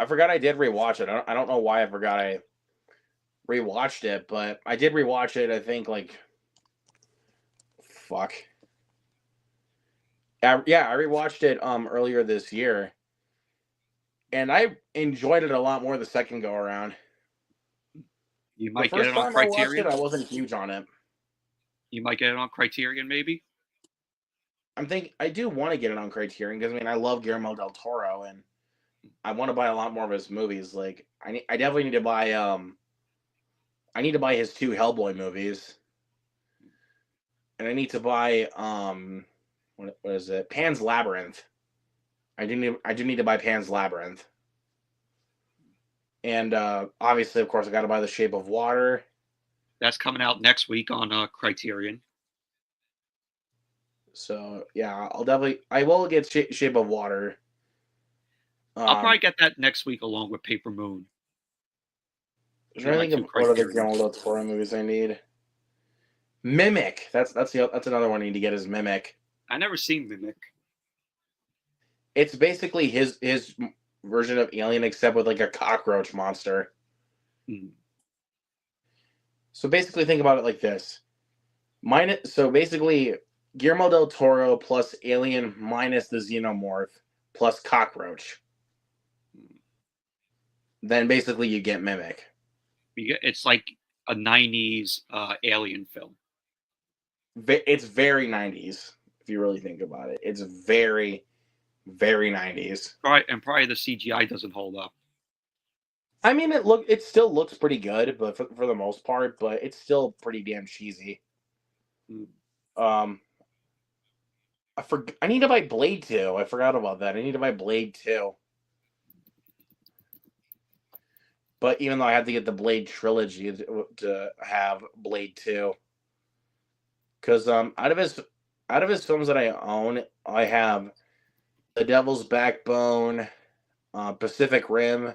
forgot I did rewatch it. I don't know why I forgot I rewatched it, but I did rewatch it. I think fuck. Yeah, I rewatched it earlier this year, and I enjoyed it a lot more the second go around. You might get it on Criterion. I wasn't huge on it. You might get it on Criterion, maybe. I do want to get it on Criterion because I mean I love Guillermo del Toro, and I want to buy a lot more of his movies. Like I definitely need to buy I need to buy his 2 Hellboy movies. And I need to buy what is it? Pan's Labyrinth. I do need to buy Pan's Labyrinth. And obviously, of course, I got to buy The Shape of Water. That's coming out next week on Criterion. So yeah, I will get Shape of Water. I'll probably get that next week along with Paper Moon. I'm trying to think of what other Guillermo del Toro movies I need. Mimic. That's another one I need to get is Mimic. I never seen Mimic. It's basically his version of Alien, except with like a cockroach monster. So basically, think about it like this: so basically, Guillermo del Toro plus Alien minus the xenomorph plus cockroach. Then basically you get Mimic. It's like a 90s Alien film. It's very 90s if you really think about it. It's very, very 90s. Probably the CGI doesn't hold up. I mean, it still looks pretty good, but for the most part, but it's still pretty damn cheesy. I need to buy Blade 2. I forgot about that. I need to buy Blade 2. But even though I have to get the Blade trilogy to have Blade 2. Because out of his films that I own, I have The Devil's Backbone, Pacific Rim,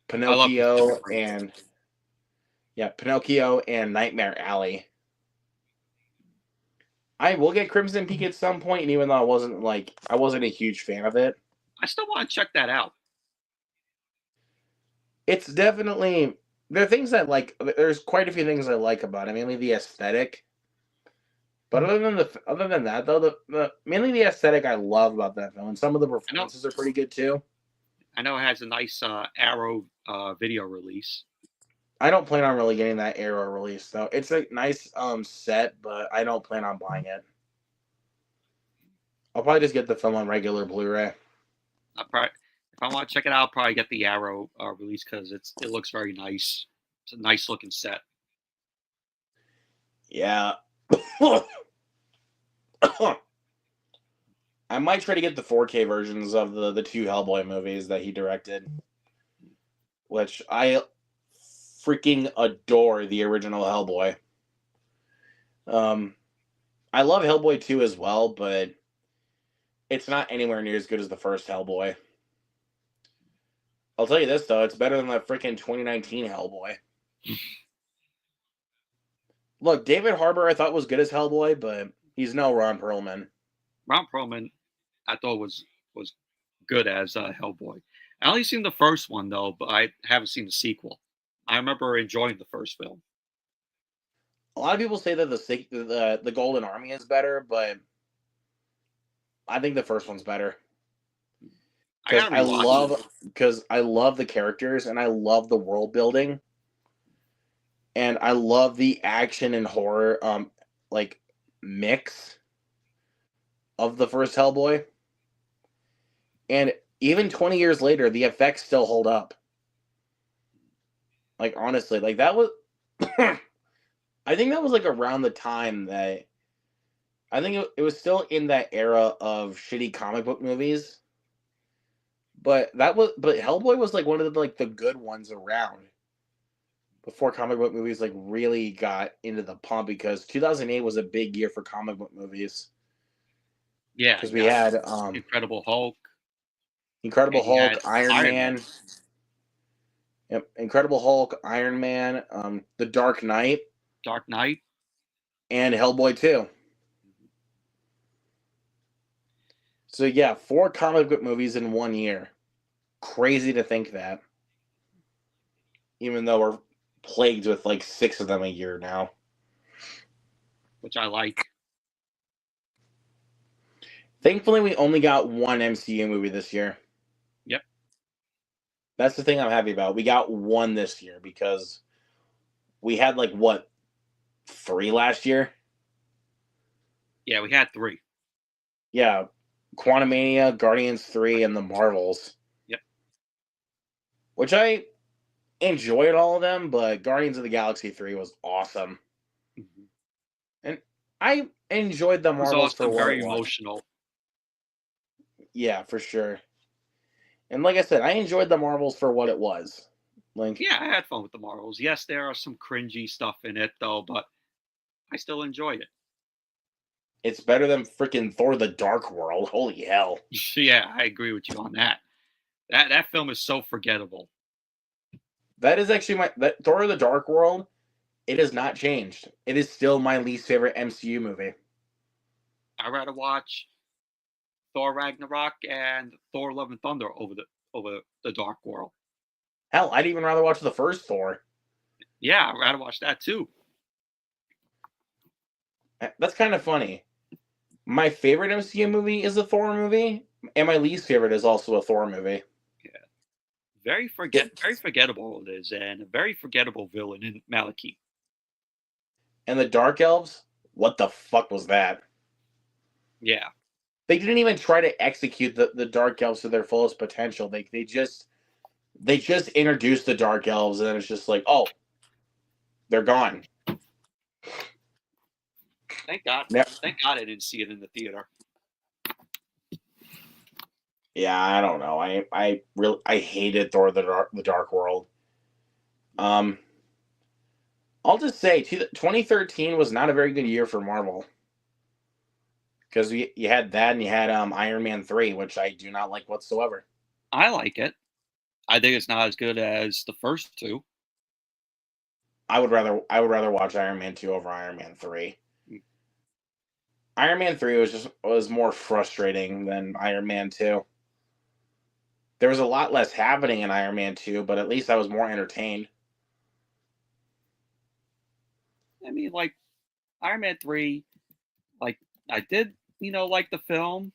Pinocchio, and Nightmare Alley. I will get Crimson Peak at some point, and even though I wasn't a huge fan of it, I still want to check that out. It's definitely there are things I like. There's quite a few things I like about it, mainly the aesthetic. But other than that, though, mainly the aesthetic I love about that film, and some of the performances are pretty good too. I know it has a nice Arrow video release. I don't plan on really getting that Arrow release though. It's a nice set, but I don't plan on buying it. I'll probably just get the film on regular Blu-ray. If I want to check it out, I'll probably get the Arrow release because it looks very nice. It's a nice looking set. Yeah. I might try to get the 4K versions of the 2 Hellboy movies that he directed, which I freaking adore the original Hellboy. I love Hellboy 2 as well, but it's not anywhere near as good as the first Hellboy. I'll tell you this, though. It's better than that freaking 2019 Hellboy. Look, David Harbour I thought was good as Hellboy, but he's no Ron Perlman. Ron Perlman, I thought was good as Hellboy. I only seen the first one, though, but I haven't seen the sequel. I remember enjoying the first film. A lot of people say that the Golden Army is better, but I think the first one's better. Because I love the characters and I love the world building. And I love the action and horror mix of the first Hellboy. And even 20 years later, the effects still hold up. Like, honestly, like that was I think that was like around the time that I think it was still in that era of shitty comic book movies. But Hellboy was like one of the good ones around before comic book movies like really got into the pump, because 2008 was a big year for comic book movies. Yeah, because we had Incredible Hulk, Iron Man. Yep, Incredible Hulk, Iron Man, The Dark Knight, and Hellboy 2. So yeah, 4 comic book movies in 1 year. Crazy to think that. Even though we're plagued with like 6 of them a year now. Which I like. Thankfully, we only got 1 MCU movie this year. Yep. That's the thing I'm happy about. We got 1 this year because we had 3 last year? Yeah, we had 3. Yeah. Quantumania, Guardians 3, and the Marvels. Yep. which I enjoyed all of them, but Guardians of the Galaxy 3 was awesome. Mhm. And I enjoyed the It was Marvels for awesome, what very it was. emotional. Yeah, for sure. And like I said, I enjoyed the Marvels for what it was. Like, Yeah, I had fun with the Marvels. Yes, there are some cringy stuff in it though, but I still enjoyed it. it's better than freaking Thor: The Dark World. Holy hell! Yeah, I agree with you on that. That film is so forgettable. That is actually that Thor: The Dark World. It has not changed. It is still my least favorite MCU movie. I'd rather watch Thor Ragnarok and Thor Love and Thunder over the Dark World. Hell, I'd even rather watch the first Thor. Yeah, I'd rather watch that too. That's kind of funny. My favorite MCU movie is a Thor movie, and my least favorite is also a Thor movie. Yeah. Very forgettable it is, and a very forgettable villain in Malekith. And the Dark Elves, what the fuck was that? Yeah. They didn't even try to execute the Dark Elves to their fullest potential. They just introduced the Dark Elves, and then it's just like, oh, they're gone. Thank God. Now, Thank God I didn't see it in the theater. yeah, I don't know. I hated Thor: The Dark World. I'll just say 2013 was not a very good year for Marvel. Because you had that and you had Iron Man 3, which I do not like whatsoever. I like it. I think it's not as good as the first two. I would rather watch Iron Man 2 over Iron Man 3. Iron Man 3 was more frustrating than Iron Man 2. There was a lot less happening in Iron Man 2, but at least I was more entertained. I mean, like Iron Man 3, like I did, like the film,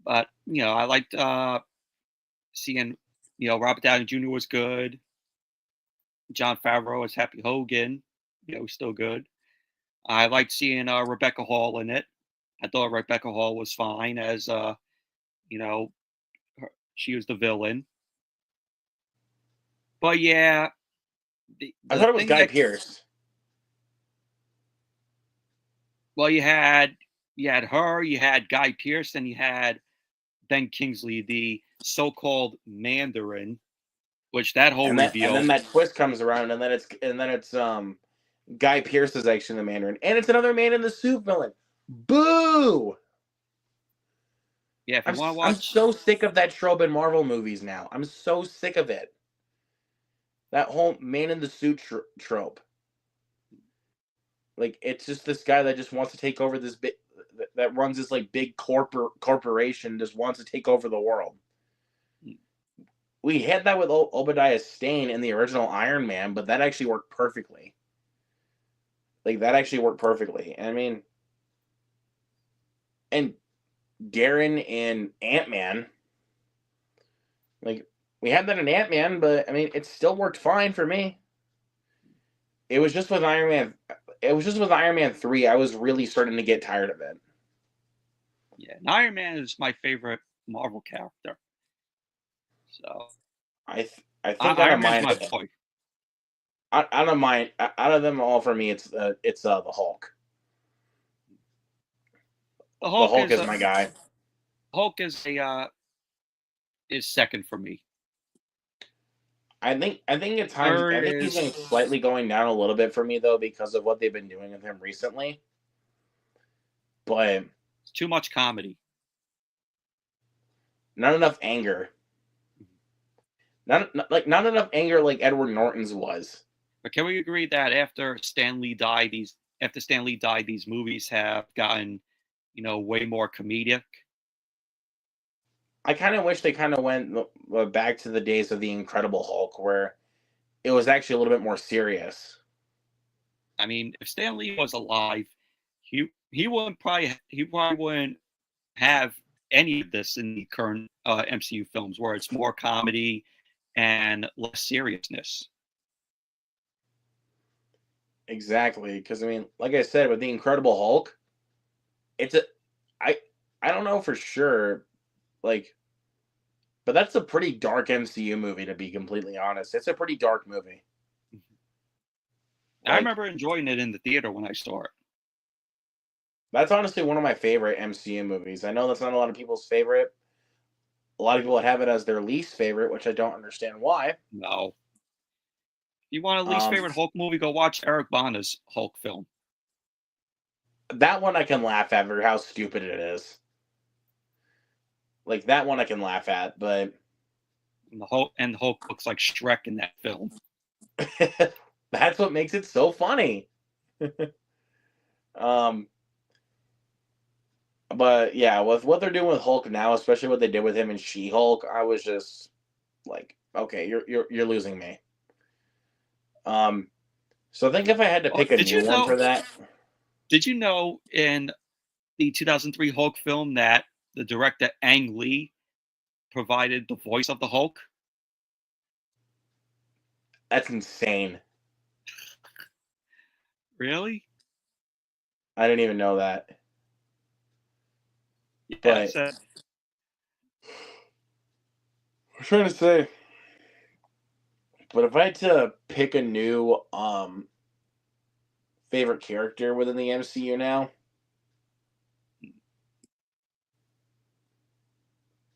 but I liked seeing, Robert Downey Jr. was good. John Favreau as Happy Hogan, he's still good. I liked seeing Rebecca Hall in it. I thought Rebecca Hall was fine as you know, she was the villain. But yeah, the I the thought it was thing Guy that Pearce. well, you had her, you had Guy Pearce, and you had Ben Kingsley, the so-called Mandarin, which that whole And then reveal. that twist comes around, and then it's Guy Pearce is actually the Mandarin, and it's another Man in the Suit villain. Boo! Yeah, if you want to I'm watch, so sick of that trope in Marvel movies now. I'm so sick of it. That whole Man in the Suit trope. Like, it's just this guy that just wants to take over this bit that runs this like big corporation, just wants to take over the world. We had that with Obadiah Stane in the original Iron Man, but that actually worked perfectly. Like, that actually worked perfectly. And I mean, and Darren in Ant-Man, like, we had that in Ant-Man, but I mean, it still worked fine for me. It was just with Iron Man. It was just with Iron Man 3. I was really starting to get tired of it. yeah, and Iron Man is my favorite Marvel character. So I think out of Iron Man's mine, my boy. out of mine, out of them all, for me, it's the Hulk. The The Hulk Hulk is is a my guy. Hulk is second for me. I think at times Third I think he's been is slightly going down a little bit for me though because of what they've been doing with him recently. But too much comedy. not enough anger. Not enough anger like Edward Norton's was. But can we agree that after Stan Lee died, these movies have gotten, way more comedic? I kind of wish they kind of went back to the days of the Incredible Hulk where it was actually a little bit more serious. I mean, if Stan Lee was alive, he probably wouldn't have any of this in the current MCU films, where it's more comedy and less seriousness. Exactly, because I mean, like I said, with the Incredible Hulk, it's a I I don't know for sure, like But that's a pretty dark MCU movie, to be completely honest. It's a pretty dark movie. I remember enjoying it in the theater when I saw it. That's honestly one of my favorite MCU movies. I know that's not a lot of people's favorite. A lot of people have it as their least favorite, which I don't understand why. No. You want a least favorite Hulk movie? Go watch Eric Bana's Hulk film. That one I can laugh at for how stupid it is. Like, that one I can laugh at, but... And the Hulk looks like Shrek in that film. That's what makes it so funny. But yeah, with what they're doing with Hulk now, especially what they did with him in She-Hulk, I was just like, okay, you're losing me. So I think if I had to pick a new one for that. Did you know in the 2003 Hulk film that the director Ang Lee provided the voice of the Hulk? That's insane. Really? I didn't even know that. Yeah, but I'm trying to say, but if I had to pick a new favorite character within the MCU now,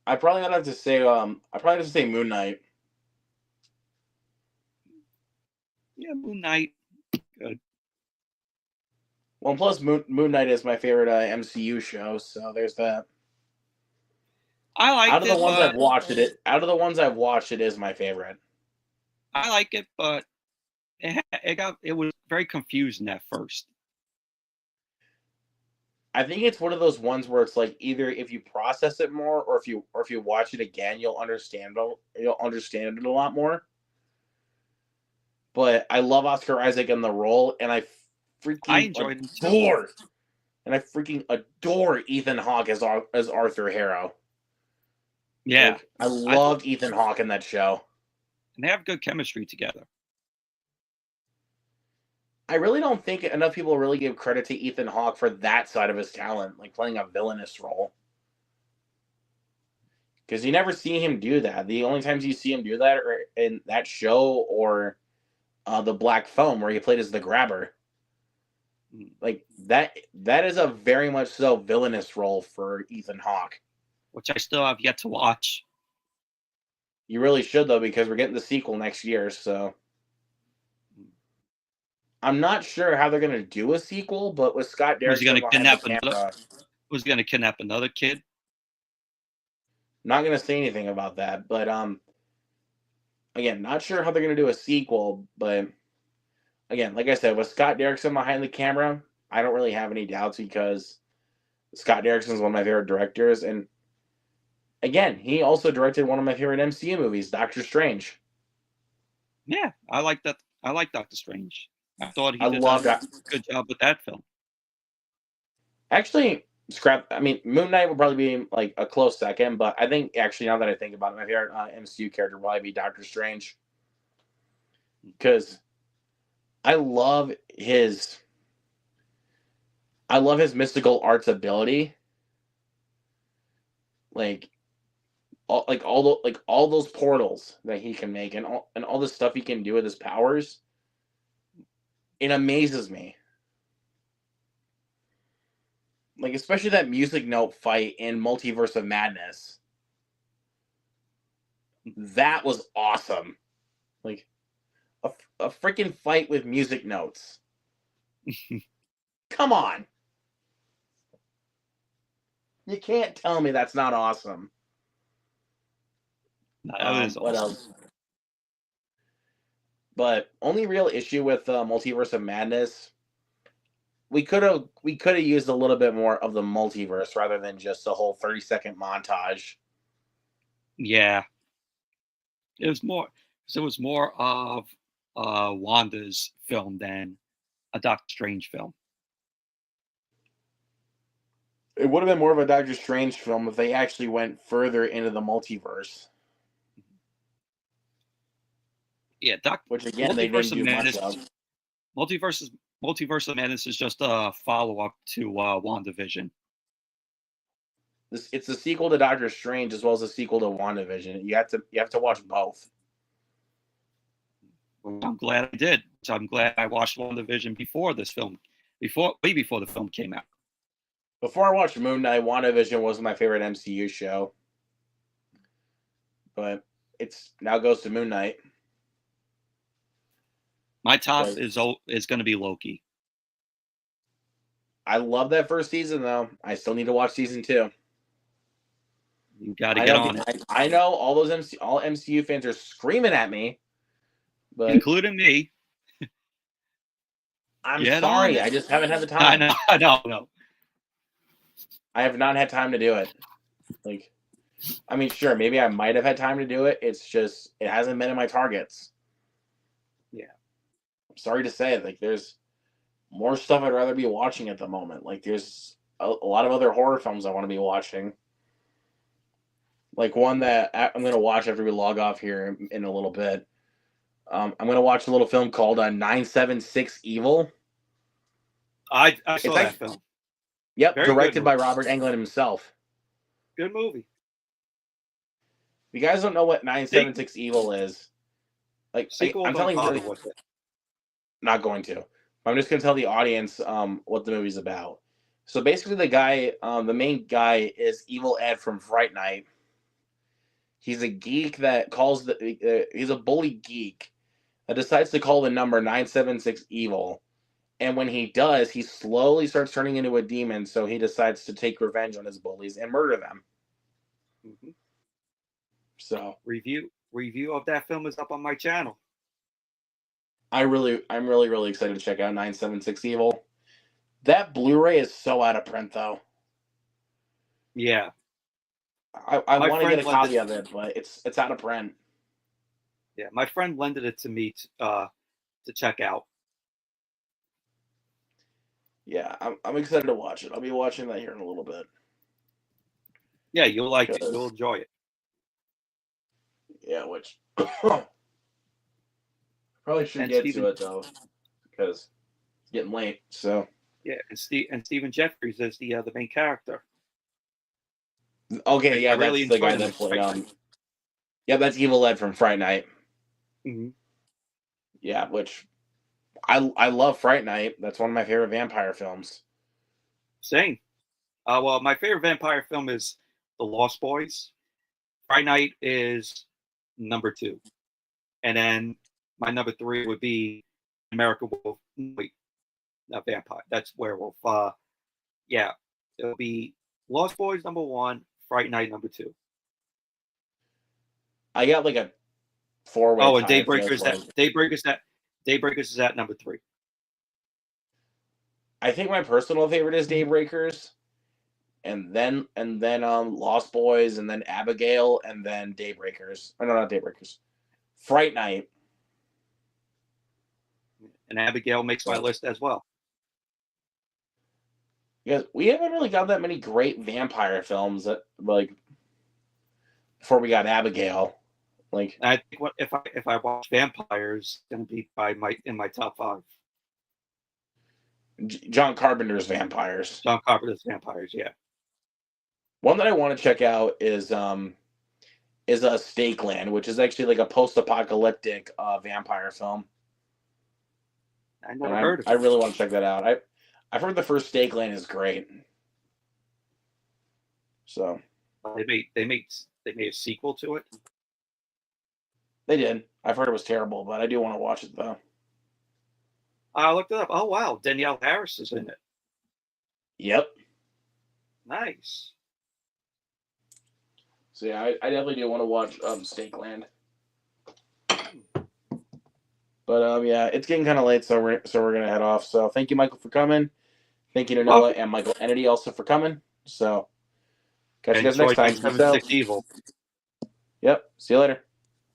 I probably have to say Moon Knight. Yeah, Moon Knight. Good. Well, plus Moon Knight is my favorite MCU show, so there's that. I like it. Out of the ones I've watched, it is my favorite. I like it, but it was very confusing at first. I think it's one of those ones where it's like either if you process it more, or if you watch it again, you'll understand it a lot more. But I love Oscar Isaac in the role, and I freaking adore Ethan Hawke as Arthur Harrow. Yeah, like, I loved Ethan Hawke in that show, and they have good chemistry together. I really don't think enough people really give credit to Ethan Hawke for that side of his talent, like playing a villainous role. Because you never see him do that. The only times you see him do that are in that show or the Black Phone, where he played as the Grabber. Like that is a very much so villainous role for Ethan Hawke, which I still have yet to watch. You really should, though, because we're getting the sequel next year, so I'm not sure how they're going to do a sequel, but with Scott Derrickson, was he going to kidnap another kid? Not going to say anything about that, but again, not sure how they're going to do a sequel, but again, like I said, with Scott Derrickson behind the camera, I don't really have any doubts because Scott Derrickson is one of my favorite directors, and again, he also directed one of my favorite MCU movies, Doctor Strange. Yeah, I like that. I like Doctor Strange. I thought he did a good job with that film. Actually, Moon Knight would probably be like a close second, but I think actually now that I think about it, my favorite MCU character would probably be Doctor Strange. Because I love his mystical arts ability. Like all those portals that he can make and all the stuff he can do with his powers. It amazes me. Like, especially that music note fight in Multiverse of Madness. That was awesome. Like, a freaking fight with music notes. Come on. You can't tell me that's not awesome. What else? But only real issue with Multiverse of Madness, we could have used a little bit more of the multiverse rather than just a whole 30-second montage. Yeah, it was more of Wanda's film than a Doctor Strange film. It would have been more of a Doctor Strange film if they actually went further into the multiverse. Yeah, which again they didn't do much of. Multiverse of Madness is just a follow-up to WandaVision. it's the sequel to Doctor Strange as well as the sequel to WandaVision. You have to watch both. Well, I'm glad I did. So I'm glad I watched WandaVision before this film, way before the film came out. Before I watched Moon Knight, WandaVision wasn't my favorite MCU show, but it's now goes to Moon Knight. My top is going to be Loki. I love that first season though. I still need to watch season 2. You got to get on it. I know all those MCU fans are screaming at me, but including me. I'm sorry. I just haven't had the time. I know. I have not had time to do it. Like, I mean, sure, maybe I might have had time to do it. It's just it hasn't been in my targets. Yeah. I'm sorry to say, like, there's more stuff I'd rather be watching at the moment. Like, there's a lot of other horror films I want to be watching. Like one that I'm going to watch after we log off here in a little bit. I'm going to watch a little film called 976 Evil. I saw that film. Yep, very directed by Robert Englund himself. Good movie. If you guys don't know what 976 Evil is, like I'm telling you, not going to. I'm just going to tell the audience what the movie's about. So basically, the main guy is Evil Ed from Fright Night. He's a geek that calls he's a bully geek that decides to call the number 976 evil. And when he does, he slowly starts turning into a demon, so he decides to take revenge on his bullies and murder them. Mm-hmm. So review of that film is up on my channel. I'm really excited to check out 976 Evil. That Blu-ray is so out of print though. Yeah. I want to get a copy of it, but it's out of print. Yeah, my friend lended it to me to check out. Yeah, I'm excited to watch it. I'll be watching that here in a little bit. Yeah, you'll like it. You'll enjoy it. Yeah, which probably should get to it though, because it's getting late. So yeah, and Stephen Jeffries is the main character. Okay, yeah, that's the guy that played. Yeah, that's Evil Ed from Fright Night. Mm-hmm. Yeah, which I love Fright Night. That's one of my favorite vampire films. Same. Well, my favorite vampire film is The Lost Boys. Fright Night is number 2, and then my number 3 would be American Wolf. Wait, not vampire. That's werewolf. Yeah, it'll be Lost Boys number 1. Fright Night number 2. I got like a 4-way. Oh, and Daybreakers is at number 3. I think my personal favorite is Daybreakers, and then Lost Boys, and then Abigail, and then Daybreakers. Oh, no, not Daybreakers. Fright Night. And Abigail makes my list as well. Because we haven't really got that many great vampire films that like before we got Abigail. Like I think if I watch vampires, it's gonna be in my top 5. John Carpenter's Vampires. John Carpenter's Vampires, yeah. One that I want to check out is a Stakeland, which is actually like a post-apocalyptic vampire film. I never heard of it. I really want to check that out. I've heard the first Stakeland is great. So they made a sequel to it. They did. I've heard it was terrible, but I do want to watch it though. I looked it up. Oh wow, Danielle Harris is in it. Yep. Nice. So yeah, I definitely do want to watch Stakeland. But yeah, it's getting kind of late, so we're gonna head off. So thank you, Michael, for coming. Thank you to Noah and Michael Entity also for coming. So catch you guys next time. Evil. Yep. See you later.